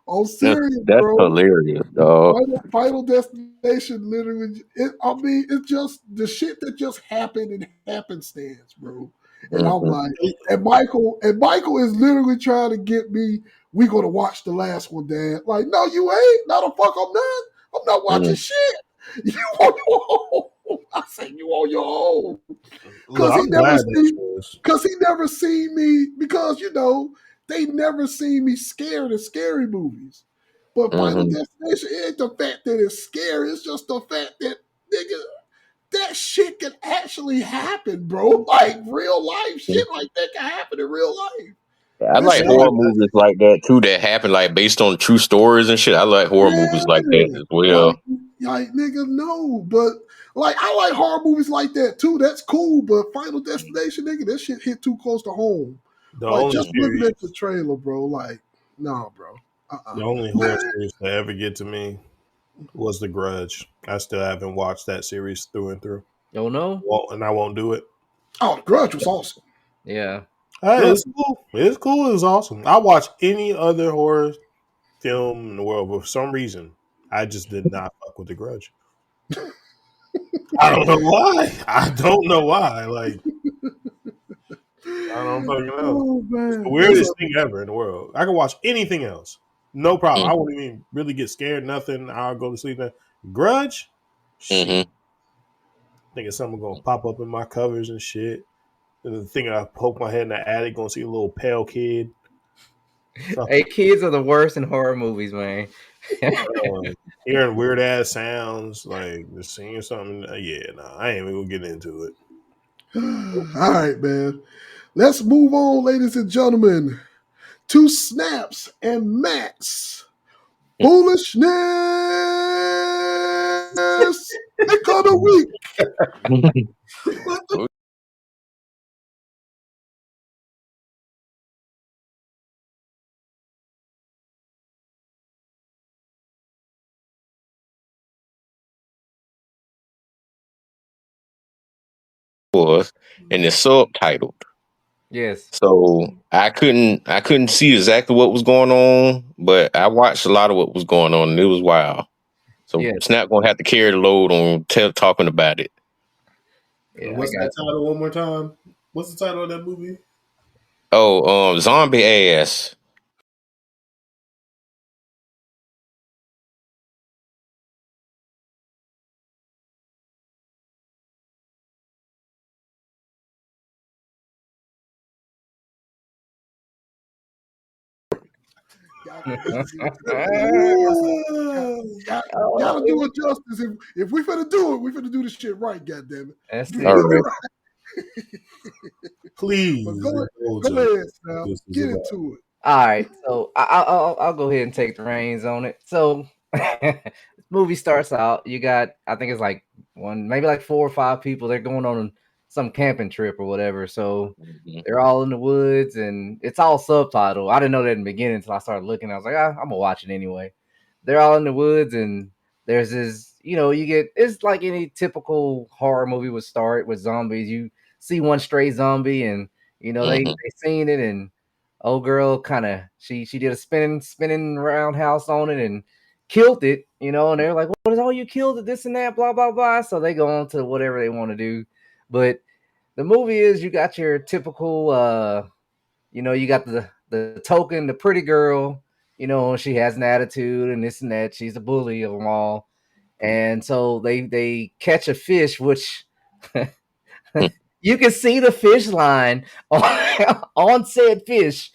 on serious, That's bro. hilarious, dog. Final Destination literally. I mean, it's just the shit that just happened in happenstance, bro. And I'm Mhm. like, and Michael is literally trying to get me. We gonna watch the last one, Dad. Like, no, you ain't. No, the fuck, I'm not. I'm not watching Mhm. shit. You on your own. I said you on your own. look, I'm glad that shows. Cause he never seen me because they never seen me scared in scary movies. But Final Mhm. Destination ain't the fact that it's scary. It's just the fact that nigga that shit can actually happen, bro. Like real life shit like that can happen in real life. I That like shit Yeah, horror movies like that too, that happen like based on true stories and shit. I like horror movies like that yeah. as well. Like nigga, no. But like I like horror movies like that too. That's cool. But Final Destination, nigga, that shit hit too close to home. the Like only just looking series, at the trailer, bro. Like, nah, bro. the only horror series to ever get to me was The Grudge. I still haven't watched that series through and through. Oh no? And I won't do it. Oh, the Grudge was awesome. Yeah. Hey, Grudge. it's cool. It's cool. It's awesome. I watch any other horror film in the world, but for some reason, I just did not fuck with The Grudge. I don't know why. I don't know why. Like, I don't fucking know. Oh It's man, the weirdest thing ever in the world. I can watch anything else. No problem. Mm. I wouldn't even really get scared, nothing. I'll go to sleep. Grudge? Shit. Mm-hmm. Thinking something gonna pop up in my covers and shit. And then thinking I poke my head in the attic, gonna see a little pale kid. Hey, kids are the worst in horror movies, man. Hearing weird ass sounds, like just seeing something. Yeah, nah, I ain't even gonna get into it. All right, man. Let's move on, ladies and gentlemen, to Snaps and Matt's Foolishness Pick of the Week. Was and it's subtitled. Yes. So I couldn't see exactly what was going on, but I watched a lot of what was going on and it was wild. So Yes. Snap gonna have to carry the load on talking about it. Yeah, What's that title one more time? What's the title of that movie? Oh, zombie ass. Gotta do it justice. If we finna do it, we finna do this shit right, goddammit. That's Do it. All it right. Please. But go ahead, Snap. Get into it. All right, so I'll go ahead and take the reins on it. So, movie starts out. You got, I think it's like maybe like 4 or 5 people. They're going on some camping trip or whatever. So Mm-hmm. they're all in the woods, and it's all subtitled. I didn't know that in the beginning until I started looking. I was like, I'm gonna watch it anyway. They're all in the woods, and there's this, it's like any typical horror movie would start with zombies. You see one stray zombie, and they seen it, and old girl kind of she did a spinning roundhouse on it and killed it, and they're like, what is all you killed it, this and that, blah blah blah. So they go on to whatever they want to do. But the movie is, you got your typical you got the token, the pretty girl, she has an attitude and this and that. She's the bully of them all. And so they catch a fish, which you can see the fish line on said fish.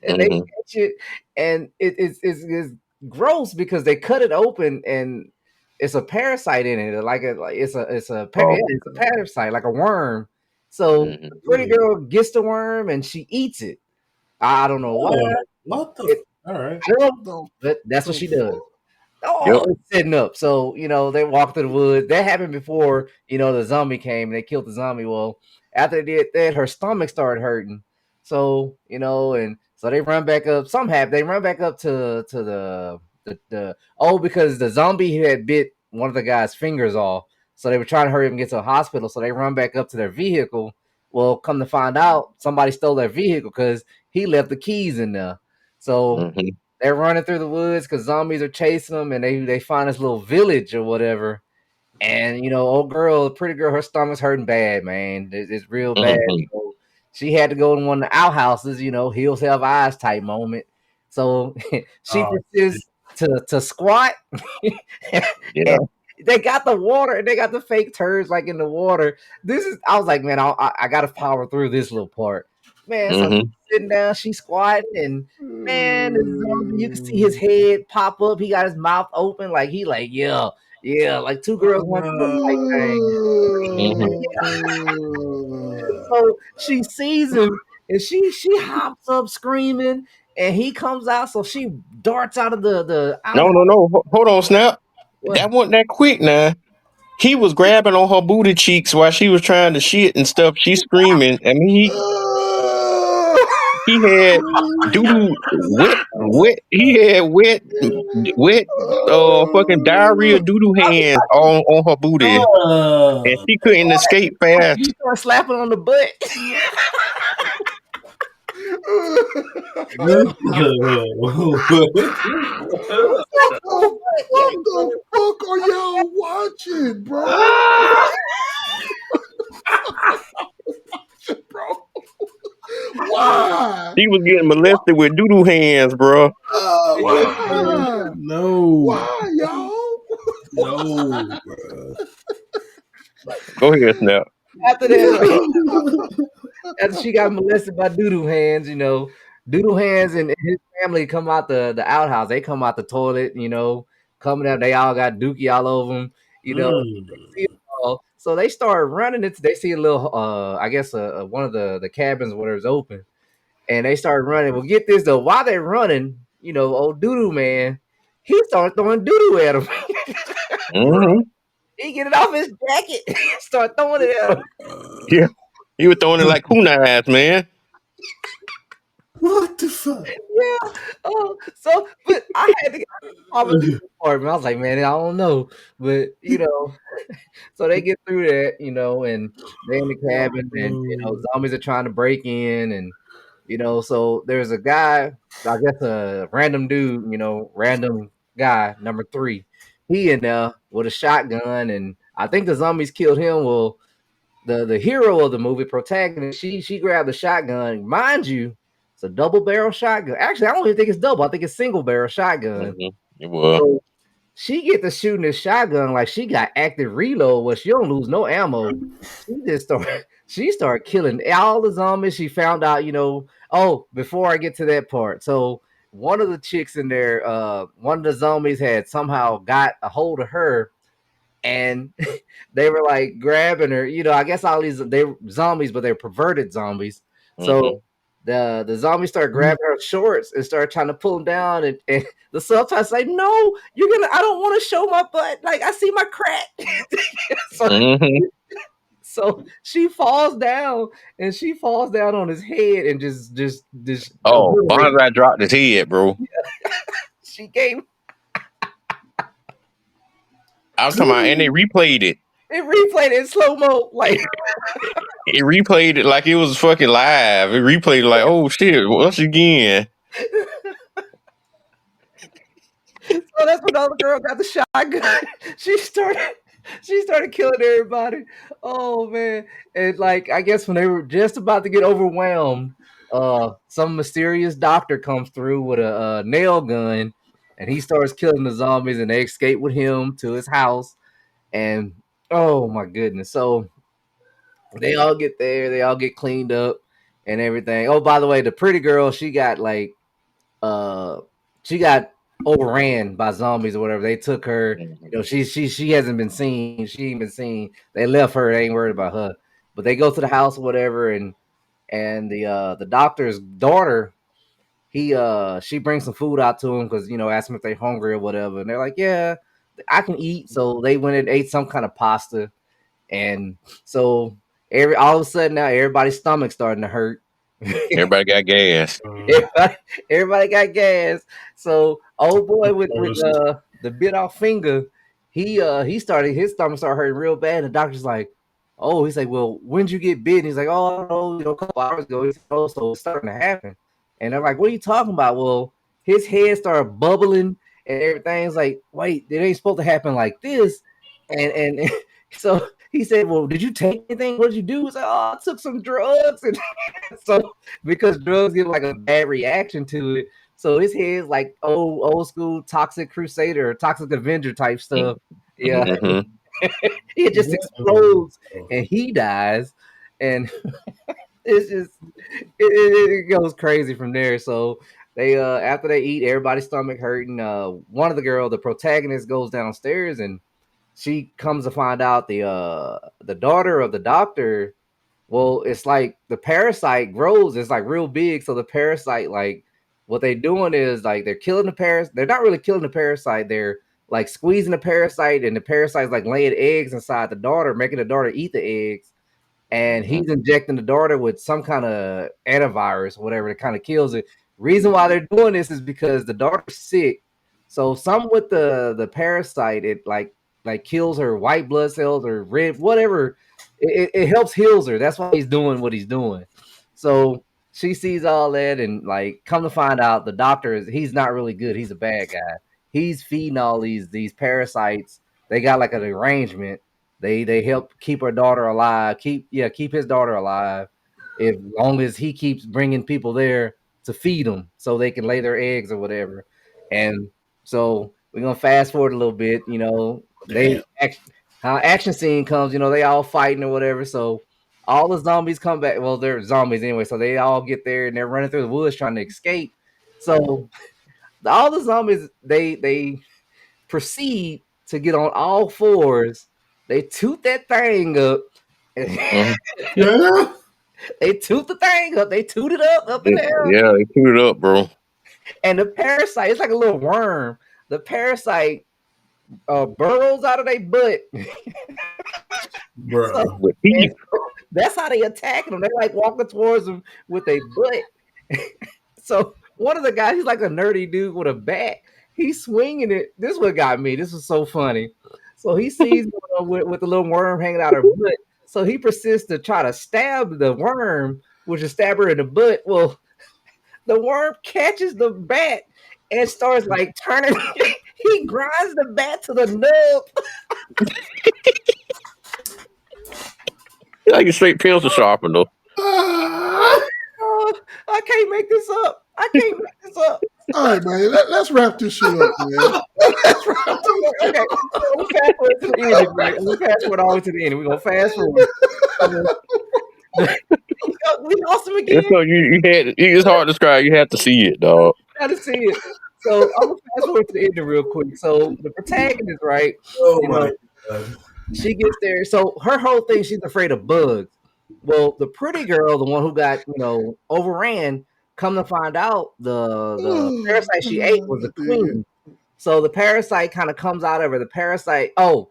And they catch it, and it's gross because they cut it open and it's a parasite in it, it's a parasite, like a worm. So the pretty girl gets the worm and she eats it. I don't know why. What the? All right. I don't know, but that's what she does. Yep. It's setting up. So, they walk through the woods. That happened before, the zombie came and they killed the zombie. Well, after they did that, her stomach started hurting. So, and so they run back up. They run back up to the because the zombie had bit one of the guy's fingers off. So they were trying to hurry up and get to a hospital. So they run back up to their vehicle. Well, come to find out, somebody stole their vehicle because he left the keys in there. So they're running through the woods because zombies are chasing them, and they find this little village or whatever. And old girl, pretty girl, her stomach's hurting bad, man. It's real bad. She had to go to one of the outhouses, heels have eyes type moment. So she persists to squat. Yeah. And they got the water and they got the fake turds like in the water. I was like, man, I gotta power through this little part. Man, so she's sitting down, she's squatting, and man, you can see his head pop up. He got his mouth open, like yeah, like 2 girls, 1 cup type thing. So she sees him and she hops up screaming, and he comes out. So she darts out of the outhouse. No. Hold on, Snap. What? That wasn't that quick now. He was grabbing on her booty cheeks while she was trying to shit and stuff. She's screaming. I mean, he had doo wet. He had wet, fucking diarrhea doo hands on her booty, and she couldn't escape fast. You start slapping on the butt. What the fuck are y'all watching, bro? Bro, why? He was getting molested with doo-doo hands, bro. Why? No, Why, y'all? no, bro. Go ahead, Snap. After that, after she got molested by Doodoo Hands, Doodoo Hands and his family come out the outhouse. They come out the toilet, coming out. They all got dookie all over them, Mm. see it all. So they start running. They see a little, I guess, one of the cabins or whatever's open, and they start running. Well, get this though, while they're running, old Doodoo man, he started throwing doo-doo at him. Mm-hmm. He get it off his jacket, start throwing it at him. Yeah. He was throwing it like kunai ass, man. What the fuck? Yeah. So, but I had to get the apartment. I was like, man, I don't know, but so they get through that, and they're in the cabin, and zombies are trying to break in, and so there's a guy, I guess a random dude, random guy, number 3. He in there with a shotgun, and I think the zombies killed him. Well, the hero of the movie, protagonist, she grabbed the shotgun. Mind you, it's a double barrel shotgun. Actually, I don't even think it's double. I think it's single barrel shotgun. Mm-hmm. It was. So she get to shooting this shotgun like she got active reload where she don't lose no ammo. She started killing all the zombies. She found out, oh, before I get to that part. So one of the chicks in there, one of the zombies had somehow got a hold of her, and they were like grabbing her. I guess all these they were zombies, but they're perverted zombies. So the zombies start grabbing her shorts and start trying to pull them down, and the subtitles say, "No, I don't want to show my butt. Like I see my crack." So she falls down, and she falls down on his head, and just Oh, Bonsai dropped his head, bro. She came. I was talking about, and they replayed it. It replayed it in slow mo, like it replayed it like it was fucking live. It replayed it like, oh shit, once again. So that's when the other girl got the shotgun. She started killing everybody. Oh man. And like I guess when they were just about to get overwhelmed, some mysterious doctor comes through with a nail gun, and he starts killing the zombies, and they escape with him to his house. And oh my goodness. So they all get there, they all get cleaned up and everything. Oh, by the way, the pretty girl, she got overran by zombies or whatever. They took her. She hasn't been seen. She ain't been seen. They left her. They ain't worried about her. But they go to the house or whatever, and the doctor's daughter, she brings some food out to them because ask them if they're hungry or whatever, and they're like, yeah, I can eat. So they went and ate some kind of pasta, and so all of a sudden now everybody's stomach starting to hurt. Everybody got gas. Everybody got gas. So old boy with the bit off finger, he started, his stomach started hurting real bad. And the doctor's like, oh, he's like, well, when'd you get bit? And he's like, oh, I don't know, a couple hours ago. He's like, oh, so it's starting to happen. And they're like, what are you talking about? Well, his head started bubbling and everything's like, wait, it ain't supposed to happen like this. And so he said, well, did you take anything? What did you do? He's like, oh, I took some drugs. And so because drugs give like a bad reaction to it, so his head's like old school Toxic Crusader, Toxic Avenger type stuff. Yeah. It just explodes and he dies, and it's just it goes crazy from there. So they after they eat, everybody's stomach hurting. One of the girl, the protagonist, goes downstairs, and she comes to find out the daughter of the doctor. Well, it's like the parasite grows. It's like real big. So the parasite, like what they're doing is like they're killing the parasite. They're not really killing the parasite. They're like squeezing the parasite, and the parasite's like laying eggs inside the daughter, making the daughter eat the eggs. And he's injecting the daughter with some kind of antivirus, whatever, that kind of kills it. Reason why they're doing this is because the daughter's sick. So some with the parasite, it like kills her white blood cells or red, whatever. It helps heals her. That's why he's doing what he's doing. So she sees all that, and like, come to find out, the doctor he's not really good. He's a bad guy. He's feeding all these parasites. They got like an arrangement. They help keep her daughter alive. Keep his daughter alive, as long as he keeps bringing people there to feed them, so they can lay their eggs or whatever. And so we're gonna fast forward a little bit. Damn. How action scene comes. They all fighting or whatever. So all the zombies come back. Well, they're zombies anyway, so they all get there and they're running through the woods trying to escape. So all the zombies they proceed to get on all fours. They toot that thing up. Mhm. Yeah. They toot the thing up. They toot it up in the air. Yeah, they threw it up, bro. And the parasite, it's like a little worm. The parasite burrows out of their butt. Bro. So, With and teeth. that's how they attacking them. They like walking towards them with a butt. So one of the guys, he's like a nerdy dude with a bat. He's swinging it. This is what got me. This was so funny. So he sees with the little worm hanging out her butt. So he persists to try to stab the worm, which is stab her in the butt. Well, the worm catches the bat and starts like turning. He grinds the bat to the nub. Like a straight pencil sharpener. Oh, I can't make this up. I can't make this up. All right, man. Let's wrap this shit up, man. Let's wrap this shit Okay, up. so we'll fast forward to the end, right? We'll fast forward all the way to the end. We're gonna fast forward. We lost him again. So it's hard to describe. You have to see it, dog. Gotta see it. So I'm gonna fast forward to the end real quick. So the protagonist, right? Oh You my know, god. she gets there. So her whole thing, she's afraid of bugs. Well, the pretty girl, the one who got overran, come to find out, the parasite she ate was the queen. So the parasite kind of comes out of her. The parasite. Oh,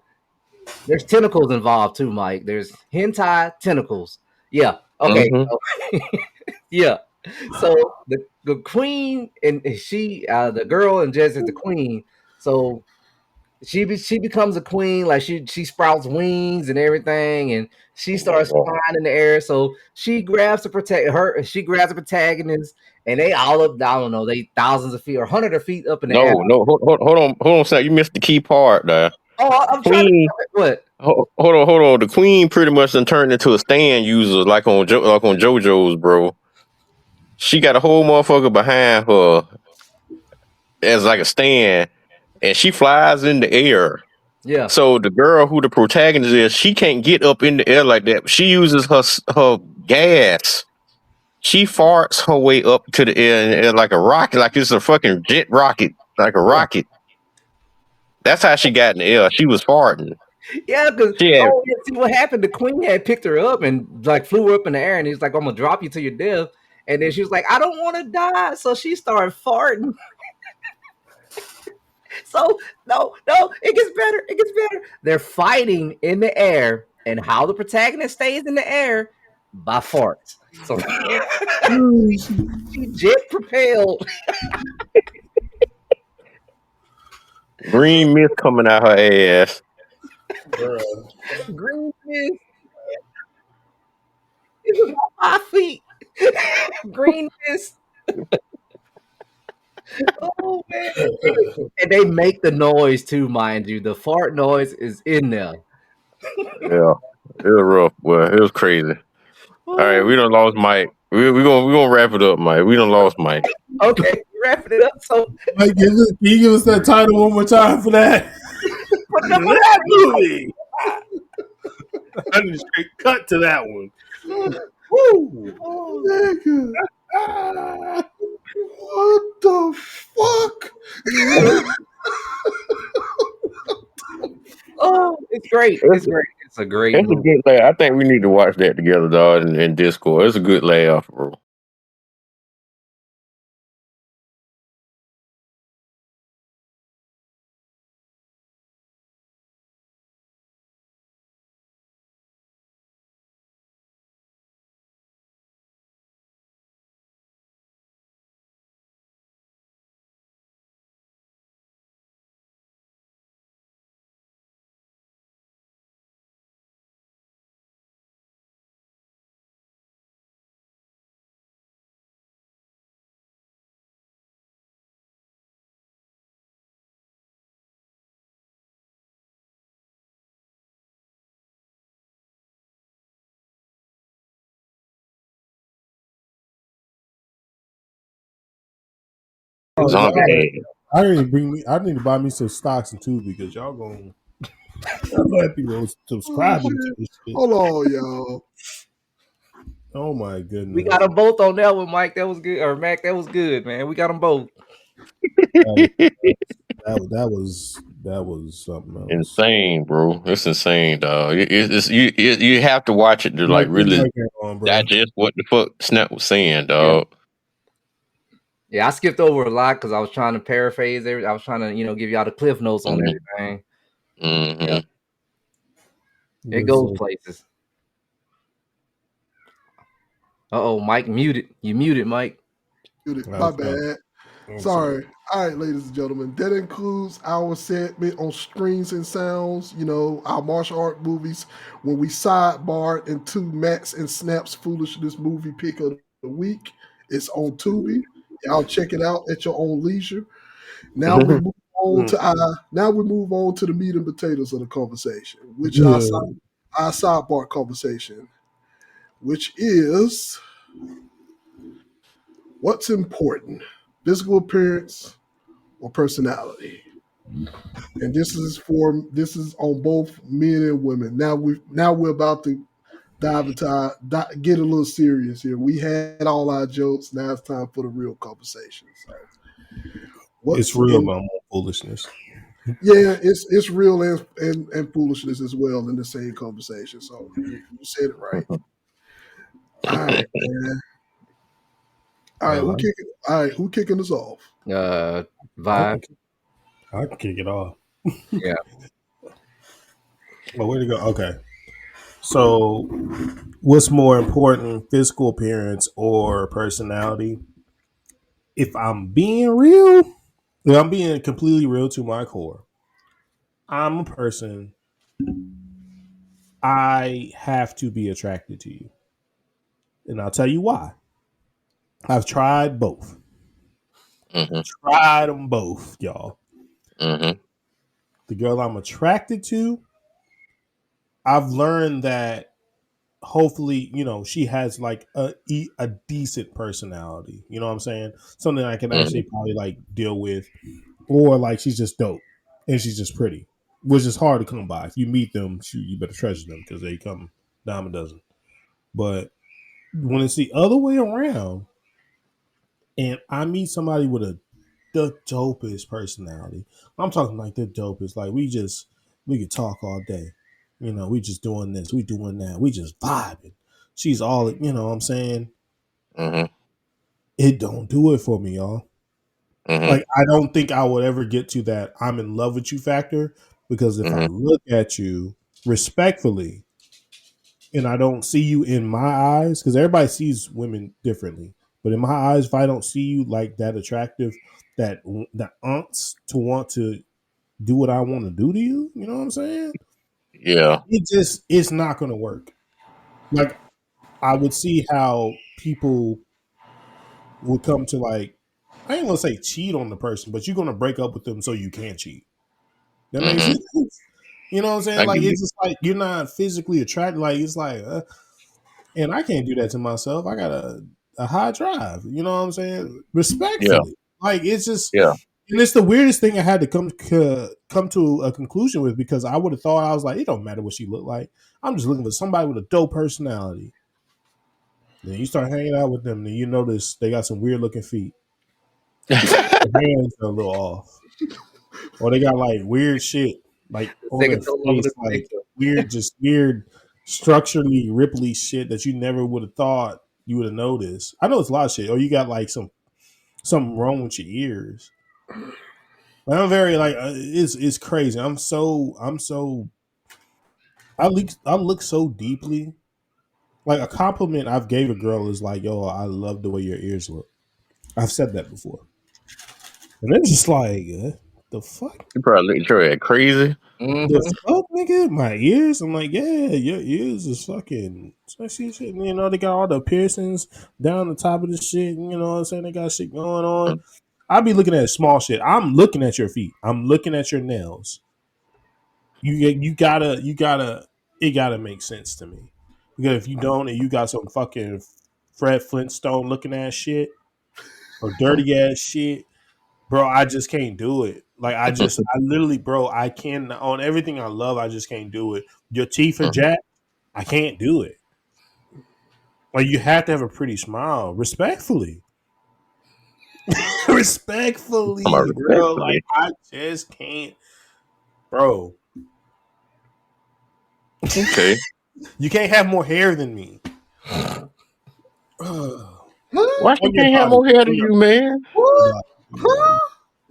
there's tentacles involved too, Mike. There's hentai tentacles. Yeah. Okay. Mm-hmm. So, yeah. So the queen and she, the girl and Jess is the queen. So she becomes a queen. Like she sprouts wings and everything, and she starts flying in the air. So she grabs She grabs the protagonist, and they all up. I don't know. They thousands of feet or hundreds of feet up in the air. No. Hold on a second. You missed the key part there. Oh, I'm trying to. Queen. What? Hold on. The queen pretty much done turned into a stand user, like on JoJo's, bro. She got a whole motherfucker behind her as like a stand, and she flies in the air. Yeah. So the girl who the protagonist is, she can't get up in the air like that. She uses her gas. She farts her way up to the air like a rocket, like it's a fucking jet rocket, like a rocket. That's how she got in the air. She was farting. Yeah, because She had, see what happened. The queen had picked her up and like flew her up in the air, and he's like, "I'm gonna drop you to your death." And then she was like, "I don't want to die," so she started farting. So no, it gets better. It gets better. They're fighting in the air, and how the protagonist stays in the air by farts. So she jet propelled. green mist coming out her ass. Bro. Green mist. It was about 5 feet. Green mist. Oh man! And they make the noise too, mind you. The fart noise is in there. Yeah, it was rough. Well, it was crazy. All right, we done lost Mike. We gonna wrap it up, Mike. We done lost Mike. Okay, wrapping it up. So, Mike, can you give us that title one more time for that? That movie. I need a straight cut to that one. Woo! Nigga, what the fuck? oh, it's great. It's great. It's a great It's a movie. good laugh. I think we need to watch that together, dog, in Discord. It's a good laugh, bro. Oh, Zombie y'all, head. I need to I need to buy me some stocks and too because y'all gonna let people Oh subscribing to shit! this shit. Hold on, y'all. Oh my We goodness. got them both on that one, Mike. That was good. Or Mac, that was good, man. We got them both. That was something else. Insane, bro. It's insane, dog. You have to watch it to Yeah, like put the really mic on, bro. digest what the fuck Snap was saying, Yeah. dog. Yeah, I skipped over a lot because I was trying to paraphrase everything. I was trying to, give y'all the cliff notes on Mm-hmm. everything. Mm-hmm. Yeah. It Yes, goes sir. places. Uh-oh, Mike muted. You muted, Mike. My Okay. bad. I'm sorry. Sorry. All right, ladies and gentlemen. That includes our segment on screens and sounds, our martial art movies, when we sidebar into Matt's and Snap's Foolishness movie pick of the week. It's on Tubi. Y'all check it out at your own leisure. Now we move on to the meat and potatoes of the conversation, which Yeah. our sidebar conversation, which is what's important, physical appearance or personality. And this is on both men and women. Now we're about to get a little serious here. We had all our jokes. Now it's time for the real conversation. So It's what's real, in but I'm foolishness. yeah, it's real and foolishness as well in the same conversation. So you said it right. All right, man. All right, Uh, who kicking us off? Uh, I Vibe. can, I can kick it off. Yeah. But where to go? Okay. So, what's more important, physical appearance or personality? If I'm being real, if I'm being completely real to my core, I'm a person. I have to be attracted to you, and I'll tell you why. I've tried both. Mm-hmm. Tried them both, y'all. Mm-hmm. The girl I'm attracted to, I've learned that hopefully, she has like a decent personality. You know what I'm saying? Something I can Mm-hmm. actually probably like deal with, or like she's just dope and she's just pretty, which is hard to come by. If you meet them, you better treasure them because they come dime a dozen. But when it's the other way around, and I meet somebody with the dopest personality, I'm talking like the dopest. Like we could talk all day. We just doing this, we doing that, we just vibing. She's all, what I'm saying? Mm-hmm. It don't do it for me, y'all. Mm-hmm. Like I don't think I would ever get to that I'm in love with you factor because if I Mm-hmm. look at you respectfully and I don't see you in my eyes, because everybody sees women differently, but in my eyes, if I don't see you like that attractive, that unks to want to do what I want to do to you, you know what I'm saying? Yeah. It's not going to work. Like I would see how people would come to like, I ain't gonna say cheat on the person, but you're gonna break up with them so you can cheat. That makes Mm-hmm. sense. You know what I'm saying? I Like get it's it. just like you're not physically attracted. Like it's like, and I can't do that to myself. I got a high drive. You know what I'm saying? Yeah. Respectfully, like it's just, Yeah. and it's the weirdest thing I had to come to a conclusion with because I would have thought I was like, it don't matter what she looked like. I'm just looking for somebody with a dope personality. Then you start hanging out with them, and you notice they got some weird looking feet. Their hands are a little off. Or they got like weird shit like on Second their toe over face, the like picture. weird structurally ripply shit that you never would have thought you would have noticed. I know it's a lot of shit. Or you got like something wrong with your ears. But I'm very like it's crazy. I look so deeply. Like a compliment I've gave a girl is like, yo, I love the way your ears look. I've said that before. And they're just like, the fuck? You probably look at your ass crazy. The Mm-hmm. fuck, nigga? My ears? I'm like, yeah, your ears is fucking sexy as shit. They got all the piercings down the top of the shit. You know what I'm saying? They got shit going on. I be looking at small shit. I'm looking at your feet. I'm looking at your nails. It gotta make sense to me. Because if you don't and you got some fucking Fred Flintstone looking ass shit or dirty ass shit, bro, I just can't do it. Like I literally, bro, I can't on everything I love. I just can't do it. Your teeth are jacked. I can't do it. Like you have to have a pretty smile, respectfully. Respectfully, I'm bro. Like respectfully. I just can't, bro. Okay. You can't have more hair than me. Why she On your can't have body. more hair than you, man? What?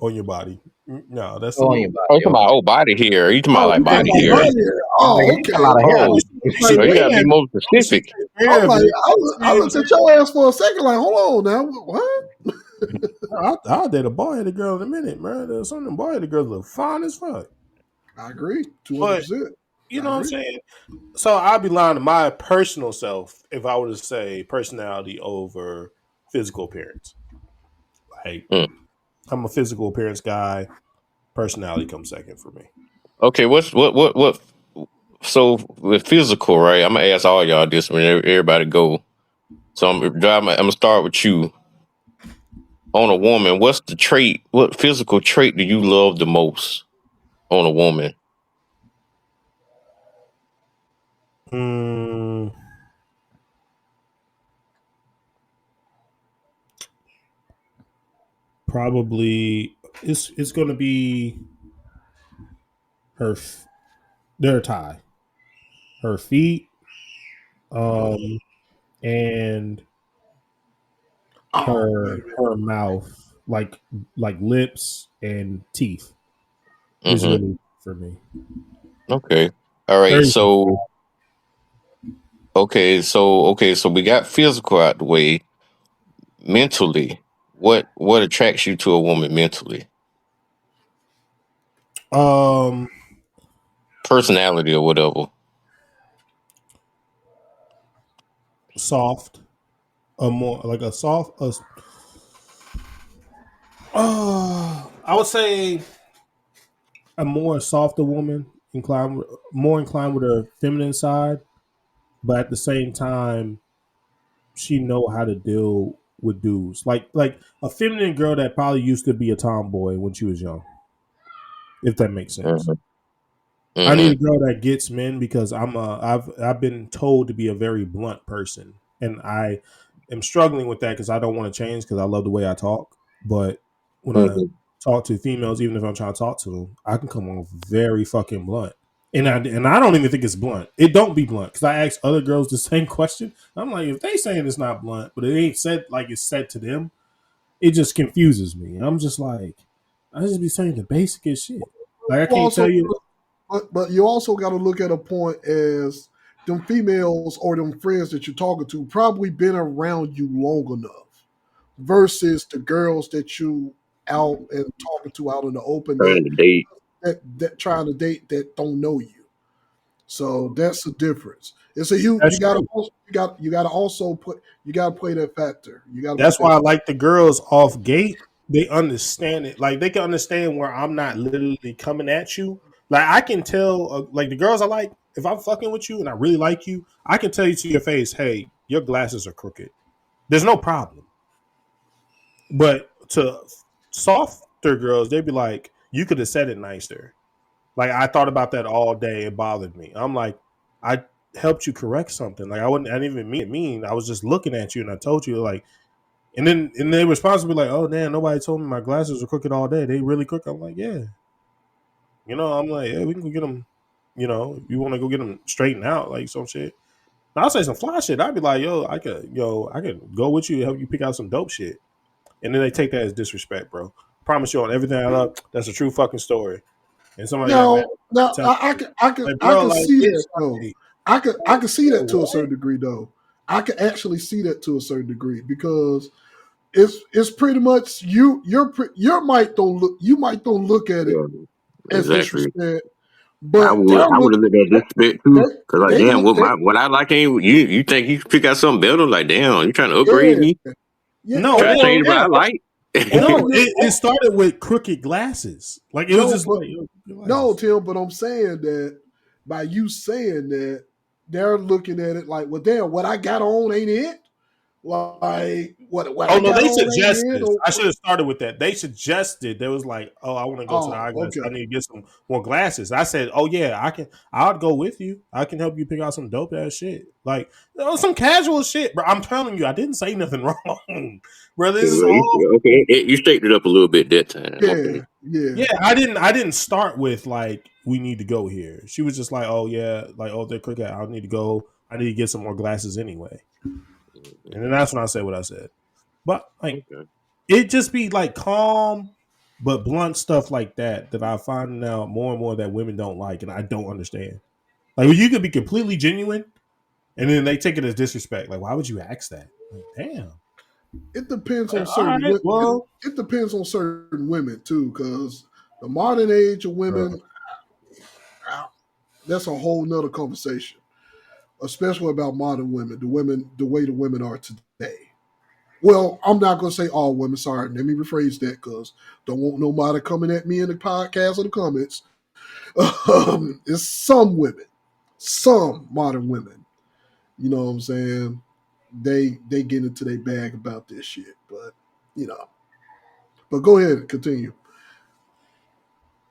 On your body. No, that's a Oh, on your little. Oh, you body. talking Okay. about body hair? You talking about Oh, like you talking body about hair? body hair? I'm Oh, thinking you got a okay. lot of hair. Oh, Like, so you gotta be man, more she specific. said I'm hair, like, but I looked at your ass for a second, like, hold on now, what? I'll date a bald-headed girl in a minute, man. There's something bald-headed girls look fine as fuck. I agree, But 200%. you I know what I'm agree. saying? So I'd be lying to my personal self if I were to say personality over physical appearance. Like Mm. I'm a physical appearance guy. Personality comes second for me. Okay, what? So with physical, right? I'm gonna ask all y'all this when everybody go. So I'm gonna start with you. On a woman, what's the trait? What physical trait do you love the most on a woman? Mm, probably it's gonna be her their tie, her feet, um, and Oh, wait a minute. her mouth, like lips and teeth is Mm-hmm. really for me. Okay. All right. Everything. So we got physical out the way. Mentally, what attracts you to a woman mentally? Um, Personality or whatever. soft, a more like a soft. I would say a more softer woman, more inclined with her feminine side, but at the same time, she know how to deal with dudes. Like a feminine girl that probably used to be a tomboy when she was young. If that makes sense. Mm-hmm. I need Mm-hmm. a girl that gets men because I've been told to be a very blunt person, and I am struggling with that because I don't want to change because I love the way I talk. But when I Mm-hmm. talk to females, even if I'm trying to talk to them, I can come off very fucking blunt. And I don't even think it's blunt. It don't be blunt because I ask other girls the same question. I'm like, if they saying it's not blunt, but it ain't said like it's said to them, it just confuses me. I'm just like, I just be saying the basicest shit. Like I You can't also, tell you. but you also got to look at a point as them females or them friends that you're talking to probably been around you long enough versus the girls that you out and talking to out in the open Trying to date. that trying to date that don't know you. So that's the difference. It's a huge. That's true. You got to also put. You got to play that factor. You got to put That's why that. I like the girls off gate. They understand it. Like they can understand where I'm not literally coming at you. Like I can tell, like the girls I like, if I'm fucking with you and I really like you, I can tell you to your face, hey, your glasses are crooked. There's no problem. But to softer girls, they'd be like, you could have said it nicer. Like I thought about that all day. It bothered me. I'm like, I helped you correct something. Like I didn't even mean it mean. I was just looking at you and I told you like. And then their response would be like, "Oh damn, nobody told me my glasses were crooked all day. They really crooked." I'm like, "Yeah." I'm like, "Yeah, we can go get them. If you want to go get them straightened out, like some shit." And I'll say some fly shit. I'd be like, I could go with you and help you pick out some dope shit." And then they take that as disrespect, bro. Promise you on everything I love, that's a true fucking story. And somebody got mad. Now Tell me, like, I bro, can like, see that it's though. like, I can see that to a what? certain degree though. I can actually see that to a certain degree because it's pretty much you might don't look at it Yeah, as exactly. disrespect, I but would. they're I would look have looked at disrespect they too. Cause like, they damn, look what I like ain't you? You think you can pick out something better? Like, damn, you trying to upgrade yeah me? yeah No, Try to change what yeah I like? no. yeah It started with crooked glasses. Like it was no just but like yo, crooked no glasses. Tim, but I'm saying that by you saying that they're looking at it like, well, damn, what I got on ain't it. Like what Oh I no, got they on ain't suggest it? this. Or, I should have started with that. They suggested there was like, oh, I want to go to the oh, eyeglass. I okay. need to get some more glasses. I said, oh yeah, I can. I'll go with you. I can help you pick out some dope ass shit, like some casual shit. Bro, I'm telling you, I didn't say nothing wrong, bro. This is all. Okay, you straightened it up a little bit that time. Okay. Yeah, yeah. Yeah, I didn't start with like we need to go here. She was just like, oh yeah, like oh they're quick. I need to go. I need to get some more glasses anyway. And then that's when I said what I said. But like Okay. it just be like calm but blunt stuff like that I find now more and more that women don't like, and I don't understand. Like you could be completely genuine, and then they take it as disrespect. Like why would you ask that? Like damn. It depends on Like, all certain right, well, it depends on certain women too, because the modern age of bro. women, that's a whole nother conversation. Especially about modern women, the way the women are today. Well, I'm not going to say all women. Sorry, let me rephrase that because don't want nobody coming at me in the podcast or the comments. It's some women, some modern women. You know what I'm saying? They get into their bag about this shit, but you know. But go ahead and continue.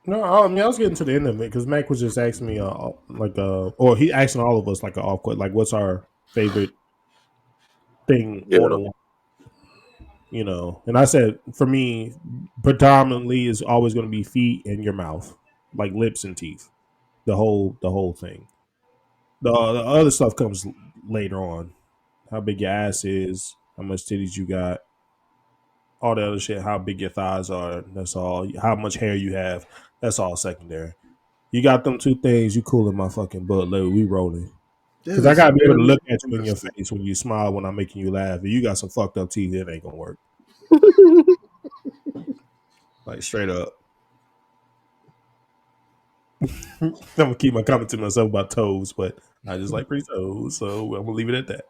No, I mean I was getting to the end of it because Mac was just asking me, or he asking all of us like an off question, like what's our favorite thing Yeah. on and I said for me, predominantly is always going to be feet and your mouth, like lips and teeth, the whole thing. The other stuff comes later on. How big your ass is, how much titties you got, all the other shit. How big your thighs are. That's all. How much hair you have. That's all secondary. You got them two things. You cool in my fucking butt. Look, we rolling. That Because I is gotta be able to very look at you in your interesting. face when you smile when I'm making you laugh. If you got some fucked up teeth, it ain't gonna work. Like straight up. I'm gonna keep my comment to myself about toes, but I just like pretty toes, so I'm gonna leave it at that.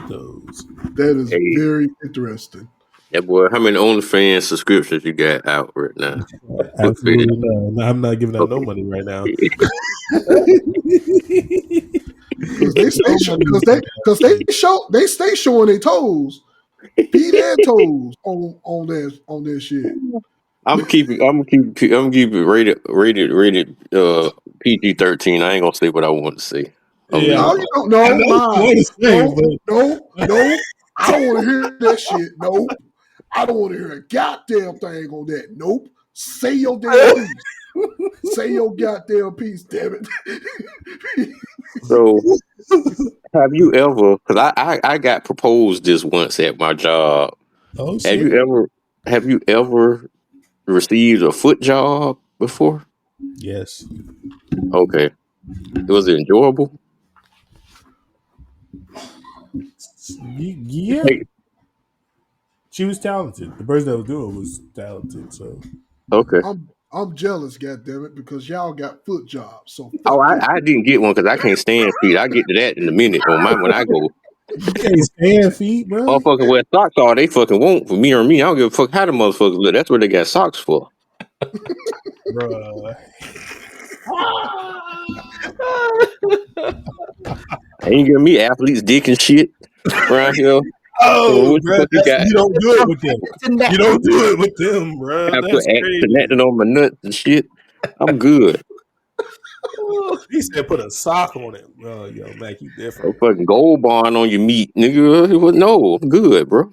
Toes. That is Hey, very interesting. that boy, how many OnlyFans subscriptions you got out right now? What video? Absolutely no. I'm not giving out no Okay. money right now. Because they stay No money they stay showing their toes, feet and toes on their shit. I'm keep it rated PG-13. I ain't gonna say what I want to say. I'm Yeah, leaving No, it you alone. don't. I No, know what you want nah, to say, no, but no, no. I don't want to hear that shit. Nope. I don't want to hear a goddamn thing on that. Nope. Say your damn piece. Say your goddamn piece. Damn it. So, have you ever? Because I got proposed this once at my job. oh Have shit. you ever? Have you ever received a foot job before? Yes. Okay, was it enjoyable? Yeah. Hey, She was talented. The person that was doing it was talented. So okay. I'm jealous, goddamn it, because y'all got foot jobs. So Oh, fuck you. I didn't get one because I can't stand feet. I get to that in a minute. On my when I go, you can't stand feet, bro. motherfucker wear socks all they fucking want for me or me. I don't give a fuck how the motherfuckers look. That's what they got socks for. Bruh. Ain't giving me athletes dick and shit around here. So Oh, what the bro, fuck you got? you don't do it with them. You don't do it with them, bro. I put That's connecting crazy. on my nuts and shit. I'm good. He said put a sock on it. Oh, yo, Mac, you A different. fucking gold bond on your meat, nigga. No, I'm good, bro.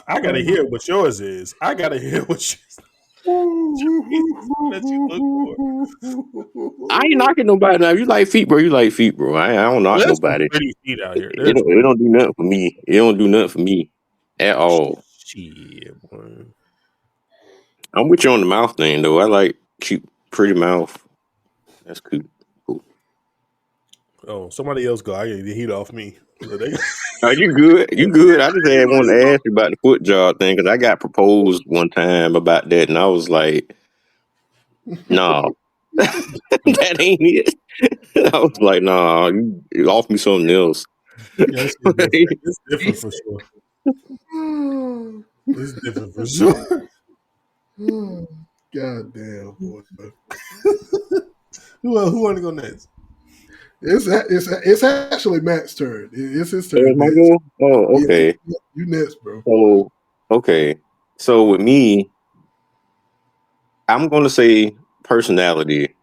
I gotta hear what yours is. I gotta hear what yours is that you look for. I ain't knocking nobody now. You like feet, bro. You like feet, bro. I don't knock There's some nobody. pretty feet out here. It There's don't, it don't do nothing for me. It don't do nothing for me at all. shit, boy. I'm with you on the mouth thing though. I like cute, pretty mouth. That's cool. Cool. Oh, somebody else go. I get the heat off me. So they- Are you good? You good? I just had wanted to ask you about the foot job thing because I got proposed one time about that, and I was like, "Nah, that ain't it." I was like, "Nah, you off me something else." Yeah, that shit different. It's different for sure. It's different for sure. God damn, boy. Who want to go next? It's actually Matt's turn. It's his Oh, turn it's my next. go? Oh, Yeah, okay. you next, bro. So, okay. So with me, I'm going to say personality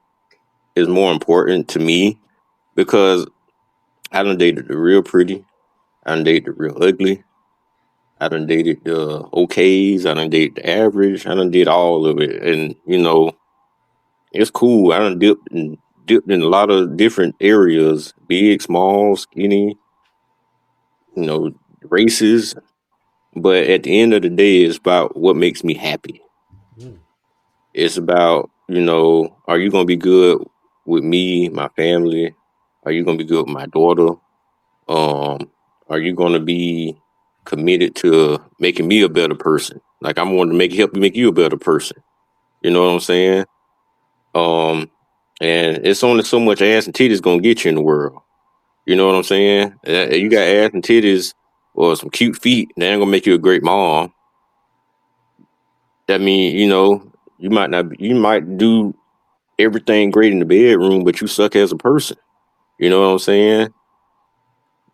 is more important to me because I done dated the real pretty. I done dated the real ugly. I done dated the okays. I done dated the average. I done did all of it. And, it's cool. I done dipped in a lot of different areas, big, small, skinny, you know, races. But at the end of the day, it's about what makes me happy. Mm. It's about, are you going to be good with me, my family? Are you going to be good with my daughter? Um, are you going to be committed to making me a better person? Like I'm wanting to help you a better person. You know what I'm saying? Um, and it's only so much ass and titties going to get you in the world. You know what I'm saying? You got ass and titties or some cute feet, they ain't going to make you a great mom. That means, you might do everything great in the bedroom, but you suck as a person. You know what I'm saying?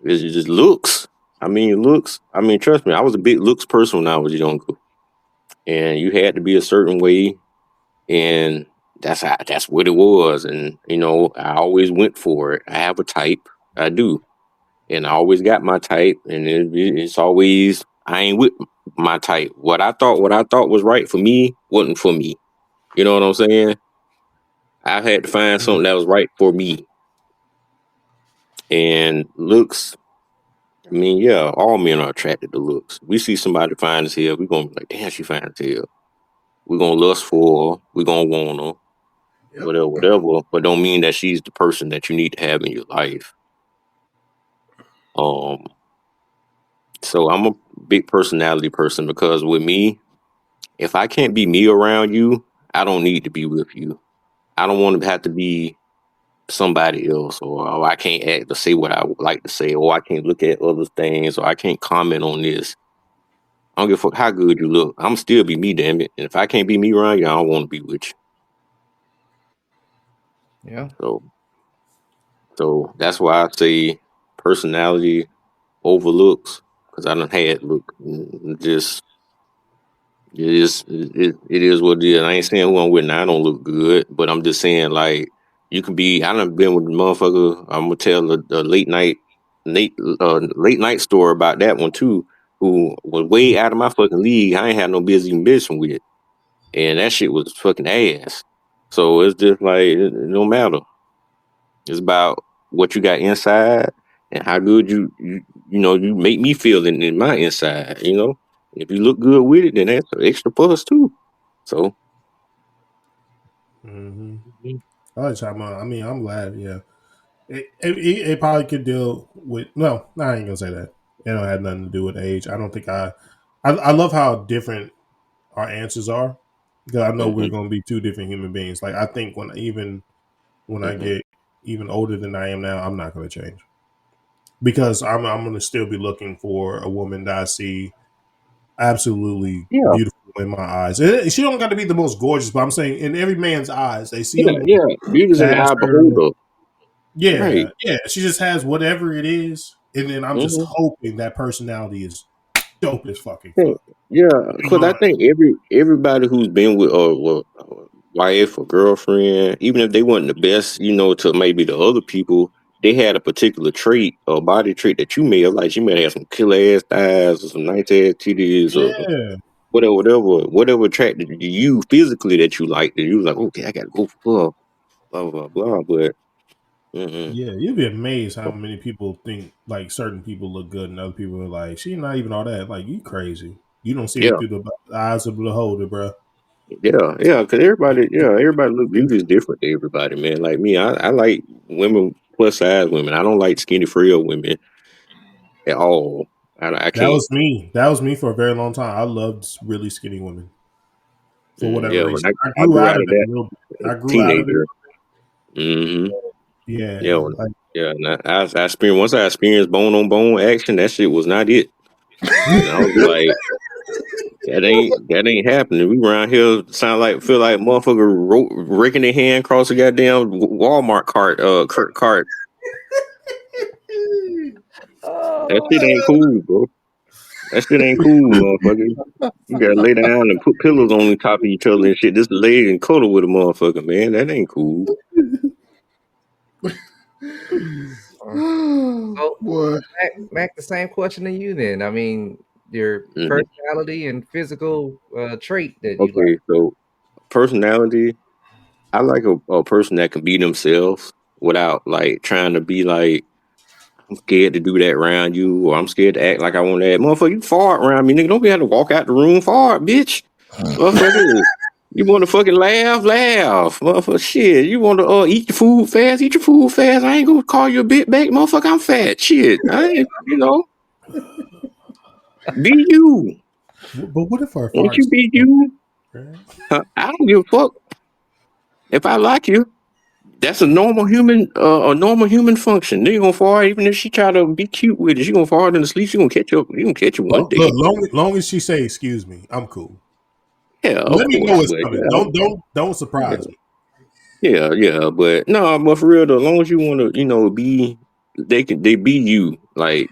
It's just looks. Looks. Trust me, I was a big looks person when I was younger, and you had to be a certain way, and that's what it was. And I always went for it. I have a type, I do, and I always got my type, and it's always I ain't with my type. What I thought was right for me wasn't for me. You know what I'm saying? I had to find something that was right for me. And looks, yeah, all men are attracted to looks. We see somebody fine as hell, we're gonna be like, damn, she fine as hell. We're gonna lust for her, we're gonna want her, Yep. whatever, but don't mean that she's the person that you need to have in your life. Um, so I'm a big personality person because with me, if I can't be me around you, I don't need to be with you. I don't want to have to be somebody else, or I can't act to say what I would like to say, or I can't look at other things, or I can't comment on this. I don't give a fuck how good you look. I'm still be me, damn it. And if I can't be me around you, I don't want to be with you. Yeah. So that's why I say personality over looks, because I done had look. Just it is what it is. I ain't saying who I'm with now. I don't look good, but I'm just saying like you can be. I done been with the motherfucker. I'm gonna tell a late night story about that one too. Who was way out of my fucking league. I ain't had no business even bitching with, and that shit was fucking ass. So it's just like it don't matter. It's about what you got inside and how good you make me feel in my inside. If you look good with it, then that's an extra plus too. So Mm-hmm. I like talking about. I'm glad. Yeah, it probably could deal with. No, I ain't gonna say that. It don't have nothing to do with age. I don't think I love how different our answers are because I know we're mhm, gonna be two different human beings. Like I think when I mhm. get even older than I am now, I'm not gonna change because I'm gonna still be looking for a woman that I see absolutely Yeah, beautiful in my eyes. And she don't got to be the most gorgeous, but I'm saying in every man's eyes, they see a yeah, woman yeah. Beauty's in that the has eye her. beholder. Right. Yeah, yeah. She just has whatever it is, and then I'm just hmm hoping that personality is dope as fucking Yeah, fuck. yeah. You Cause know, I think everybody who's been with a wife or girlfriend, even if they weren't the best, to maybe the other people, they had a particular trait or body trait that you may have liked. You may have some killer ass thighs or some nice ass titties or yeah, whatever attracted you physically that you liked, and you was like, okay, I gotta go for blah blah blah. But mm-mm. yeah. You'd be amazed how many people think like certain people look good, and other people are like, she's not even all that. Like you crazy. You don't see Yeah, it through the eyes of the beholder, bro. yeah. Cause everybody look beauty is different to everybody, man. Like me, I like women plus size women. I don't like skinny frail women at all. I That can't. was me. That was me for a very long time. I loved really skinny women for whatever Yeah, when reason. I I grew grew out out of of it a that little bit. as I a grew out of it. teenager. hmm Yeah, Yeah, like yeah. And I experienced once I experienced bone on bone action. That shit was not it. And I was like, that ain't happening. We around here feel like motherfucker raking their hand across the goddamn Walmart cart, cart. That shit ain't cool, bro. That shit ain't cool, motherfucker. You gotta lay down and put pillows on top of each other and shit. Just lay and cuddle with a motherfucker, man. That ain't cool. So, Boy, Mac, the same question to you then. I mean, your personality and physical trait that you like. Okay, so personality, I like a person that can be themselves without like trying to be like, I'm scared to do that around you, or I'm scared to act like I want to act. Motherfucker, you fart around me, nigga. Don't be able to walk out the room fart, bitch. Motherfucker, you want to fucking laugh, laugh. Motherfucker, shit. You want to eat your food fast, eat your food fast. I ain't gonna call you a bit back, motherfucker. I'm fat. Shit. I ain't, be you. But what if our Once you farts? be you, Right? I don't give a fuck if I like you. That's a normal human function. Nigga gonna fart even if she try to be cute with it. She gonna fart in the sleep. She gonna catch up. You gonna catch it one Look, day. long as she say excuse me, I'm cool. Yeah, Let of me know course, it's but coming. yeah, Don't yeah, surprise me. yeah. But no, but for real though, as long as you wanna, be, they be you. Like,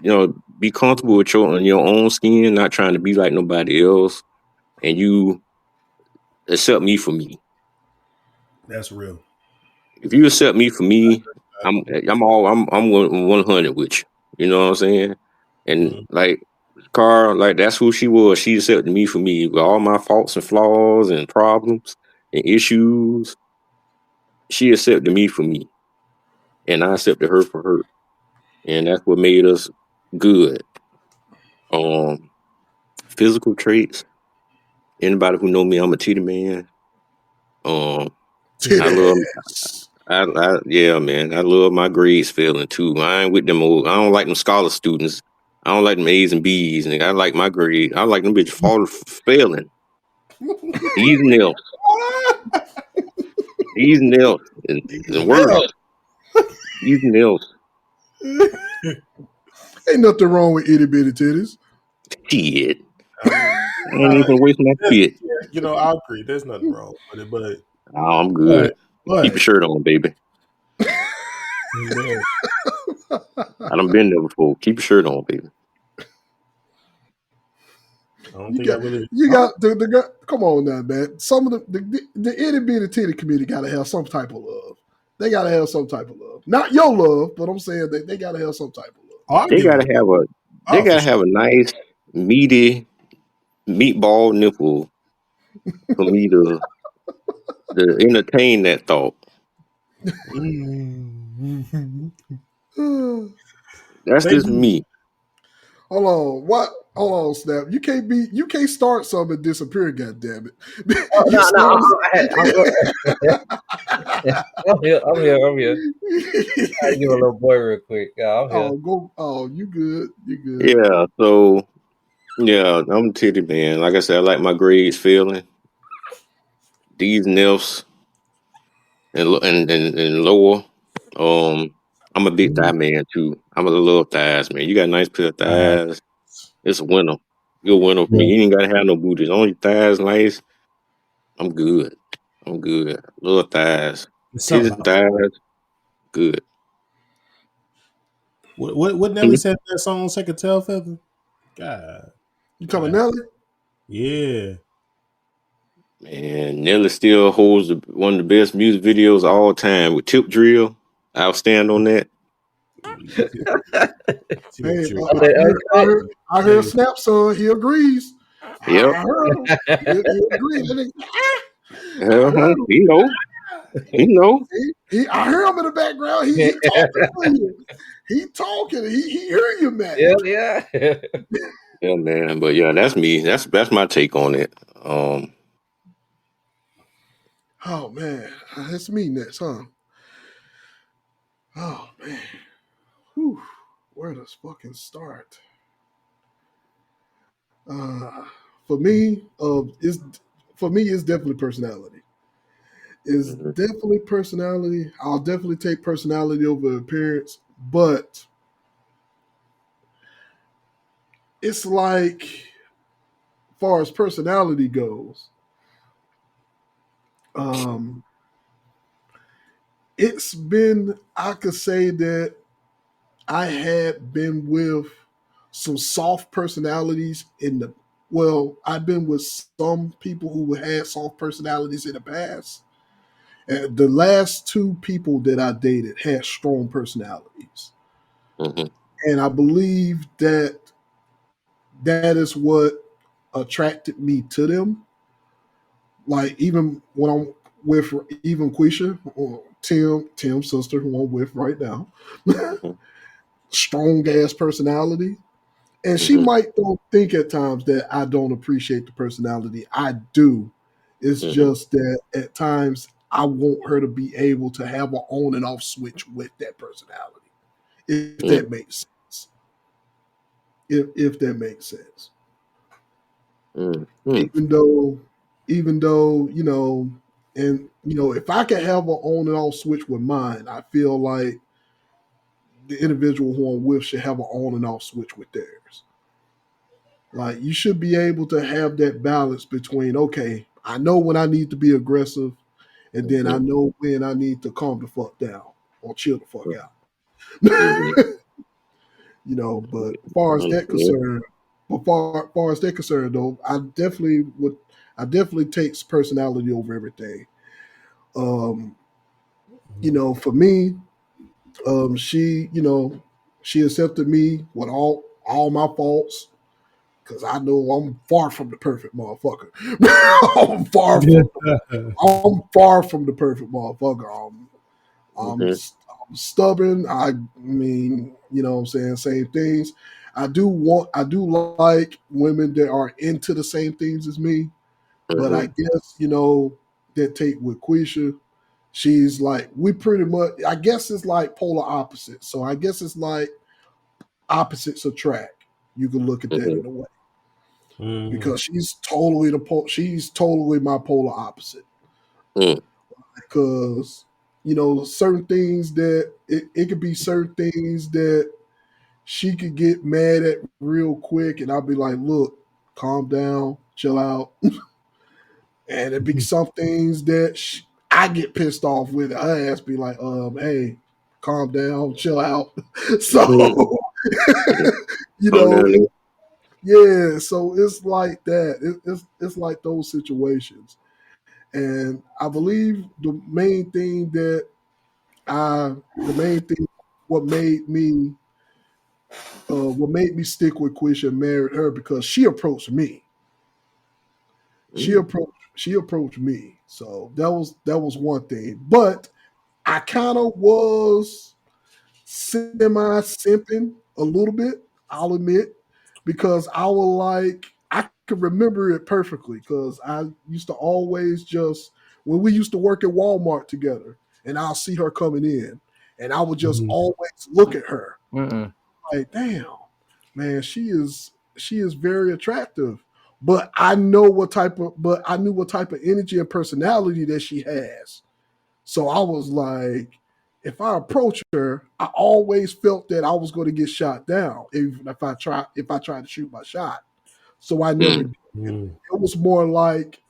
be comfortable with your in your own skin, not trying to be like nobody else, and you accept me for me. That's real. If you accept me for me, I'm 100 with you. You know what I'm saying? And Mhm. like Carl, like that's who she was. She accepted me for me with all my faults and flaws and problems and issues. She accepted me for me, and I accepted her for her, and that's what made us good. Um, Physical traits. Anybody who know me, I'm a titty man. Um, I love titties. yeah, man. I love my grades failing too. I ain't with them old. I don't like them scholar students. I don't like them A's and B's. Nigga. I like my grade. I like them bitches failing. These and else. These and else. And worse. These and else. Ain't nothing wrong with itty bitty titties. Shit. I mean, I ain't even gonna waste my spit. I agree. There's nothing wrong with it, Oh, I'm but good. Keep your shirt on, baby. man, I done been there before. Keep your shirt on, baby. I don't You think I got really. you got the guy. Come on now, man. Some of the itty bitty titty community gotta have some type of love. They gotta have some type of love. Not your love, but I'm saying they gotta have some type of love. Oh, I They give gotta it. have a they Oh, for gotta sure. have a nice, meaty meatball nipple for me to entertain that thought. Mm. That's They just do. me. Hold on. What? Hold on, Snap. You can't start something and disappear, goddammit. Oh, You no, see no, what I'm here. I give a little boy real quick. Yeah, I'm here. Oh, go. Oh, you good. You good. Yeah, so yeah, I'm a titty man. Like I said, I like my grades failing. These nifs and lower. I'm a big thigh man too. I'm a little thighs, man. You got a nice pair of thighs. It's a winner. You're a winner for me. You ain't gotta have no booties. Only your thighs nice. I'm good. I'm good. Little thighs. It's something Titties and about thighs, good. what Nelly said in that song "Second Tail Feather." God, You talking God, about Nelly? yeah. Man, Nelly still holds one of the best music videos of all time with Tip Drill. I'll stand on that. Tip Hey, drill. Oh, they uncut? I heard Snap son. He agrees. Yep. I heard him. He agrees. That nigga, I Uh-huh. heard him. He know. He know. I hear him in the background. He talking to you. He talking. He hear you, man. Yeah. Yeah, man. But yeah, that's me. That's my take on it. Oh man, that's me next, huh? Oh man, whew. Where does fucking start? Uh, for me, it's definitely personality. It's Mhm. definitely personality. I'll definitely take personality over appearance, but it's like, far as personality goes, um, I could say that I had been with some soft personalities I've been with some people who had soft personalities in the past. And the last two people that I dated had strong personalities. Mm-hmm. And I believe that is what attracted me to them. Like even when I'm with even Quisha or Tim's sister who I'm with right now, Mm-hmm. strong ass personality. And she Mm-hmm. might don't think at times that I don't appreciate the personality. I do. It's Mm-hmm. just that at times I want her to be able to have an on and off switch with that personality. If that makes sense. If that makes sense. Mm-hmm. Even though, if I can have an on and off switch with mine, I feel like the individual who I'm with should have an on and off switch with theirs. Like you should be able to have that balance between, okay, I know when I need to be aggressive, and then I know when I need to calm the fuck down or chill the fuck out. Mm-hmm. But as far as that Yeah. concerned, far as that concerned though, I definitely takes personality over everything. Um, for me, she accepted me with all my faults because I know I'm far from the perfect motherfucker. I'm far from I'm far from the perfect motherfucker. I'm, Mm-hmm. I'm stubborn. I mean, what I'm saying, same things. I do like women that are into the same things as me, but I Mm-hmm. guess, that take with Quisha, she's like, we pretty much, I guess it's like polar opposites. So I guess it's like opposites attract. You can look at that in a way because she's totally my polar opposite. Mm-hmm. Because certain things that it could be certain things that she could get mad at real quick, and I'll be like, look, calm down, chill out. And it'd be some things that I get pissed off with. Her ass be like, hey, calm down, chill out. Mm-hmm. So, you Oh, no, know, no. yeah. So it's like that. It's like those situations, and I believe the main thing, what made me, stick with Quisha and married her because she approached me. She Mm-hmm. approached me. So that was one thing. But I kind of was semi simping a little bit, I'll admit, because I can remember it perfectly because I used to always just, when we used to work at Walmart together, and I'll see her coming in, and I would just always look at her Mm-mm. like, damn, man, she is very attractive. But I knew what type of energy and personality that she has. So I was like, if I approach her, I always felt that I was going to get shot down, even if I tried to shoot my shot. So I never did. It was more like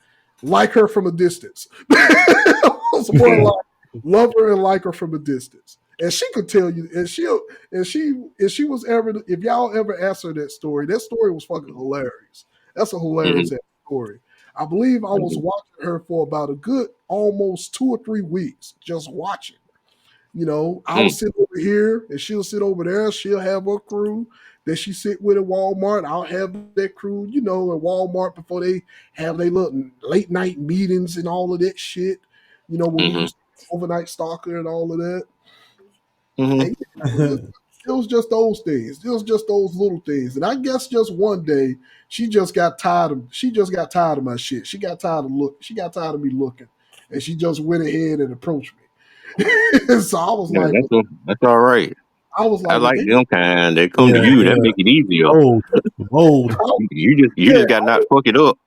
her from a distance. It was more like love her and like her from a distance. And she could tell you, and she was ever, if y'all ever asked her that story was fucking hilarious. That's a hilarious ass story. I believe I was watching her for about a good almost 2 or 3 weeks, just watching. I'll sit over here and she'll sit over there. She'll have her crew that she sit with at Walmart. I'll have that crew, at Walmart before they have their little late night meetings and all of that shit. When we Mm-hmm. used to overnight stalker and all of that. Mm-hmm. And it was just those things. It was just those little things. And I guess just one day she just got tired of my shit. She got tired of me looking. And she just went ahead and approached me. So I was Yeah, like, that's all right. I well, like damn. them kind. They come to Yeah, you. That yeah. make it easier. Bold. You just got to not fuck it up.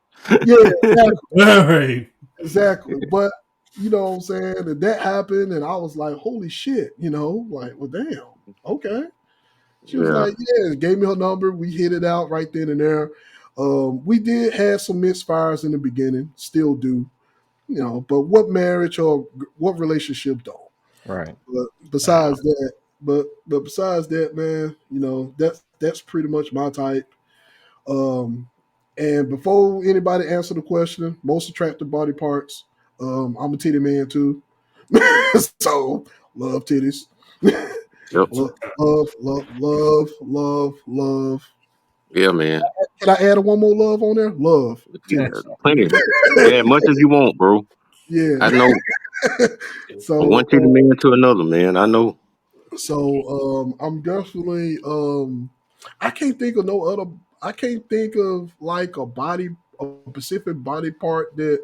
Yeah, exactly, All right. exactly. But you know what I'm saying? And that happened, and I was like, holy shit, like, well, damn, okay. She was Yeah. like, yeah, gave me her number. We hit it out right then and there. We did have some misfires in the beginning, still do, but what marriage or what relationship don't? Right. But besides that, but besides that, man, that's pretty much my type. Um, and before anybody answer the question, most attractive body parts. I'm a titty man too, so love titties. Yep. love. Yeah, man. Can I add one more love on there? Love titties. Plenty. Add as much as you want, bro. Yeah. I know. From one titty man to another, man. I know. So I'm definitely I can't think of no other. I can't think of like a specific body part that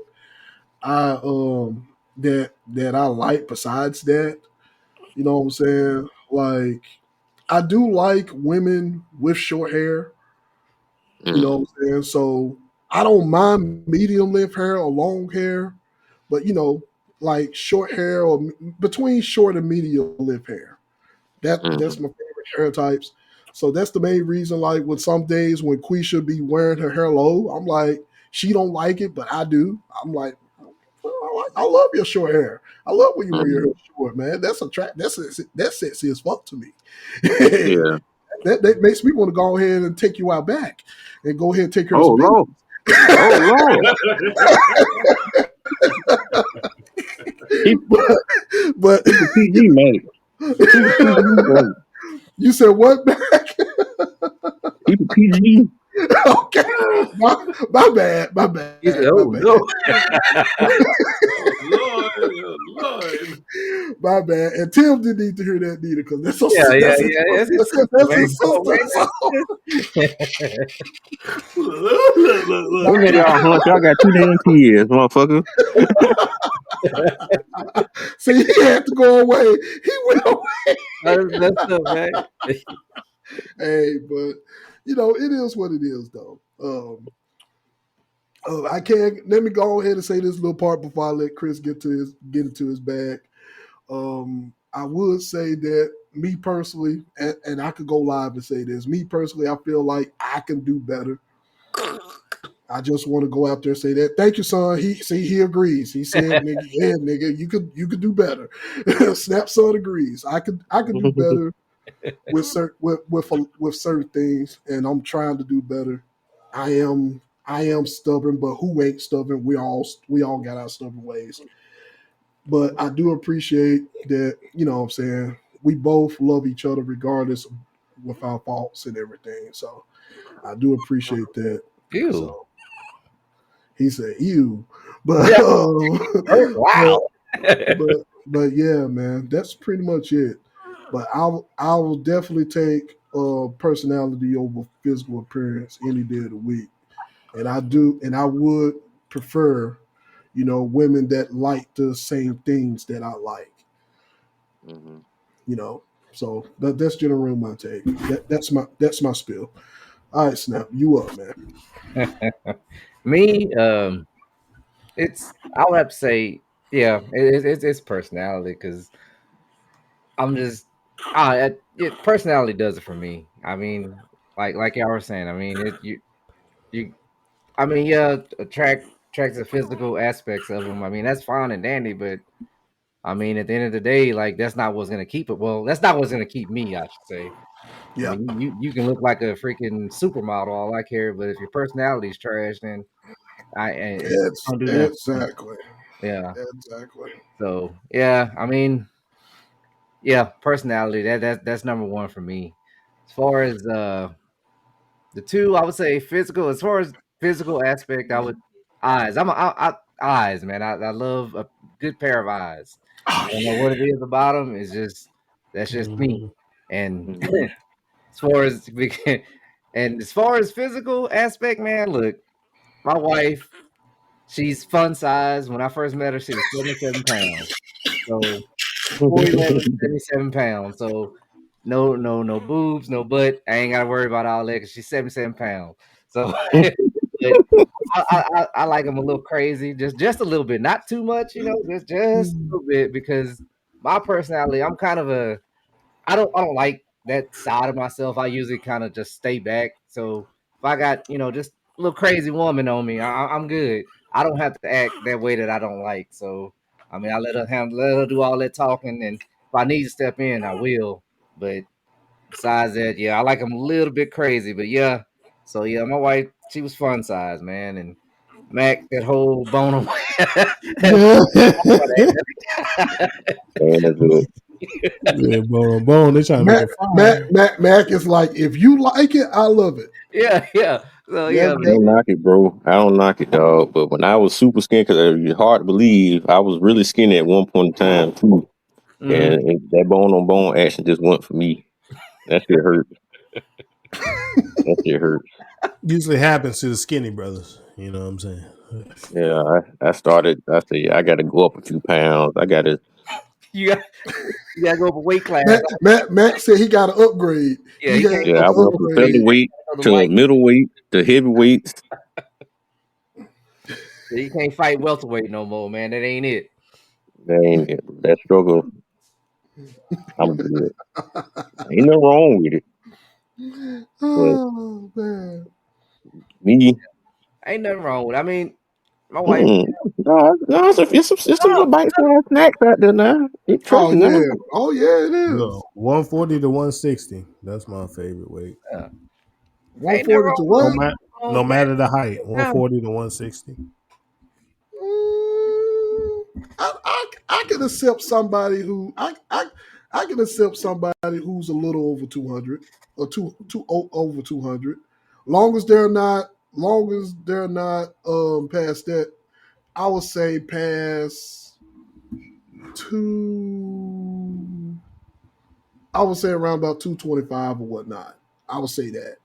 I like besides that. You know what I'm saying? Like I do like women with short hair. You know what I'm saying? So I don't mind medium length hair or long hair, but like short hair or between short and medium length hair. That's my favorite hair types. So that's the main reason. Like with some days when Quisha be wearing her hair low, I'm like, she don't like it, but I do. I'm like, I love your short hair. I love when you wear your hair short, man. That's sexy as fuck to me. Yeah. that makes me want to go ahead and take you out back and go ahead and take care of Oh some business. Lord. Oh Lord. but Keep it PG, mate. Keep it PG, bro. You said what back? Keep it PG. Okay. My bad. My bad. He said, My "Oh bad. no." Lord. My bad. And Tim didn't need to hear that neither because that's Yeah. that's That's his sister, that's man. his Come on, sister. Go ahead, y'all hunch. Y'all got 2 damn kids, motherfucker. See, he had to go away. He went away. man. That's up, man. Hey, but it is what it is, though. I can't. Let me go ahead and say this little part before I let Chris get into his bag. I would say that me personally, and I could go live and say this. Me personally, I feel like I can do better. I just want to go out there and say that. Thank you, son. He agrees. He said, "Nigga, yeah, nigga, you could do better." Snap son agrees. I could do better with certain things, and I'm trying to do better. I am stubborn, but who ain't stubborn? We all got our stubborn ways. But I do appreciate that, what I'm saying, we both love each other regardless of with our faults and everything. So I do appreciate that. Ew. So he said, "You," but Wow. but yeah, man, that's pretty much it. But I will definitely take personality over physical appearance any day of the week, and I would prefer, women that like the same things that I like. So that's generally my take. That's my spiel. All right, Snap, you up, man. Me, I would have to say, yeah, it's personality because I'm just, personality does it for me. I mean, like y'all were saying, I mean, you, I mean, yeah, attract the physical aspects of them. I mean, that's fine and dandy, but I mean, at the end of the day, like that's not what's gonna keep it. Well, that's not what's gonna keep me, I should say. I Yeah, mean, you can look like a freaking supermodel all I care, but if your personality's trash, then it's it's don't do nothing. exactly, Yeah. exactly. So yeah, I mean, yeah, personality that's number one for me. As far as the two, I would say physical. As far as physical aspect, I would eyes. Eyes, man. I love a good pair of eyes. I Oh don't know what it is about them. It's just that's just me. And as far as and as far as physical aspect, man, look, my wife, she's fun size. When I first met her, she was 77 pounds. So 4'11", 77 pounds. So no boobs, no butt. I ain't gotta worry about all that because she's 77 pounds. So but I like them a little crazy, just a little bit, not too much, just a little bit because my personality, I'm kind of I don't like that side of myself. I usually kind of just stay back. So if I got just a little crazy woman on me, I'm good. I don't have to act that way that I don't like. So I mean, let her do all that talking, and if I need to step in, I will. But besides that, yeah, I like them a little bit crazy. But yeah, so yeah, my wife, she was fun size, man, and Mac, that whole bone away. And that's good. Yeah, bone. They trying to make it fine. Mac is like, if you like it, I love it. Yeah. So yeah, I don't knock it, bro. I don't knock it, dog. But when I was super skinny, because it's hard to believe, I was really skinny at one point in time too. And that bone on bone action just went for me. That shit hurt. That shit hurt. Usually happens to the skinny brothers. You know what I'm saying? Yeah, I started. I said, I got to go up a few pounds. I got to. you gotta go up a weight class. Mac said he got to upgrade. Yeah, I went from featherweight to middleweight to heavyweight. You can't fight welterweight no more, man. That ain't it. That ain't it. That struggle. I'm good. Ain't nothing wrong with it. Oh man, Me. Ain't nothing wrong with it. I mean, my wife. No, it's some little bite-sized snacks out there now. oh yeah, it is. No, 140 to 160. That's my favorite weight. 140 to what? No matter the height, 140 to 160. I can accept somebody who I can accept somebody who's a little over 200 or over 200, long as they're not past that. I would say past I would say around about 225 or whatnot. I would say that.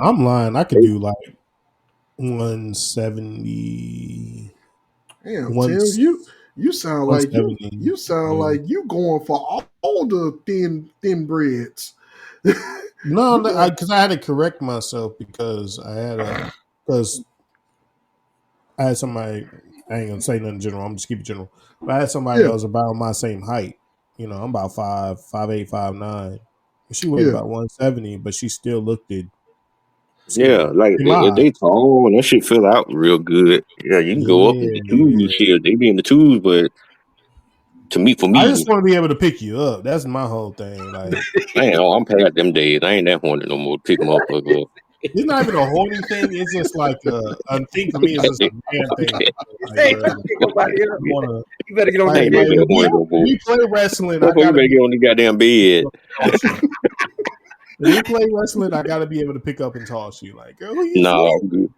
I'm lying. I could do like 170. Damn, Tim, you sound like you sound like you going for all the thin breads. No, because I had to correct myself because I had somebody. I ain't gonna say nothing general. I'm just keep it general. But I had somebody that was about my same height. You know, I'm about 5'8", 5'9". She weighed about 170, but she still looked it. Yeah, like if they tall and that shit fill out real good. Yeah, you can go up in the twos. Shit, they be in the twos, but for me, I just want to be able to pick you up. That's my whole thing. Like, I'm past them days. I ain't that horny no more. Pick motherfucker up. It's not even a horny thing. It's just like a thing for me. It's just a man thing. You better get on the bed. We play wrestling. You better get on the goddamn bed. When we play wrestling, I gotta be able to pick up and toss you. Like, girl, who you? No, I'm good.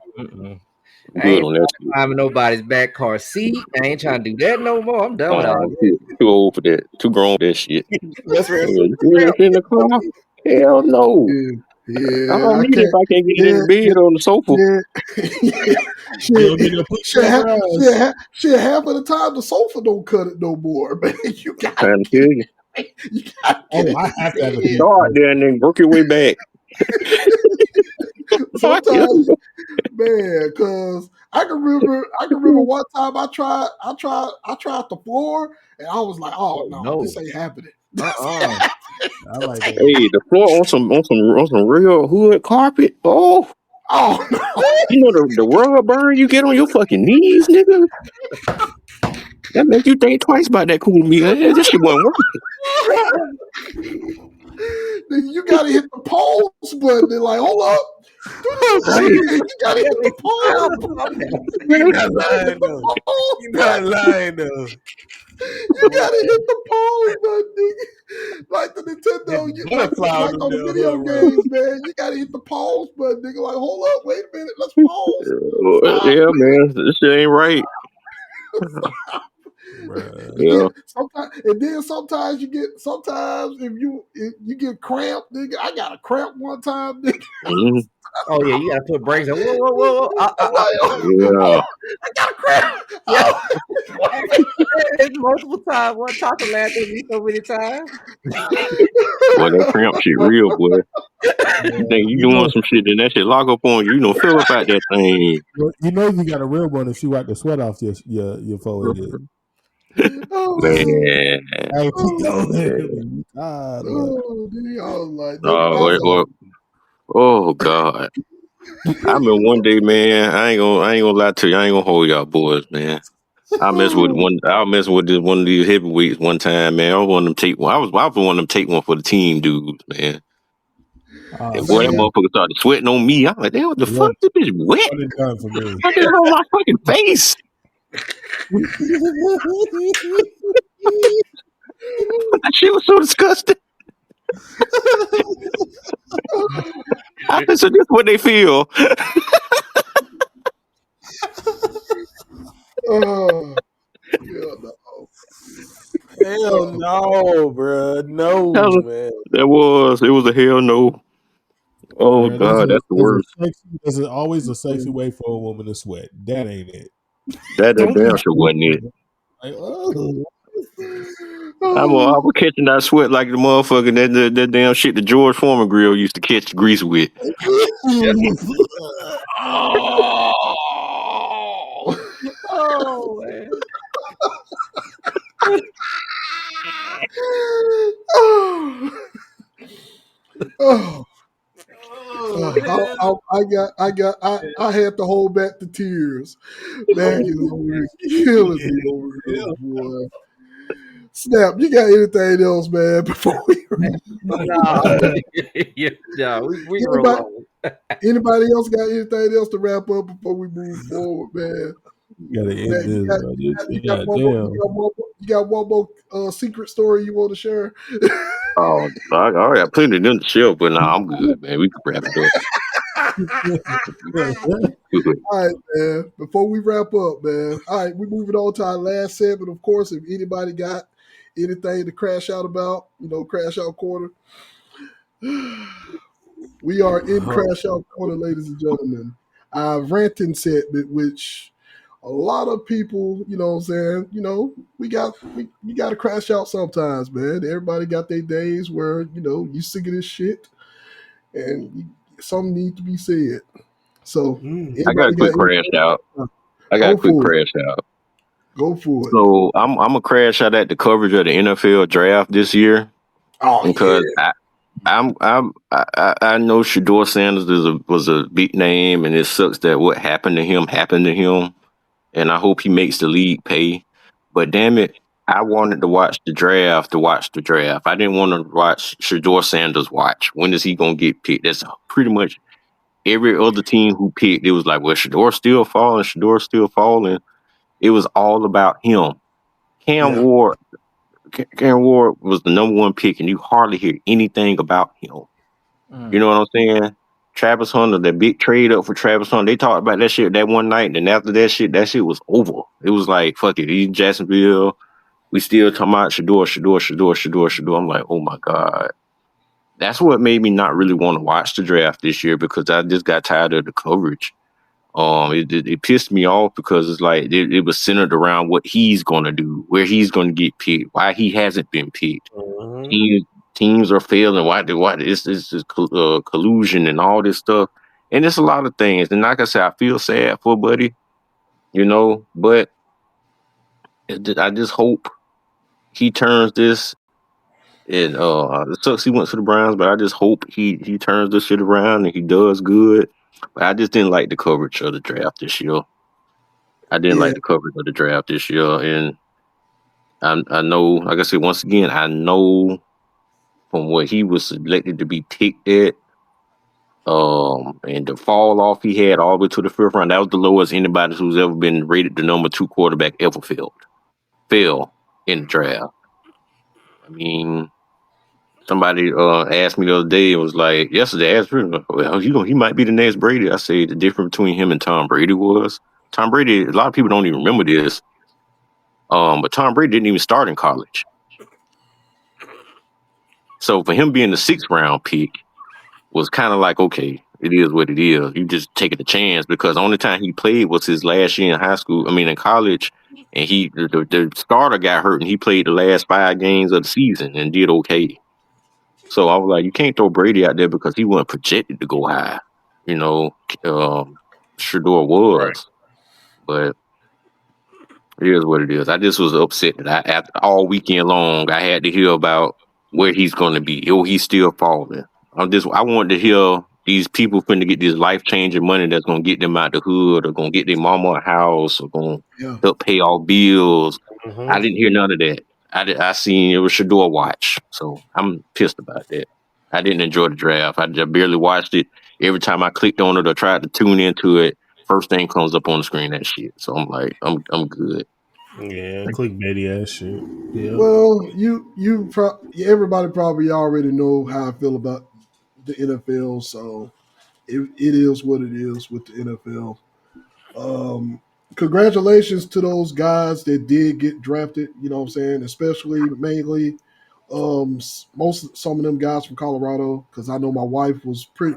I ain't climbing nobody's back car seat. I ain't trying to do that no more. I'm done with all that. Too old for that. Too grown for that shit. That's right. In the car? Hell no. Yeah, I don't need it if I can't get in the bed or on the sofa. Shit, half of the time the sofa don't cut it no more, man. You got to tell you. I have to have a start there and then work your way back. Sometimes, man, because I can remember one time I tried the floor and I was like, oh no. This ain't happening. I like that. Hey, the floor on some real hood carpet. Oh no. You know the rug burn you get on your fucking knees, nigga. That makes you think twice about that cool meal. This shit wasn't working. You gotta hit the pause button. They're like, hold up. You gotta hit the pause. You're not lying though. You're not lying though. You gotta hit the pause button, nigga. Like the Nintendo, like on the video games, man. You gotta hit the pause button, nigga. Like, hold up, wait a minute, let's pause. Yeah, man, this shit ain't right. Yeah. Sometimes if you get cramped, nigga. I got a cramp one time, nigga. Mm-hmm. Oh yeah, you gotta put brakes on. Whoa. Yeah. I got a cramp. Yeah. It's multiple times. One talking last at me so many times. Boy, that cramp shit real, boy. You think you doing some shit, then that shit lock up on you. You know, fill up out that thing. You know you got a real one if she wipe the sweat off your forehead. Man. Oh God. I remember one day, man. I ain't gonna lie to you. I ain't gonna hold y'all boys, man. I mess with one. I was messing with one of these heavyweights one time, man. I was one of them take one. I was one of them take one for the team dudes, man. And boy, that Man, motherfucker started sweating on me. I'm like, damn, what the fuck? One This bitch wet. and done for me. I did on my fucking face. That shit was so disgusting. I said, so this is what they feel. oh, yeah, no. Hell no, bro. No, man. It was a hell no. Oh Bro, God, that's the worst. there's always a sexy way for a woman to sweat. That ain't it. That Don't damn sure wasn't it. like, oh. I was catching that sweat like the motherfucker that damn shit the George Foreman grill used to catch the grease with. Oh man. Oh. I had to hold back the tears. Man, is over here killing me over here, boy. Snap, you got anything else, man? Before we Yeah, we roll on. anybody else got anything else to wrap up before we move forward, man? You gotta end Man, this, bro. you got one more secret story you want to share? Oh, I got plenty in the shelf, but nah, I'm good, man. We can wrap it up. Good. All right, man. Before we wrap up, man. All right, we're moving on to our last segment. Of course, if anybody got anything to crash out about, crash out corner. We are in crash out corner, ladies and gentlemen. Our ranting segment, which a lot of people, you know what I'm saying, we got to crash out sometimes, man. Everybody got their days where, you sick of this shit and something needs to be said. So I got a quick crash out. Go for it. So I'm gonna crash out at the coverage of the NFL draft this year. Oh, because yeah. I know Shador Sanders was a big name, and it sucks that what happened to him, and I hope he makes the league pay. But damn it, I wanted to watch the draft. I didn't want to watch Shador Sanders watch. When is he gonna get picked? That's pretty much every other team who picked. It was like, well, Shador's still falling. It was all about him. Cam Ward was the number one pick, and you hardly hear anything about him. You know what I'm saying? Travis Hunter, that big trade up for Travis Hunter, they talked about that shit that one night, and after that shit was over. It was like, fuck it, he's in Jacksonville. We still talking about Shador. I'm like, oh my God. That's what made me not really want to watch the draft this year, because I just got tired of the coverage. It pissed me off because it's like it was centered around what he's gonna do, where he's gonna get picked, why he hasn't been picked. Teams are failing. Why? It's collusion and all this stuff, and it's a lot of things. And like I said, I feel sad for Buddy, but I just hope he turns this. And it sucks he went to the Browns, but I just hope he turns this shit around and he does good. But I just didn't like the coverage of the draft this year. And I know, like I said, once again, I know from what he was selected to be picked at, and the fall off he had all the way to the fifth round, that was the lowest anybody who's ever been rated the number 2 quarterback ever fell in the draft. I mean, somebody asked me the other day, it was like, yesterday, asked me, well, he might be the next Brady. I say the difference between him and Tom Brady was, Tom Brady, a lot of people don't even remember this, but Tom Brady didn't even start in college. So for him being the 6th round pick was kind of like, okay, it is what it is. You just taking a chance, because the only time he played was his last year in college, and the starter got hurt, and he played the last 5 games of the season and did okay. So I was like, you can't throw Brady out there because he wasn't projected to go high. Shador was, but it is what it is. I just was upset that after all weekend long, I had to hear about where he's going to be. Oh, he's still falling. I wanted to hear these people finna get this life changing money that's gonna get them out the hood or gonna get their mama a house or gonna Yeah. help pay off bills. Mhm. I didn't hear none of that. I seen it was Shador watch, so I'm pissed about that. I didn't enjoy the draft. I just barely watched it. Every time I clicked on it or tried to tune into it, first thing comes up on the screen that shit. So I'm like, I'm good. Yeah, clickbaity ass shit. Yeah. Well, everybody probably already know how I feel about the NFL, so it is what it is with the NFL. Um, Congratulations to those guys that did get drafted. You know what I'm saying? Especially mainly some of them guys from Colorado, because I know my wife was pretty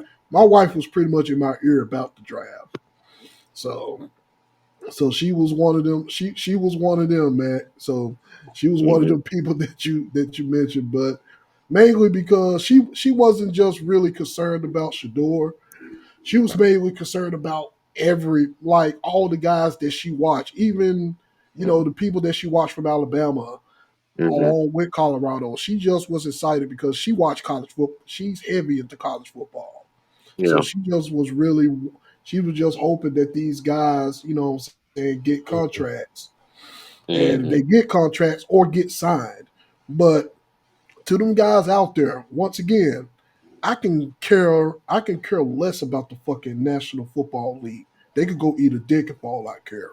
much in my ear about the draft. So she was one of them. She was one of them, man. So she was one of them people that you mentioned, but mainly because she wasn't just really concerned about Shador. She was mainly concerned about all the guys that she watched, even the people that she watched from Alabama Mm-hmm. along with Colorado. She just was excited because she watched college football. She's heavy into college football. So Yeah. she was just hoping that these guys, what I'm saying, get contracts. And if Mm-hmm. they get contracts or get signed. But to them guys out there, once again, I can care less about the fucking National Football League. They could go eat a dick if all I care.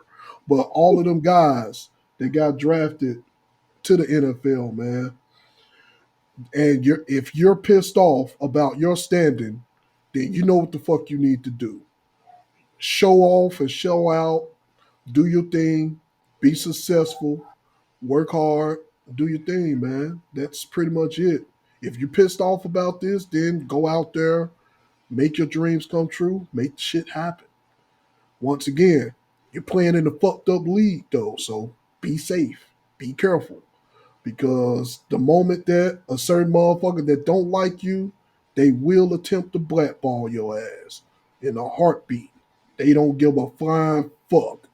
But all of them guys that got drafted to the NFL, man, and if you're pissed off about your standing, then you know what the fuck you need to do. Show off and show out, do your thing, be successful, work hard, do your thing, man. That's pretty much it. If you're pissed off about this, then go out there, make your dreams come true, make the shit happen. Once again, you're playing in a fucked up league though, so be safe, be careful. Because the moment that a certain motherfucker that don't like you, they will attempt to blackball your ass in a heartbeat. They don't give a flying fuck.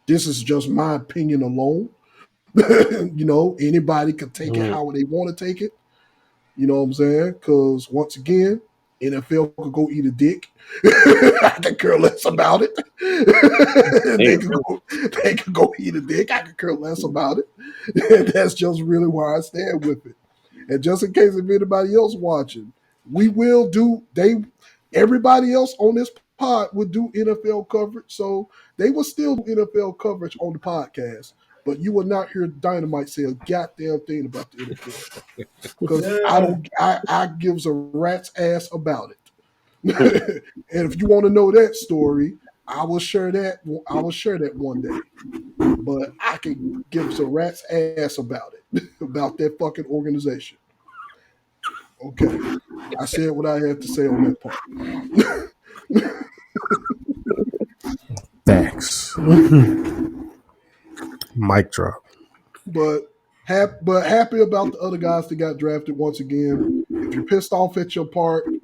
This is just my opinion alone. Anybody can take it Mhm. how they want to take it. You know what I'm saying? Because once again, NFL could go eat a dick. I could care less about it. they Damn. could go. They could go eat a dick. I could care less about it. And that's just really where I stand with it. And just in case if anybody else watching, we will do. Everybody else on this pod would do NFL coverage, so they will still do NFL coverage on the podcast. But you will not hear Dynamite say a goddamn thing about the NFL because I Yeah. don't. I gives a rat's ass about it. And if you want to know that story, I will share that. I will share that one day. But I can give a rat's ass about it, about that fucking organization. Okay, I said what I had to say on that part. Facts. Mic drop. But happy about the other guys that got drafted once again. If you're pissed off at your part, you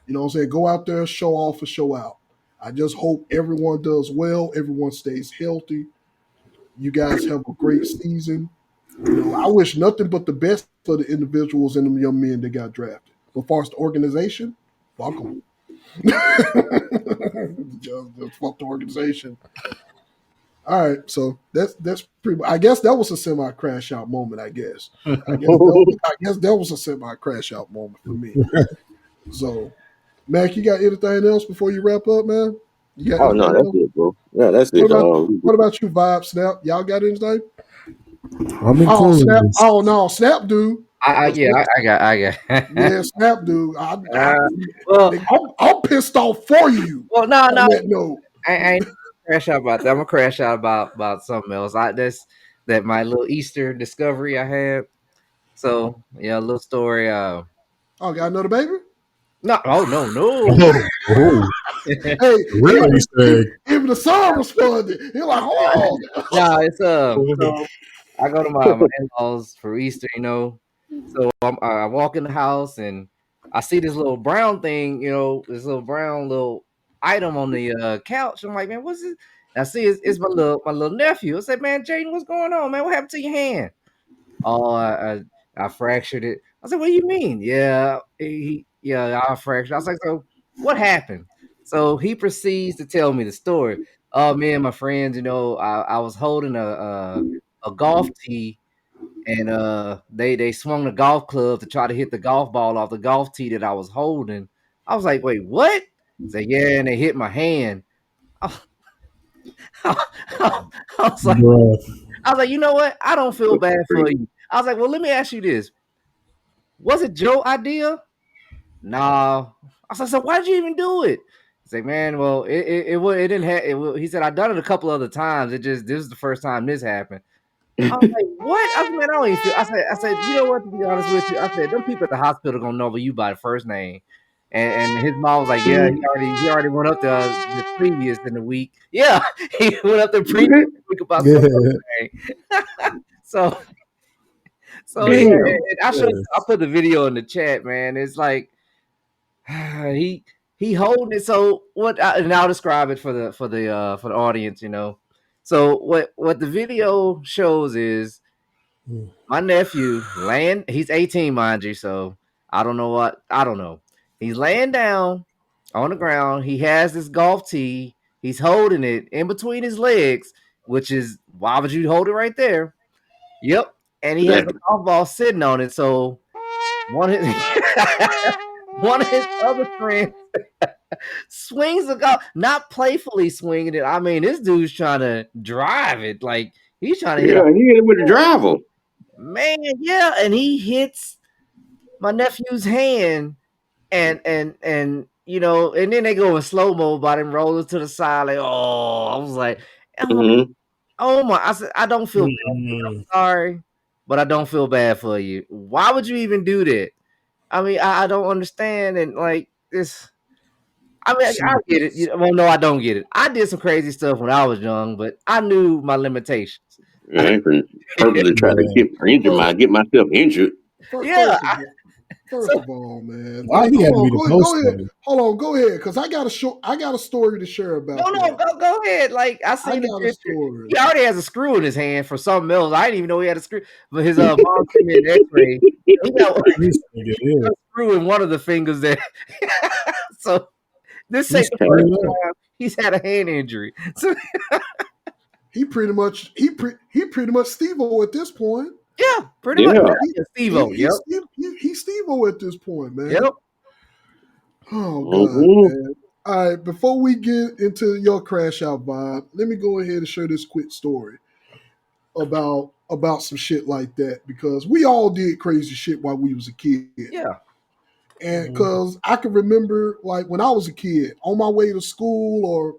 know what I'm saying, go out there, show off or show out. I just hope everyone does well, everyone stays healthy. You guys have a great season. I wish nothing but the best for the individuals and the young men that got drafted. But as far as the organization, fuck them. just fuck the organization. All right, so that's pretty. I guess that was a semi crash out moment. I guess that was a semi crash out moment for me. So, Mac, you got anything else before you wrap up, man? You got Oh no, anything that's else? it, bro. Yeah, that's What it. about what about you, Vibe Snap? Y'all got anything? I'm Oh, Snap! including this. Oh no, Snap dude. I got. Yeah, Snap dude. uh, well, I'm pissed off for you no, on no, that note. I ain't crash out about that. I'm gonna crash out about something else. That my little Easter discovery I had. So yeah, a little story. Oh, got another baby? No, oh no. Oh, oh, Hey, really said. even the son responded. He like, hold on. No, it's so I go to my in-laws for Easter, So I walk in the house and I see this little brown thing, this little brown little item on the couch. I'm like, man, what's this? And I see it's my little nephew. I said, man, Jaden, what's going on, man? What happened to your hand? Oh, I fractured it. I said, what do you mean? Yeah, I fractured. I was like, so what happened? So he proceeds to tell me the story. Oh, me and my friends, I was holding a golf tee, and they swung the golf club to try to hit the golf ball off the golf tee that I was holding. I was like, wait, what? Say, yeah, and they hit my hand. I was like, Bruh. you know what? I don't feel bad for you. I was like, well, let me ask you this: was it your idea? No. I said, so why'd you even do it? He's like, man, well, it didn't have. He said, I done it a couple other times. This is the first time this happened. I was like, what? I said, man, I don't even feel. I said, you know what? To be honest with you, I said, them people at the hospital gonna know you by the first name. And his mom was like, yeah, he already went up the previous in the week. Yeah, he went up the previous week about some other thing. So yeah, Damn. I put the video in the chat, man. It's like he holding it. So what? And I'll describe it for the audience. So what the video shows is my nephew laying. He's 18, mind you. So I don't know. He's laying down on the ground. He has this golf tee. He's holding it in between his legs, which is why would you hold it right there? Yep. And he has a golf ball sitting on it. So one of his, one of his other friends swings the golf, not playfully swinging it. I mean, this dude's trying to drive it. Like he's trying to hit Yeah, he hit it with the driver. man, yeah, and he hits my nephew's hand, and and then they go in slow mo by them rolling to the side. Like, oh, I was like, Mm-hmm. oh my! I said, I don't feel bad. I'm sorry, but I don't feel bad for you. Why would you even do that? I mean, I don't understand, and like this. I mean, I get it. Well, no, I don't get it. I did some crazy stuff when I was young, but I knew my limitations. I ain't purposely trying to get myself injured. Yeah. First of all, man. Why he had to be the Go post ahead. Hold on, go ahead, because I got a story to share about. No, go ahead. Like I seen the picture. Story. He already has a screw in his hand for something else. I didn't even know he had a screw. But his mom sent me an X-ray. He got a screw in one of the fingers there. So this ain't the first time he's had a hand injury. So he pretty much Steve-O at this point. Yeah, pretty much. Steve-O. Yep. He's Steve-O at this point, man. Yep. Oh God, man. All right, before we get into your crash out vibe, let me go ahead and share this quick story about some shit like that, because we all did crazy shit while we was a kid. Yeah. And because I can remember, like, when I was a kid, on my way to school, or,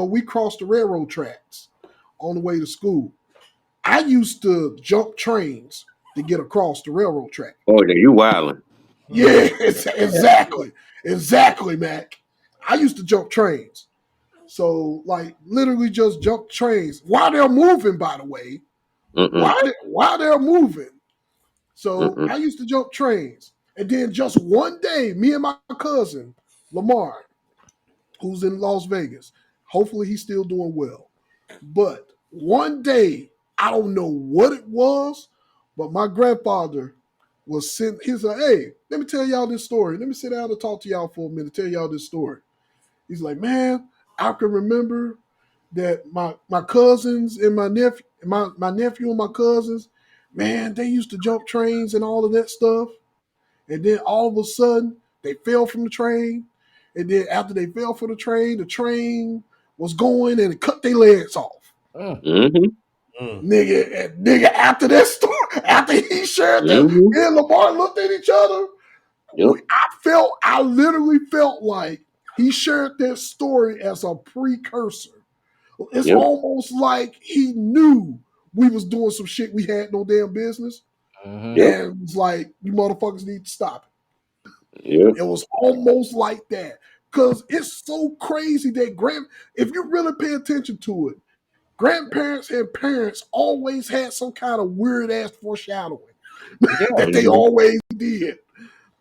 we crossed the railroad tracks on the way to school. I used to jump trains to get across the railroad track. Oh, then you wildin'. Yeah, exactly, Mac. I used to jump trains. So, like, literally just jump trains while they're moving, by the way. While they're moving. So, I used to jump trains. And then just one day, me and my cousin, Lamar, who's in Las Vegas, hopefully he's still doing well. But one day, I don't know what it was, but my grandfather was sitting, he was like, hey, let me tell y'all this story. Let me sit down and talk to y'all for a minute, tell y'all this story. He's like, man, I can remember that my cousins and my nephew and my cousins, man, they used to jump trains and all of that stuff. And then all of a sudden, they fell from the train. And then after they fell from the train was going and it cut their legs off. Nigga, after that story, after he shared that, me and Lamar looked at each other. I literally felt like he shared that story as a precursor. It's almost like he knew we was doing some shit we had no damn business. And it was like, you motherfuckers need to stop it. It was almost like that. Because it's so crazy that if you really pay attention to it, grandparents and parents always had some kind of weird ass foreshadowing that they always did.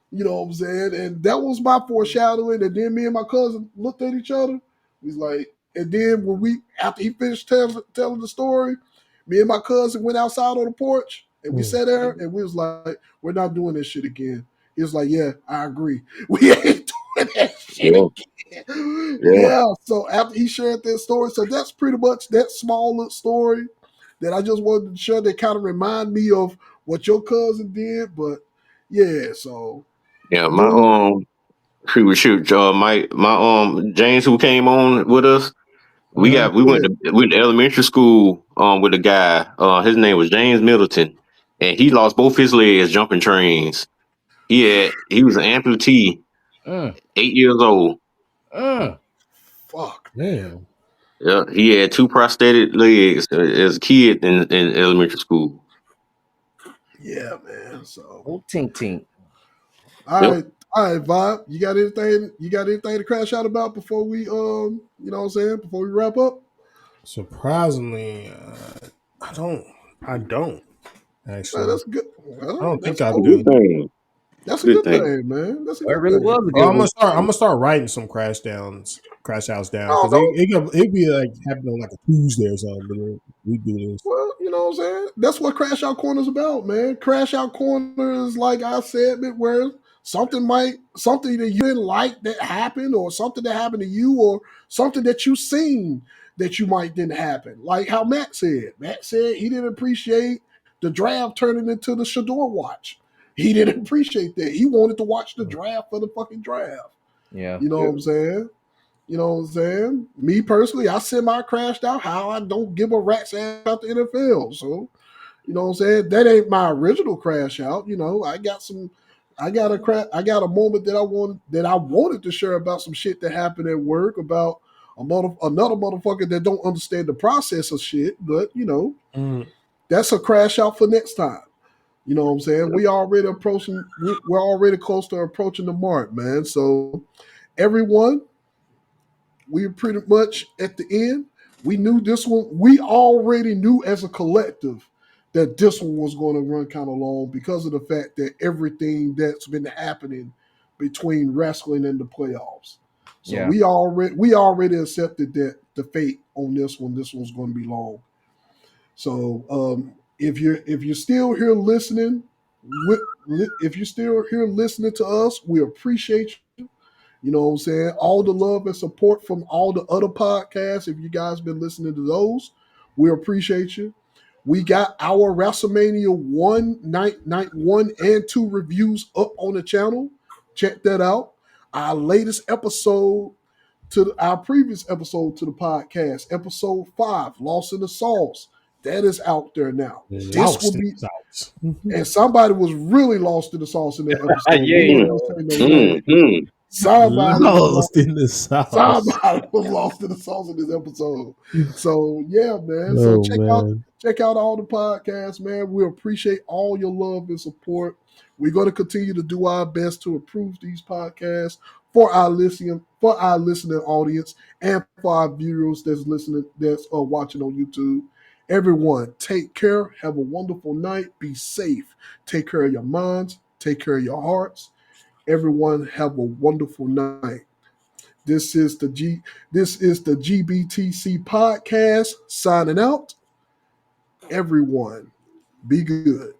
You know what I'm saying? And that was my foreshadowing. And then me and my cousin looked at each other. He's like, and then after he finished telling the story, me and my cousin went outside on the porch and we sat there and we was like, we're not doing this shit again. He was like, yeah, I agree. We ain't that shit Yeah. again. Yeah. Yeah. So after he shared that story, so that's pretty much that small little story that I just wanted to share that kind of remind me of what your cousin did. But yeah, so Yeah. dude, Shoot, my James who came on with us. We Uh-huh. got we yeah, went to elementary school with a guy. His name was James Middleton, and he lost both his legs jumping trains. He was an amputee, Mm, 8 years old. mm. fuck, man. Damn. Yeah, he had two prosthetic legs as a kid in elementary school. Yeah, man. So Oh, tink tink. Yep. all right, Vibe. You got anything? You got anything to crash out about before we you know what I'm saying? Before we wrap up? Surprisingly, I don't. I don't Man, actually. that's good. I Well, don't think that's I cool. Good do. thing. That's a Good good thing. thing, man. That's a Well, it good really thing. was a Oh, good one. I'm gonna start writing some crash outs down No, because don't. it'd be like happening on like a Tuesday or something. But then we do this. Well, you know what I'm saying? That's what Crash Out Corner is about, man. Crash Out Corner is like I said, where something that you didn't like that happened, or something that happened to you, or something that you seen that you might didn't happen. Like how Matt said. Matt said he didn't appreciate the draft turning into the Shador watch. He didn't appreciate that. He wanted to watch the draft for the fucking draft. Yeah. You know what I'm saying? You know what I'm saying? Me personally, I semi-crashed out how I don't give a rat's ass about the NFL. So, you know what I'm saying? That ain't my original crash out. You know, I got a moment that I wanted to share about some shit that happened at work about another motherfucker that don't understand the process of shit. But, you know, Mm. that's a crash out for next time. You know what I'm saying? We're already close to approaching the mark, man. So everyone, we're pretty much at the end. We knew this one. We already knew as a collective that this one was going to run kind of long because of the fact that everything that's been happening between wrestling and the playoffs. So Yeah. we already accepted that the fate on this one. This one's going to be long. So if you're still here listening, if you're still here listening to us, we appreciate you. You know what I'm saying? All the love and support from all the other podcasts. If you guys been listening to those, we appreciate you. We got our WrestleMania night 1 and 2 reviews up on the channel. Check that out. Our latest episode to our previous episode to the podcast, episode 5, Lost in the Sauce. That is out there now. This will Lost in be, the sauce. and somebody was really lost in the sauce in that episode. Yeah, We you ain't Mm, gonna know. say no names, but mm. somebody was lost. Lost in the sauce. Somebody was lost in the sauce in this episode. So yeah, man. So Oh man. check out all the podcasts, man. We appreciate all your love and support. We're going to continue to do our best to improve these podcasts for our listening audience and for our viewers that's watching on YouTube. Everyone, take care. Have a wonderful night. Be safe. Take care of your minds. Take care of your hearts. Everyone, have a wonderful night. This is the GBTC podcast signing out. Everyone, be good.